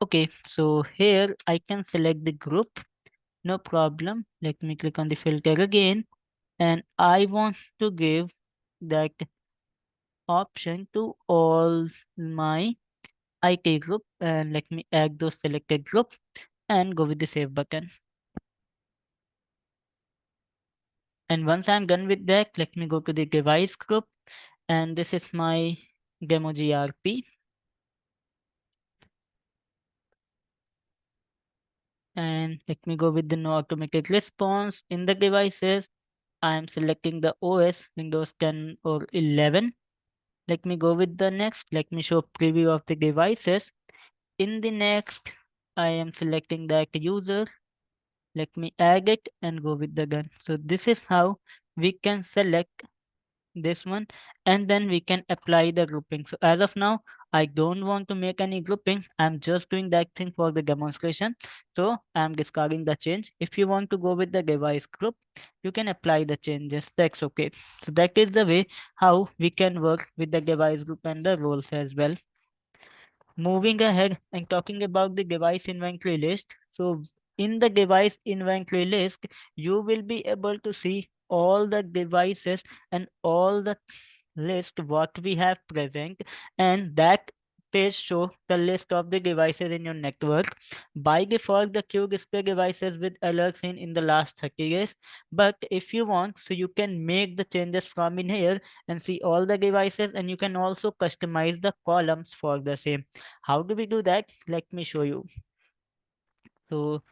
Okay, so here I can select the group, no problem. Let me click on the filter again, and I want to give that option to all my IT group, and let me add those selected groups and go with the save button. And once I'm done with that, let me go to the device group, and this is my demo GRP. And let me go with the no automated response. In the devices, I am selecting the OS, Windows 10 or 11. Let me go with the next. Let me show preview of the devices. In the next, I am selecting that user. Let me add it and go with the gun. So this is how we can select this one, and then we can apply the grouping. So as of now, I don't want to make any grouping. I'm just doing that thing for the demonstration. So I'm discarding the change. If you want to go with the device group, you can apply the changes. That's okay. So that is the way how we can work with the device group and the roles as well. Moving ahead and talking about the device inventory list. So in the device inventory list, you will be able to see all the devices and all the list what we have present, and that page show the list of the devices in your network. By default, the queue display devices with alerts in the last 30 days. But if you want, so you can make the changes from in here and see all the devices, and you can also customize the columns for the same. How do we do that? Let me show you. So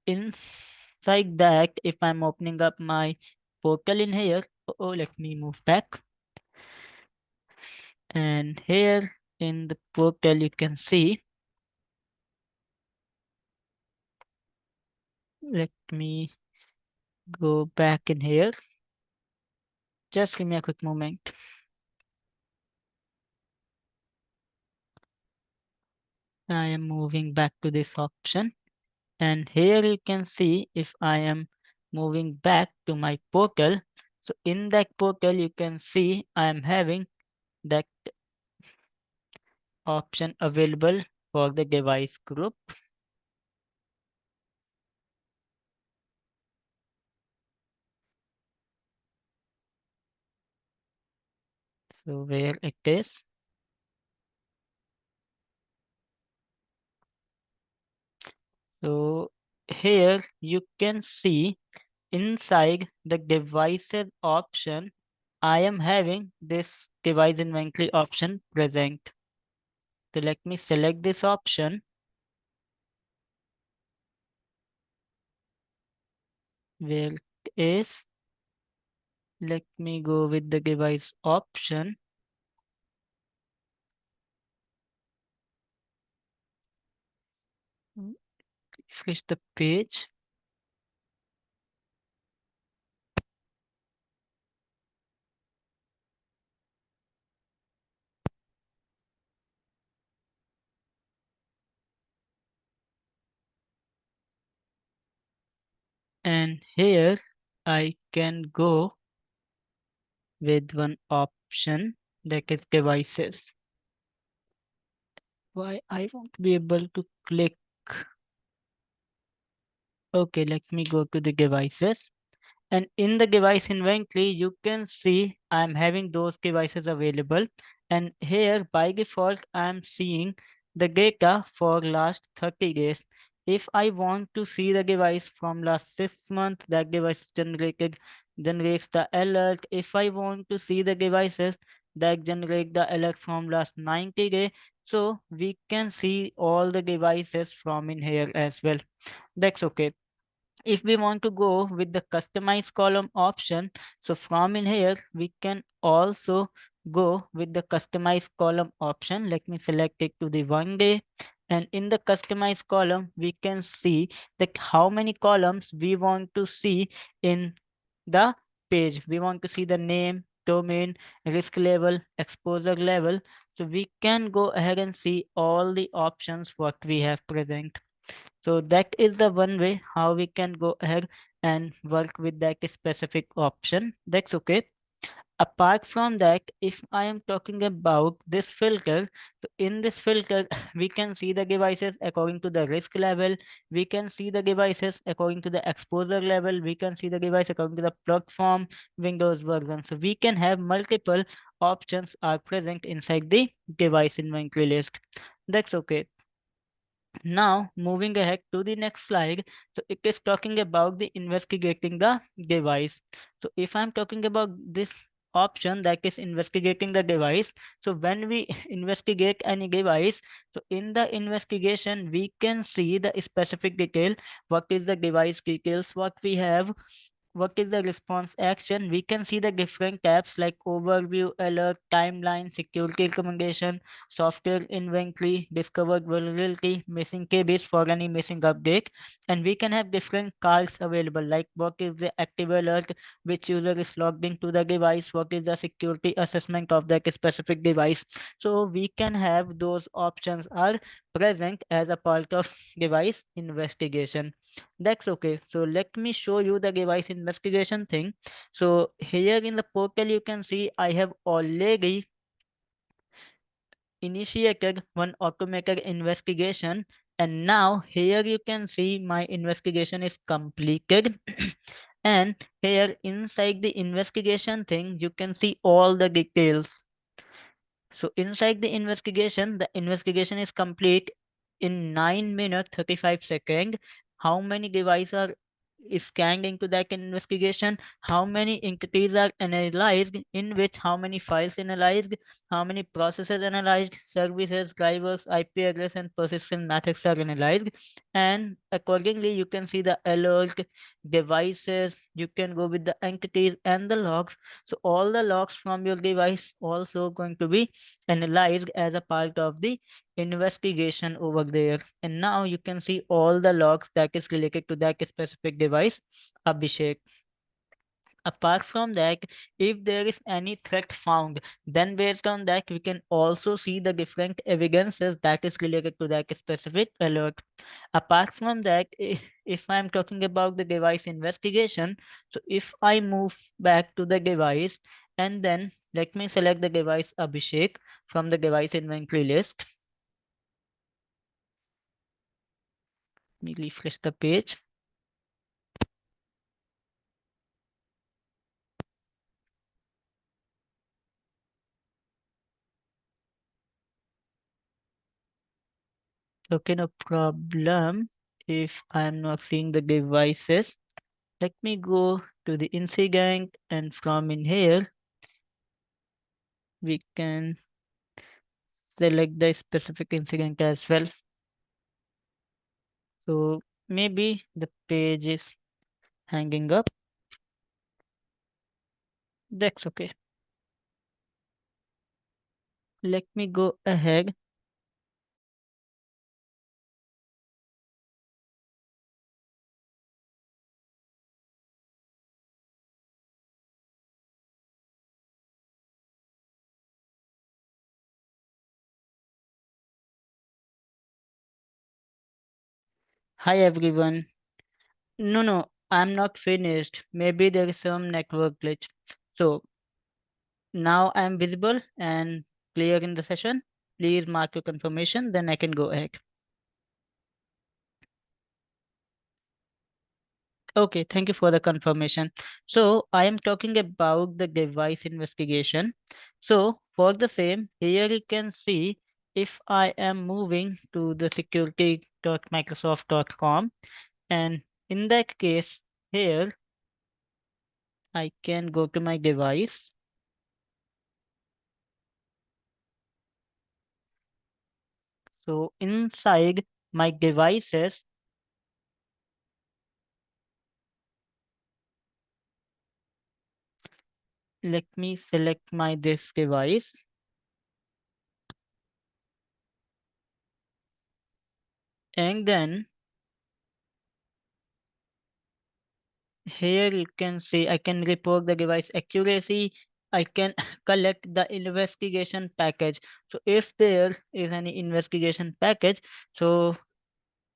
inside that, if I'm opening up my portal in here, let me move back. And here in the portal, you can see, let me go back in here. Just give me a quick moment. I am moving back to this option. And here you can see if I am moving back to my portal. So in that portal, you can see I am having that option available for the device group. So where it is. So here you can see inside the devices option, I am having this device inventory option present. So let me select this option where it is. Let me go with the device option. Refresh the page. And here I can go with one option that is devices. Why I won't be able to click. Okay, let me go to the devices. And in the device inventory, you can see I'm having those devices available. And here by default, I'm seeing the data for last 30 days. If I want to see the device from last 6 months, that device generates the alert. If I want to see the devices that generate the alert from last 90 days, so we can see all the devices from in here as well. That's okay. If we want to go with the customize column option, so from in here we can also go with the customize column option. Let me select it to the 1 day, and in the customize column we can see that how many columns we want to see in the page. We want to see the name, domain, risk level, exposure level. So we can go ahead and see all the options what we have present. So that is the one way how we can go ahead and work with that specific option. That's okay. Apart from that, if I am talking about this filter, so in this filter, we can see the devices according to the risk level. We can see the devices according to the exposure level. We can see the device according to the platform, Windows version. So we can have multiple options are present inside the device inventory list. That's okay. Now, moving ahead to the next slide, so it is talking about the investigating the device. So if I'm talking about this option that is investigating the device, so when we investigate any device, so in the investigation, we can see the specific detail, what is the device details, what we have, what is the response action. We can see the different tabs like overview, alert, timeline, security recommendation, software inventory, discovered vulnerability, missing KBs for any missing update. And we can have different cards available like what is the active alert, which user is logged into the device, what is the security assessment of that specific device. So we can have those options are present as a part of device investigation. That's okay. So let me show you the device investigation thing. So here in the portal, you can see I have already initiated one automated investigation. And now here you can see my investigation is completed. And here inside the investigation thing, you can see all the details. So inside the investigation is complete in 9 minutes 35 seconds. How many devices are scanned into that investigation? How many entities are analyzed? In which how many files analyzed? How many processes analyzed? Services, drivers, IP address, and persistent methods are analyzed. And accordingly, you can see the alert, devices. You can go with the entities and the logs. So all the logs from your device also going to be analyzed as a part of the investigation over there. And now you can see all the logs that is related to that specific device, Abhishek. Apart from that, if there is any threat found, then based on that, we can also see the different evidences that is related to that specific alert. Apart from that, if I'm talking about the device investigation, so if I move back to the device and then let me select the device Abhishek from the device inventory list. Let me refresh the page. Okay, no problem. If I'm not seeing the devices, let me go to the incident and from in here, we can select the specific incident as well. So maybe the page is hanging up. That's okay. Let me go ahead. Hi everyone. No, I'm not finished. Maybe there is some network glitch. So now I'm visible and clear in the session. Please mark your confirmation, then I can go ahead. Okay, thank you for the confirmation. So I am talking about the device investigation. So for the same, here you can see if I am moving to the security.microsoft.com, and in that case, here I can go to my device. So inside my devices, let me select my this device, and then here you can see I can report the device accuracy. I can collect the investigation package. So if there is any investigation package, so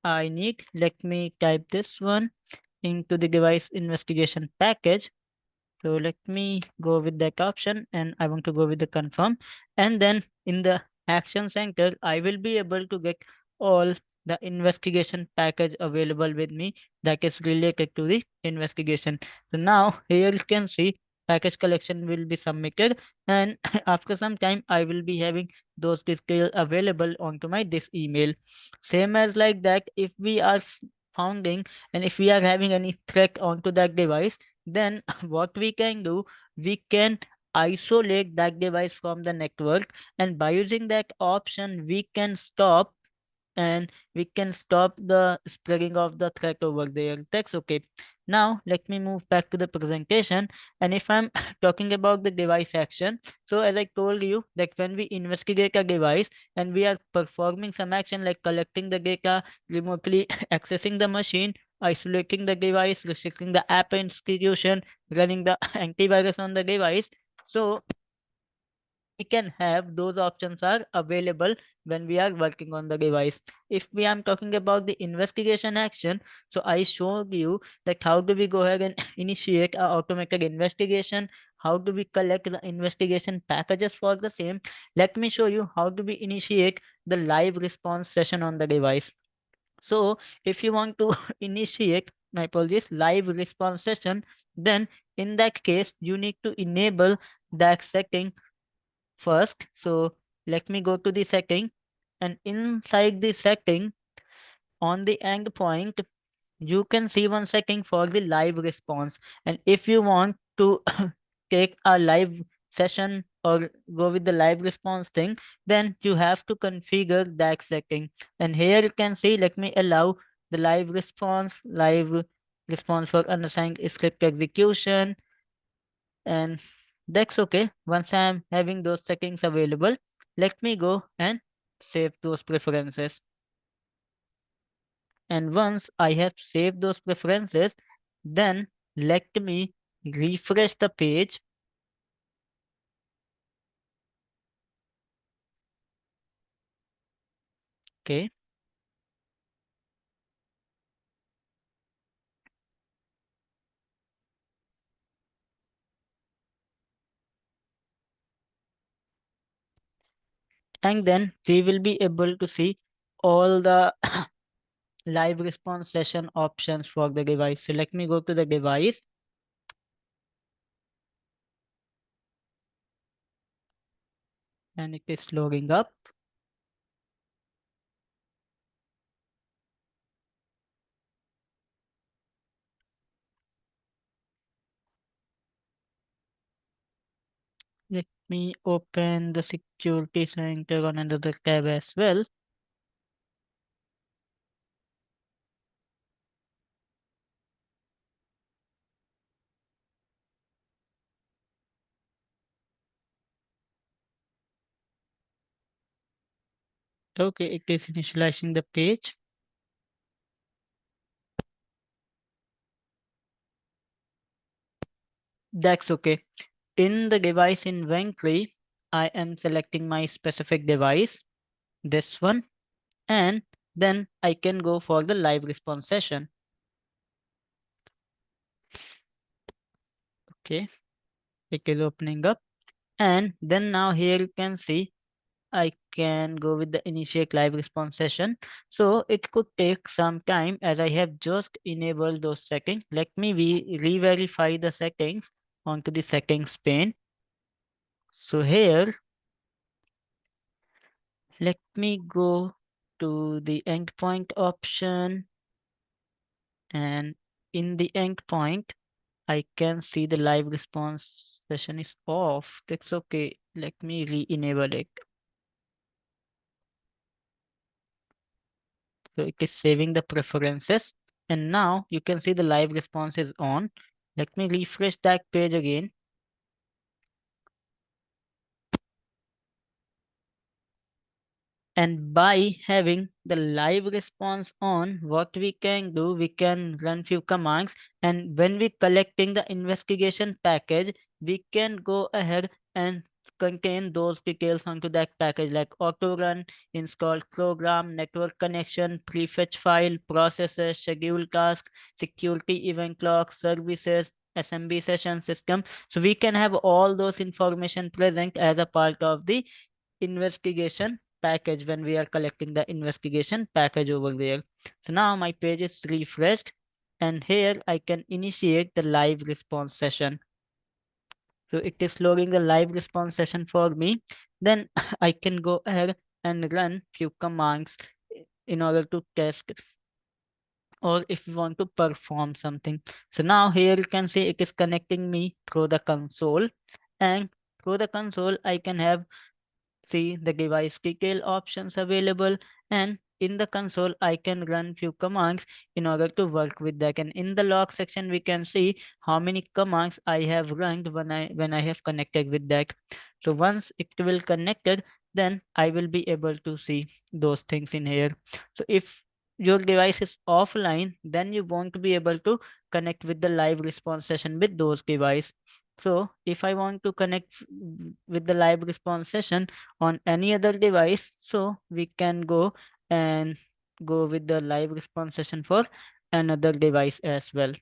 I need, let me type this one into the device investigation package. So let me go with that option, and I want to go with the confirm. And then in the action center, I will be able to get all the investigation package available with me that is related to the investigation. So now here you can see package collection will be submitted, and after some time I will be having those details available onto my this email. Same as like that, if we are founding and if we are having any threat onto that device, then what we can do, we can isolate that device from the network, and by using that option we can stop, and we can stop the spreading of the threat over there. That's okay. Now let me move back to the presentation, and if I'm talking about the device action, so as I told you that when we investigate a device and we are performing some action like collecting the data, remotely accessing the machine, isolating the device, restricting the app institution, running the antivirus on the device, so we can have those options are available when we are working on the device. If we am talking about the investigation action, so I showed you that how do we go ahead and initiate a automated investigation, how do we collect the investigation packages for the same. Let me show you how do we initiate the live response session on the device. So if you want to initiate, my apologies, live response session, then in that case you need to enable that setting first. So let me go to the setting, and inside the setting on the endpoint, you can see one setting for the live response. And if you want to take a live session or go with the live response thing, then you have to configure that setting. And here you can see, let me allow the live response for unassigned script execution, and that's okay. Once I'm having those settings available, let me go and save those preferences. And once I have saved those preferences, then let me refresh the page. Okay. And then we will be able to see all the live response session options for the device. So let me go to the device, and it is loading up. me open the security center on another tab as well. Okay, it is initializing the page. That's okay. In the device inventory, I am selecting my specific device, this one, and then I can go for the live response session. Okay, it is opening up. And then now here you can see I can go with the initiate live response session. So it could take some time as I have just enabled those settings. Let me re-verify the settings onto the settings pane. So here, let me go to the endpoint option, and in the endpoint, I can see the live response session is off. That's okay. Let me re-enable it. So it is saving the preferences. And now you can see the live response is on. Let me refresh that page again. And by having the live response on, what we can do, we can run few commands. And when we collecting the investigation package, we can go ahead and contain those details onto that package like auto run, install program, network connection, prefetch file, processes, schedule task, security event log, services, SMB session system. So we can have all those information present as a part of the investigation package when we are collecting the investigation package over there. So now my page is refreshed, and here I can initiate the live response session. So it is loading the live response session for me. Then I can go ahead and run few commands in order to test, or if we want to perform something. So now here you can see it is connecting me through the console, and through the console I can have see the device detail options available, and in the console I can run few commands in order to work with that. And in the log section we can see how many commands I have run when I have connected with that. So once it will connected, then I will be able to see those things in here. So if your device is offline, then you won't be able to connect with the live response session with those device. So if I want to connect with the live response session on any other device, so we can go and go with the live response session for another device as well.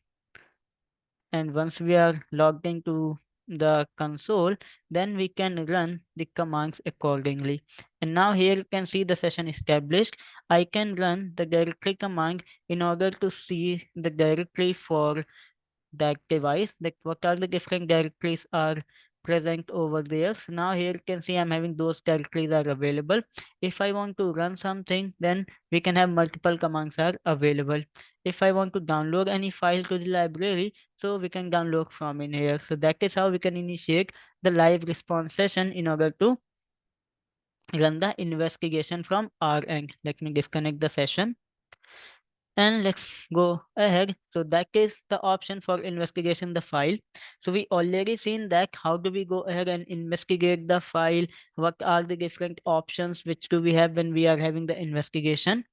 And once we are logged into the console, then we can run the commands accordingly. And now here you can see the session established. I can run the directory command in order to see the directory for that device, like what are the different directories are present over there. So now here you can see I'm having those directories are available. If I want to run something, then we can have multiple commands are available. If I want to download any file to the library, so we can download from in here. So that is how we can initiate the live response session in order to run the investigation from our end. Let me disconnect the session. And let's go ahead. So that is the option for investigation the file. So we already seen that how do we go ahead and investigate the file? What are the different options which do we have when we are having the investigation?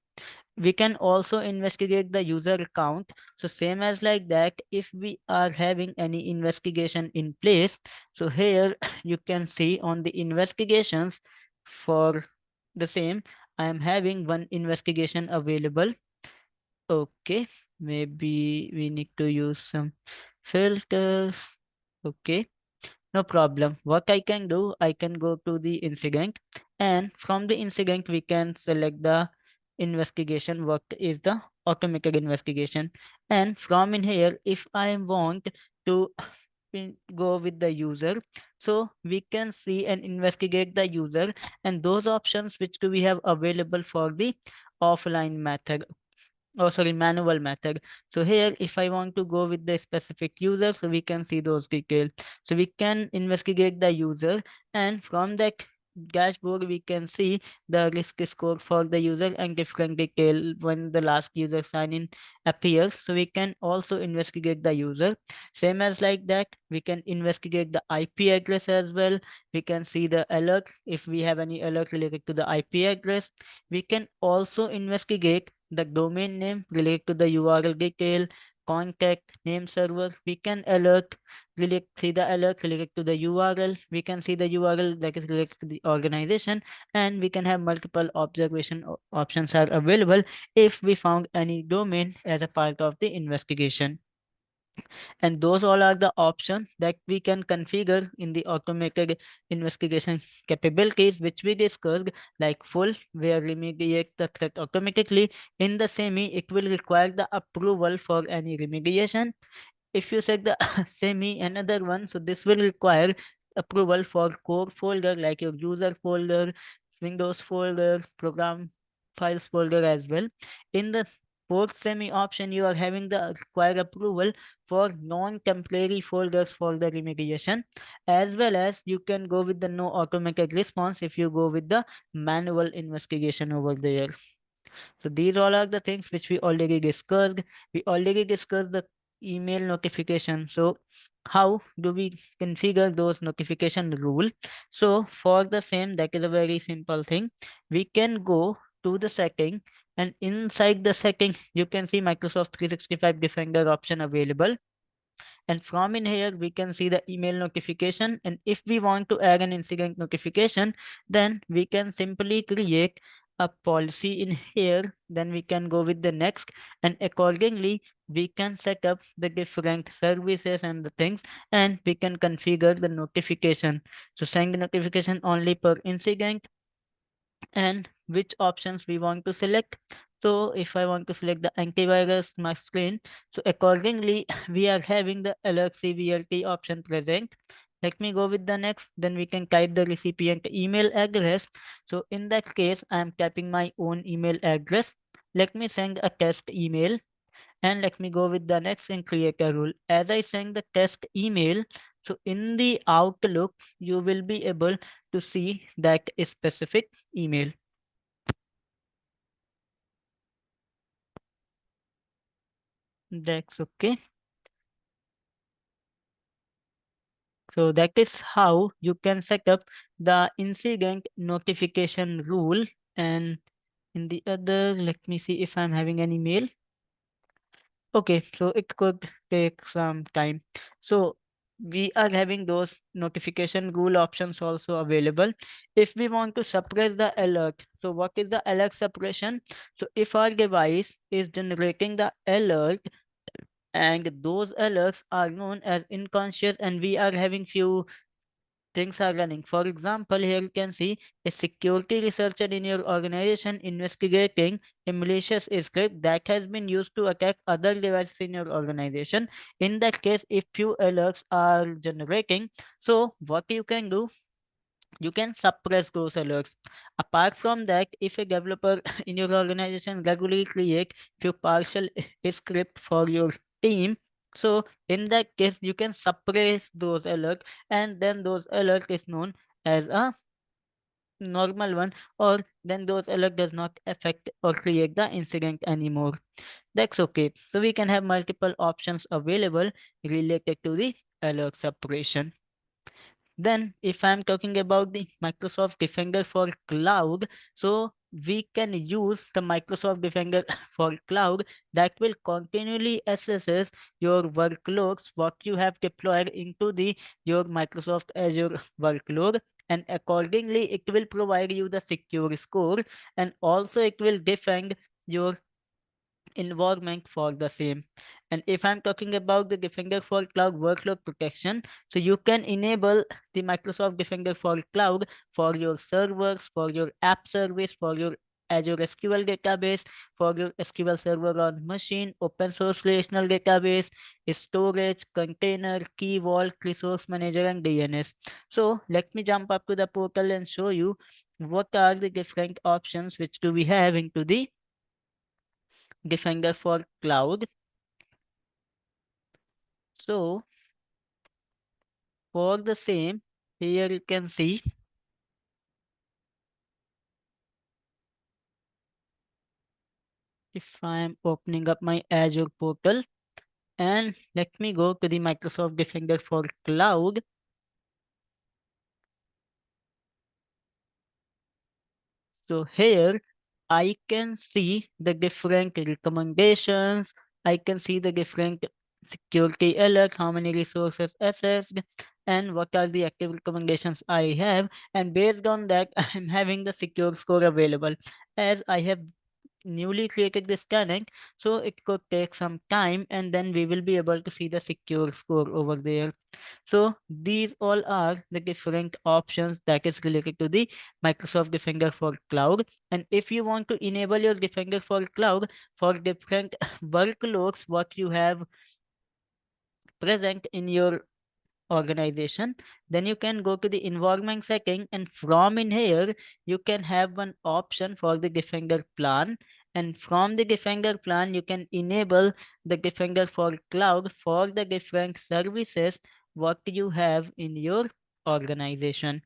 We can also investigate the user account. So same as like that, if we are having any investigation in place, so here you can see on the investigations for the same, I am having one investigation available. Okay, maybe we need to use some filters. Okay, no problem. What I can do, I can go to the incident, and from the incident we can select the investigation. What is the automated investigation? And from in here, if I want to go with the user, so we can see and investigate the user, and those options which do we have available for the offline method. oh sorry, manual method. So here if I want to go with the specific user, so we can see those details. So we can investigate the user, and from that dashboard we can see the risk score for the user and different detail when the last user sign in appears. So we can also investigate the user. Same as like that, we can investigate the IP address as well. We can see the alert if we have any alert related to the IP address. We can also investigate the domain name related to the URL detail, contact, name server. We can see the alert related to the URL. We can see the URL that is related to the organization, and we can have multiple observation options are available if we found any domain as a part of the investigation. And those all are the options that we can configure in the automated investigation capabilities which we discussed, like full, where remediate the threat automatically. In the semi, it will require the approval for any remediation. If you set the semi another one, so this will require approval for core folder like your user folder, Windows folder, program files folder as well. In the fourth semi option, you are having the required approval for non-temporary folders for the remediation, as well as you can go with the no automated response if you go with the manual investigation over there. So these all are the things which we already discussed. We already discussed the email notification. So how do we configure those notification rule? So for the same, that is a very simple thing. We can go to the setting, and inside the setting, you can see Microsoft 365 Defender option available. And from in here, we can see the email notification. And if we want to add an incident notification, then we can simply create a policy in here. Then we can go with the next. And accordingly, we can set up the different services and the things, and we can configure the notification. So send notification only per incident, and which options we want to select. So if I want to select the antivirus my screen, so accordingly we are having the alert CVLT option present. Let me go with the next, then we can type the recipient email address. So in that case, I am typing my own email address. Let me send a test email, and let me go with the next and create a rule. As I send the test email, so in the Outlook, you will be able to see that specific email. That's okay. So that is how you can set up the incident notification rule. And in the other, let me see if I'm having any mail. Okay, so it could take some time. So we are having those notification rule options also available. If we want to suppress the alert, so what is the alert suppression? So if our device is generating the alert, and those alerts are known as unconscious, and we are having few things are running. For example, here you can see a security researcher in your organization investigating a malicious script that has been used to attack other devices in your organization. In that case, if few alerts are generating, so what you can do, you can suppress those alerts. Apart from that, if a developer in your organization regularly create few partial script for your team, so in that case you can suppress those alerts, and then those alert is known as a normal one, or then those alert does not affect or create the incident anymore. That's okay. So we can have multiple options available related to the alert suppression. Then, if I'm talking about the Microsoft Defender for Cloud, so we can use the Microsoft Defender for Cloud that will continually assesses your workloads, what you have deployed into the your Microsoft Azure workload, and accordingly it will provide you the secure score, and also it will defend your environment for the same. And if I'm talking about the Defender for Cloud workload protection, so you can enable the Microsoft Defender for Cloud for your servers, for your app service, for your Azure SQL database, for your SQL server on machine, open source relational database, storage, container, key vault, resource manager, and DNS. So let me jump up to the portal and show you what are the different options which do we have into the Defender for Cloud. So for the same, here you can see if I am opening up my Azure portal and let me go to the Microsoft Defender for Cloud. So here I can see the different recommendations. I can see the different security alerts, how many resources assessed, and what are the active recommendations I have. And based on that, I'm having the secure score available. As I have newly created this tenant, so it could take some time and then we will be able to see the secure score over there. So these all are the different options that is related to the Microsoft Defender for Cloud. And if you want to enable your Defender for Cloud for different workloads, what you have present in your organization, then you can go to the environment setting, and from in here you can have one option for the Defender plan, and from the Defender plan you can enable the Defender for Cloud for the different services what you have in your organization.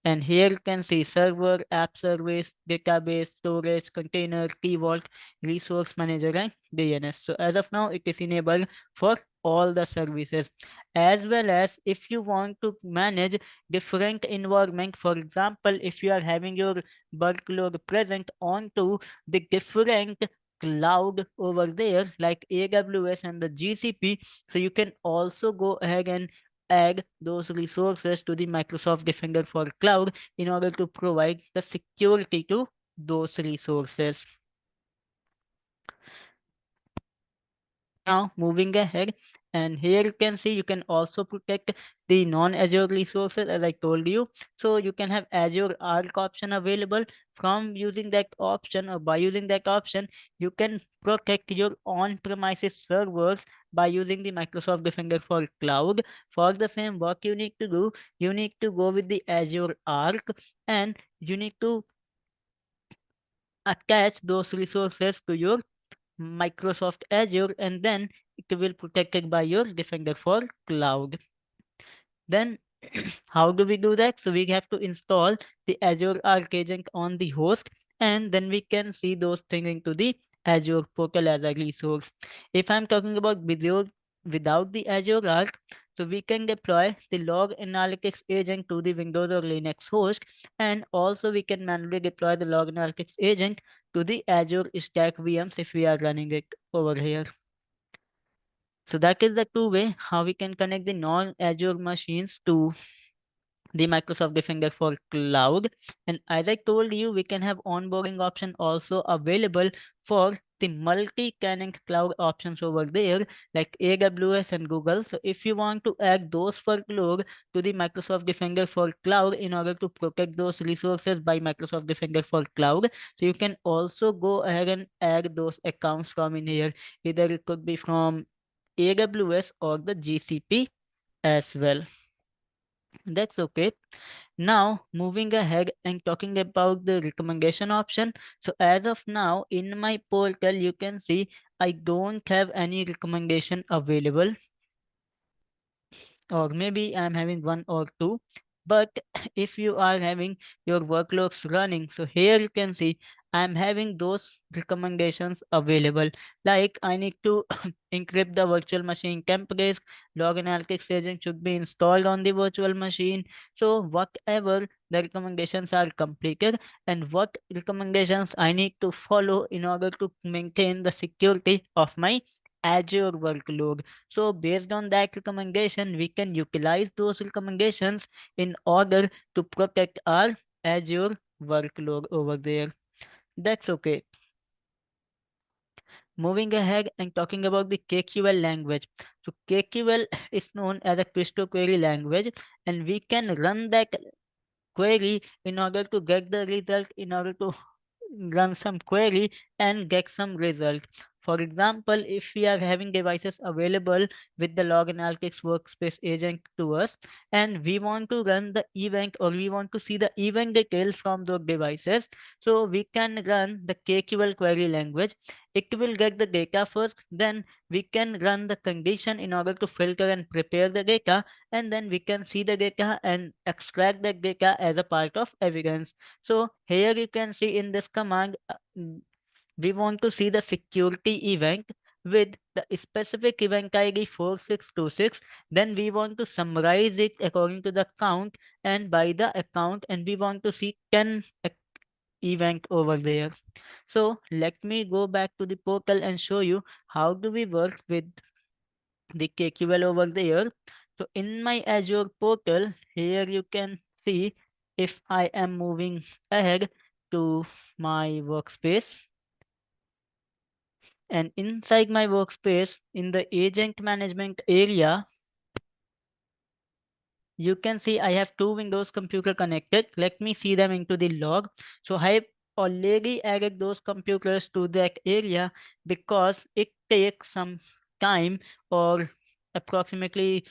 And here you can see server, app service, database, storage, container, key vault, resource manager, and DNS. So as of now, it is enabled for all the services. As well as if you want to manage different environment, for example, if you are having your workload present onto the different cloud over there like AWS and the GCP, so you can also go ahead and add those resources to the Microsoft Defender for Cloud in order to provide the security to those resources. Now moving ahead, and here you can see you can also protect the non-Azure resources as I told you. So you can have Azure Arc option available. From using that option or by using that option, you can protect your on-premises servers by using the Microsoft Defender for Cloud. For the same work you need to do, you need to go with the Azure Arc and you need to attach those resources to your Microsoft Azure, and then it will protected by your Defender for Cloud. Then how do we do that? So we have to install the Azure Arc agent on the host, and then we can see those things into the Azure portal as a resource. If I'm talking about video without the Azure Arc, so we can deploy the log analytics agent to the Windows or Linux host, and also we can manually deploy the log analytics agent to the Azure Stack VMs if we are running it over here. So that is the two way how we can connect the non-Azure machines to the Microsoft Defender for Cloud. And as I told you, we can have onboarding option also available for the multi-tenant cloud options over there like AWS and Google. So if you want to add those workload to the Microsoft Defender for Cloud in order to protect those resources by Microsoft Defender for Cloud, so you can also go ahead and add those accounts from in here. Either it could be from AWS or the GCP as well. That's okay. Now, moving ahead and talking about the recommendation option. So as of now, in my portal, you can see I don't have any recommendation available, or maybe I'm having one or two. But if you are having your workloads running, so here you can see I'm having those recommendations available. Like I need to encrypt the virtual machine templates, log analytics agent should be installed on the virtual machine. So whatever the recommendations are completed and what recommendations I need to follow in order to maintain the security of my Azure workload. So based on that recommendation, we can utilize those recommendations in order to protect our Azure workload over there. That's okay. Moving ahead and talking about the KQL language. So KQL is known as a crystal query language, and we can run that query in order to get the result, in order to run some query and get some result. For example, if we are having devices available with the log analytics workspace agent to us, and we want to run the event or we want to see the event details from those devices, so we can run the KQL query language. It will get the data first, then we can run the condition in order to filter and prepare the data, and then we can see the data and extract that data as a part of evidence. So here you can see in this command, we want to see the security event with the specific event ID 4626. Then we want to summarize it according to the count and by the account, and we want to see 10 event over there. So let me go back to the portal and show you how do we work with the KQL over there. So in my Azure portal, here you can see if I am moving ahead to my workspace. And inside my workspace, in the agent management area, you can see I have two Windows computer connected. Let me see them into the log. So I have already added those computers to that area because it takes some time or approximately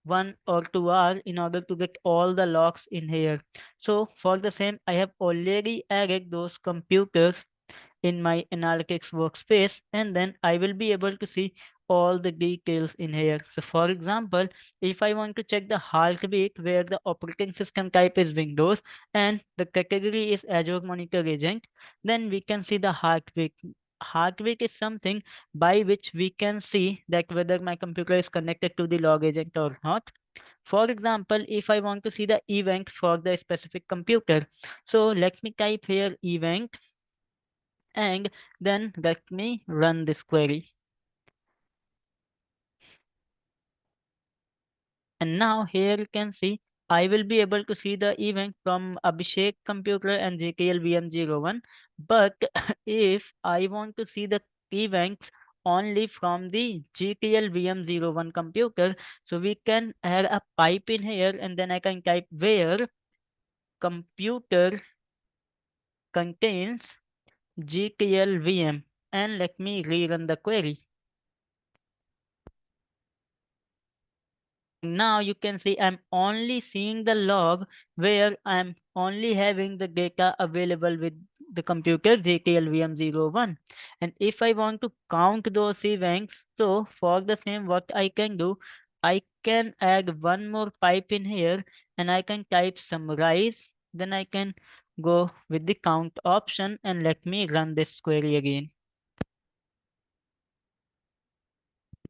1 or 2 hours in order to get all the logs in here. So for the same, I have already added those computers in my analytics workspace, and then I will be able to see all the details in here. So for example, if I want to check the heartbeat where the operating system type is Windows and the category is Azure Monitor Agent, then we can see the heartbeat. Heartbeat is something by which we can see that whether my computer is connected to the log agent or not. For example, if I want to see the event for the specific computer, so let me type here event and then let me run this query. And now here you can see I will be able to see the event from Abhishek computer and GTL VM01. But if I want to see the events only from the GTL VM01 computer, so we can add a pipe in here and then I can type where computer contains GTL VM and let me rerun the query. Now you can see I'm only seeing the log where I'm only having the data available with the computer GTLVM01. And if I want to count those events, so for the same what I can do, I can add one more pipe in here and I can type summarize. Then I can go with the count option and let me run this query again.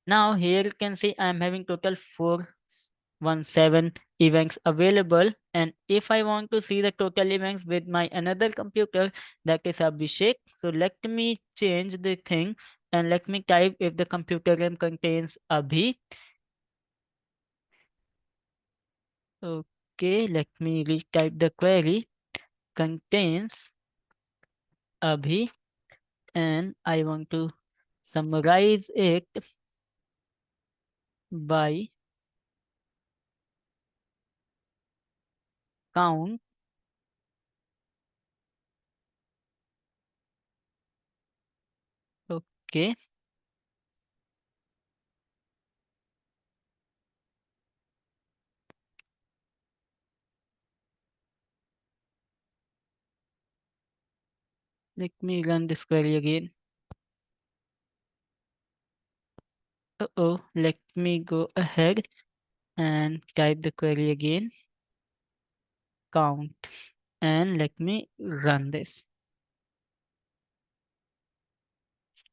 Now here you can see I'm having total 417 events available, and if I want to see the total events with my another computer, that is Abhishek, so let me change the thing and let me type if the computer name contains Abhi. Okay, let me retype the query contains Abhi, and I want to summarize it by count. Okay, let me run this query again. Let me go ahead and type the query again, count, and let me run this.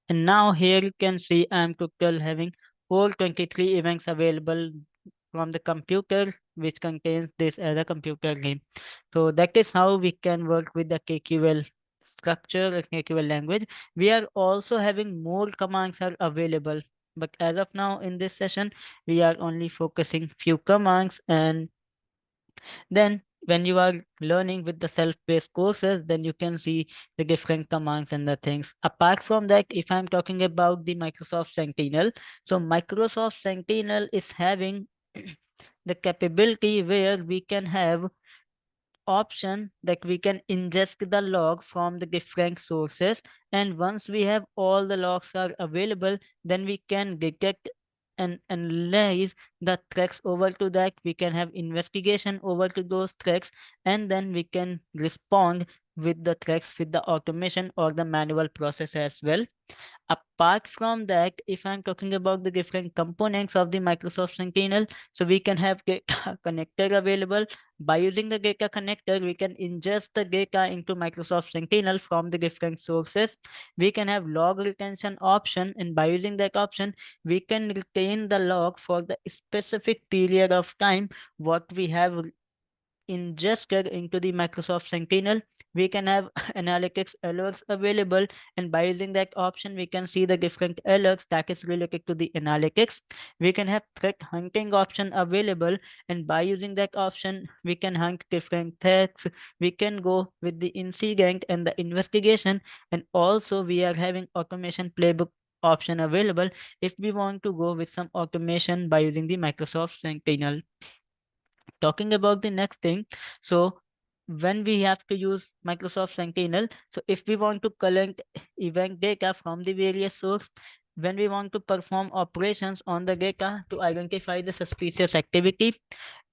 And now here you can see I'm total having 423 events available from the computer which contains this as a computer name. So that is how we can work with the KQL structure or KQL language. We are also having more commands are available. But as of now in this session, we are only focusing few commands, and then when you are learning with the self-paced courses, then you can see the different commands and the things. Apart from that, if I'm talking about the Microsoft Sentinel, so Microsoft Sentinel is having the capability where we can have option that we can ingest the log from the different sources, and once we have all the logs are available, then we can detect and analyze the threats over to that. We can have investigation over to those threats, and then we can respond with the threats with the automation or the manual process as well. Apart from that, if I'm talking about the different components of the Microsoft Sentinel, so we can have data connector available. By using the data connector, we can ingest the data into Microsoft Sentinel from the different sources. We can have log retention option, and by using that option, we can retain the log for the specific period of time what we have ingested into the Microsoft Sentinel. We can have analytics alerts available, and by using that option, we can see the different alerts that is related to the analytics. We can have threat hunting option available, and by using that option, we can hunt different threats. We can go with the incident and the investigation, and also we are having automation playbook option available if we want to go with some automation by using the Microsoft Sentinel. Talking about the next thing, so when we have to use Microsoft Sentinel, so if we want to collect event data from the various source, when we want to perform operations on the data to identify the suspicious activity,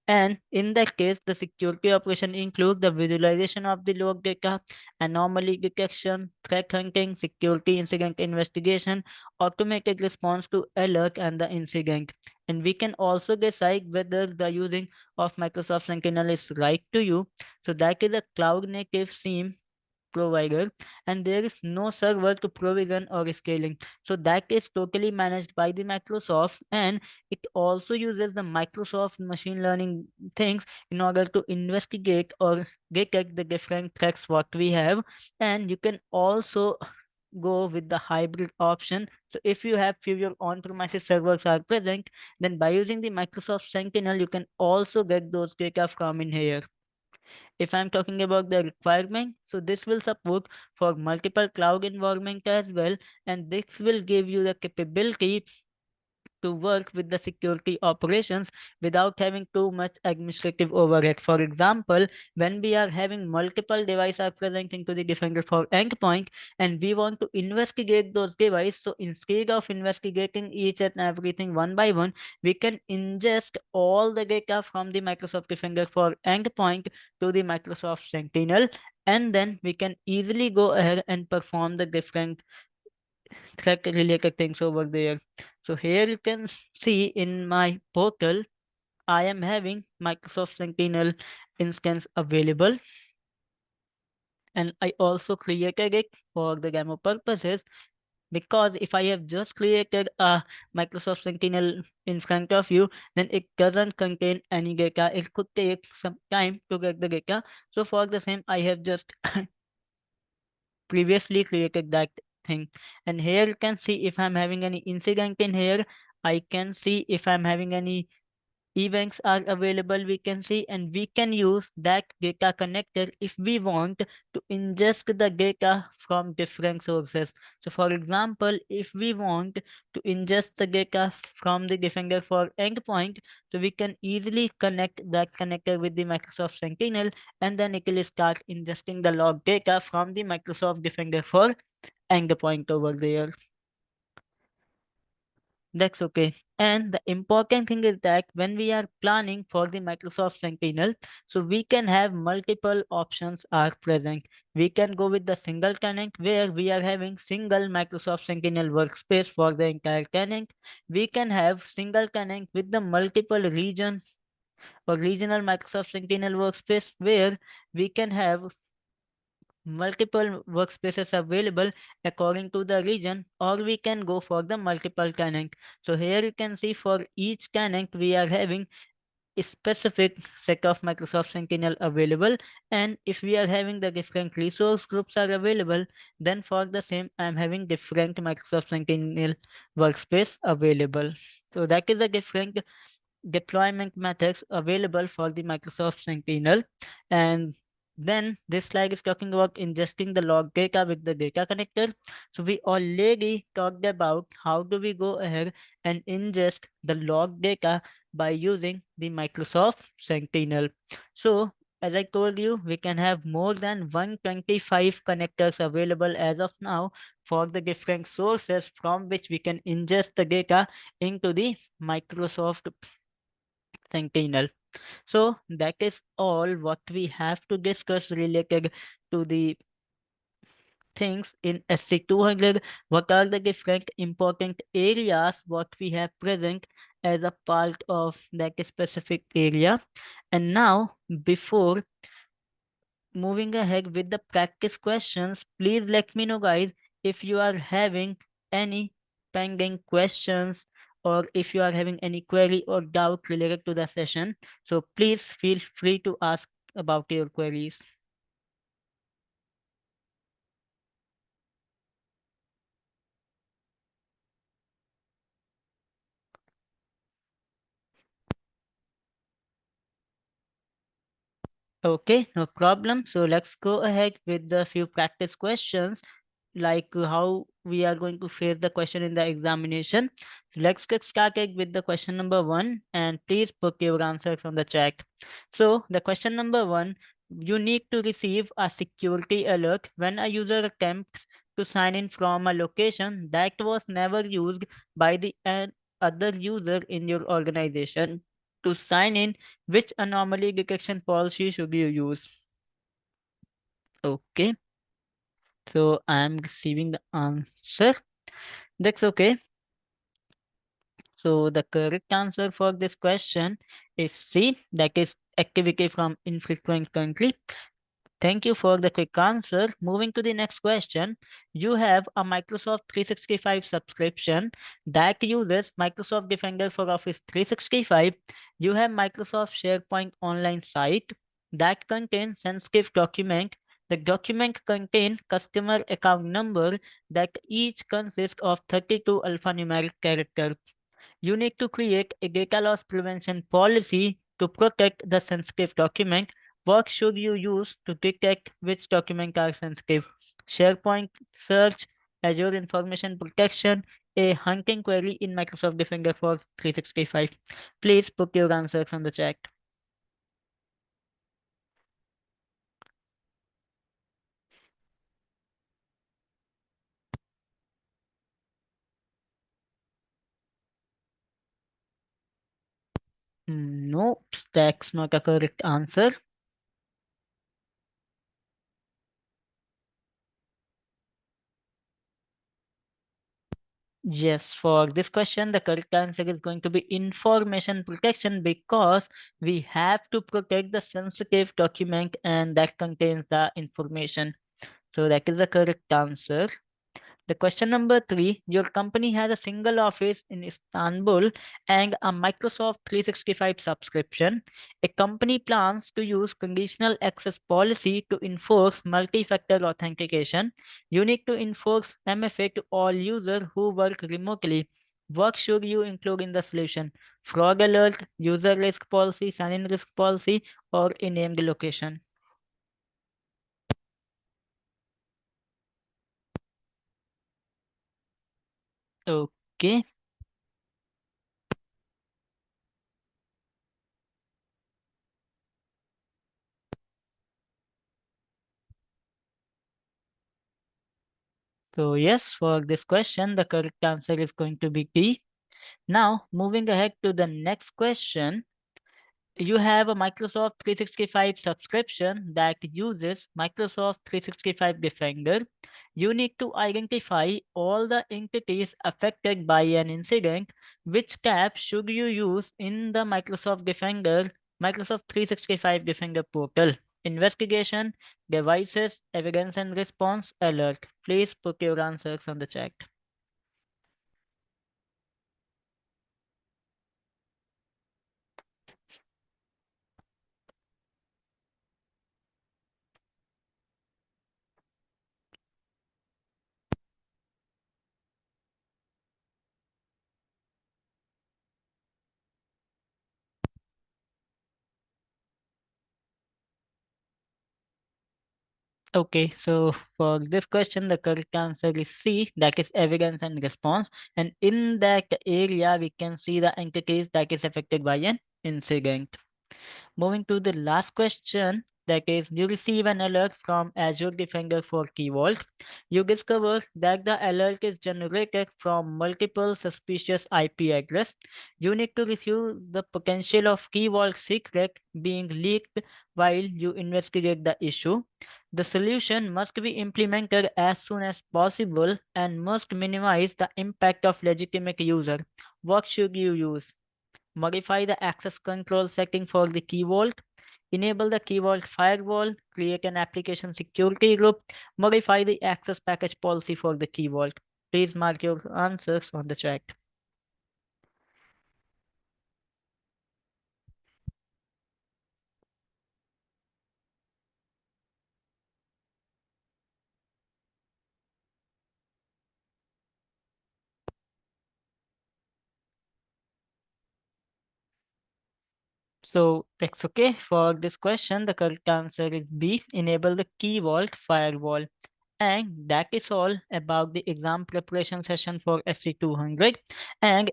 and in that case, the security operation include the visualization of the log data, anomaly detection, threat hunting, security incident investigation, automated response to alert and the incident. And we can also decide whether the using of Microsoft Sentinel is right to you. So that is a cloud native SIEM provider, and there is no server to provision or scaling. So that is totally managed by the Microsoft, and it also uses the Microsoft machine learning things in order to investigate or detect the different threats what we have. And you can also go with the hybrid option. So if you have few your on-premises servers are present, then by using the Microsoft Sentinel, you can also get those data from in here. If I'm talking about the requirement, so this will support for multiple cloud environment as well, and this will give you the capability to work with the security operations without having too much administrative overhead. For example, when we are having multiple devices are present into the Defender for endpoint and we want to investigate those devices, so instead of investigating each and everything one by one, we can ingest all the data from the Microsoft Defender for endpoint to the Microsoft Sentinel, and then we can easily go ahead and perform the different threat related things over there. So here you can see in my portal, I am having Microsoft Sentinel instance available, and I also created it for the demo purposes, because if I have just created a Microsoft Sentinel in front of you, then it doesn't contain any data. It could take some time to get the data. So for the same, I have just previously created that thing. And here you can see if I'm having any incident in here, I can see if I'm having any events are available, we can see, and we can use that data connector if we want to ingest the data from different sources. So for example, if we want to ingest the data from the Defender for endpoint, so we can easily connect that connector with the Microsoft Sentinel, and then it will start ingesting the log data from the Microsoft Defender for endpoint over there. That's okay. And the important thing is that when we are planning for the Microsoft Sentinel, so we can have multiple options are present. We can go with the single tenant where we are having single Microsoft Sentinel workspace for the entire tenant. We can have single tenant with the multiple regions or regional Microsoft Sentinel workspace where we can have multiple workspaces available according to the region, or we can go for the multiple tenant. So here you can see for each tenant we are having a specific set of Microsoft Sentinel available, and if we are having the different resource groups are available, then for the same I'm having different Microsoft Sentinel workspace available. So that is the different deployment methods available for the Microsoft Sentinel. And then this slide is talking about ingesting the log data with the data connector. So we already talked about how do we go ahead and ingest the log data by using the Microsoft Sentinel. So As I told you, we can have more than 125 connectors available as of now for the different sources from which we can ingest the data into the Microsoft Sentinel. So that is all what we have to discuss related to the things in SC-200. What are the different important areas what we have present as a part of that specific area? And now, before moving ahead with the practice questions, please let me know, guys, if you are having any pending questions or if you are having any query or doubt related to the session. So please feel free to ask about your queries. Okay, no problem. So let's go ahead with the few practice questions, like how we are going to face the question in the examination. So let's get started with the question number one, and please put your answers on the chat. So the question number one, you need to receive a security alert when a user attempts to sign in from a location that was never used by the other user in your organization. To sign in, which anomaly detection policy should you use? Okay, so I'm receiving the answer. That's okay. So the correct answer for this question is C, that is activity from infrequent country. Thank you for the quick answer. Moving to the next question. You have a Microsoft 365 subscription that uses Microsoft Defender for Office 365. You have Microsoft SharePoint online site that contains sensitive document. The document contains customer account number that each consists of 32 alphanumeric characters. You need to create a data loss prevention policy to protect the sensitive document. What should you use to detect which documents are sensitive? SharePoint search, Azure Information Protection, a hunting query in Microsoft Defender for 365. Please put your answers on the chat. Nope, that's not a correct answer. Yes, for this question, the correct answer is going to be information protection because we have to protect the sensitive document and that contains the information. So that is the correct answer. The question number three, your company has a single office in Istanbul and a Microsoft 365 subscription. A company plans to use conditional access policy to enforce multi-factor authentication. You need to enforce MFA to all users who work remotely. What should you include in the solution? Fraud alert, user risk policy, sign-in risk policy, or a named location? Okay. So yes, for this question, the correct answer is going to be D. Now, moving ahead to the next question, you have a Microsoft 365 subscription that uses Microsoft 365 Defender. You need to identify all the entities affected by an incident. Which tab should you use in the Microsoft 365 Defender portal? Investigation, devices, evidence and response, alert. Please put your answers on the chat. Okay, so for this question, the correct answer is C, that is evidence and response. And in that area, we can see the entities that is affected by an incident. Moving to the last question, that is, you receive an alert from Azure Defender for Key Vault. You discover that the alert is generated from multiple suspicious IP address. You need to reduce the potential of Key Vault secret being leaked while you investigate the issue. The solution must be implemented as soon as possible and must minimize the impact of legitimate user. What should you use? Modify the access control setting for the key vault, enable the key vault firewall, create an application security group, modify the access package policy for the key vault. Please mark your answers on the chat. So that's okay. For this question, the correct answer is B, enable the key vault firewall. And that is all about the exam preparation session for SC-200. And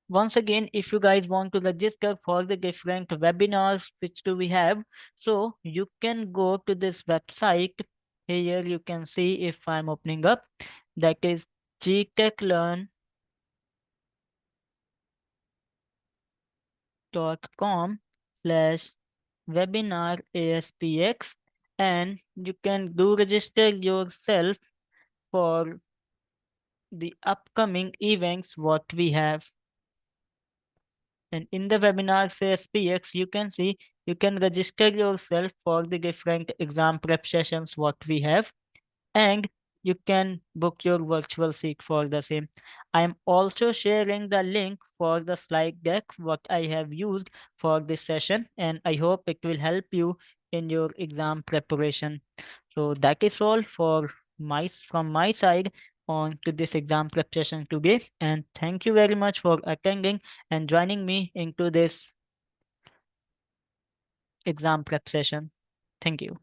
once again, if you guys want to register for the different webinars, which do we have? So you can go to this website. Here you can see if I'm opening up. That is gtechlearn.com/webinar ASPX, and you can do register yourself for the upcoming events what we have. And in the webinar SPX, you can see you can register yourself for the different exam prep sessions what we have, and you can book your virtual seat for the same. I am also sharing the link for the slide deck what I have used for this session, and I hope it will help you in your exam preparation. So that is all for from my side on to this exam prep session today. And thank you very much for attending and joining me into this exam prep session. Thank you.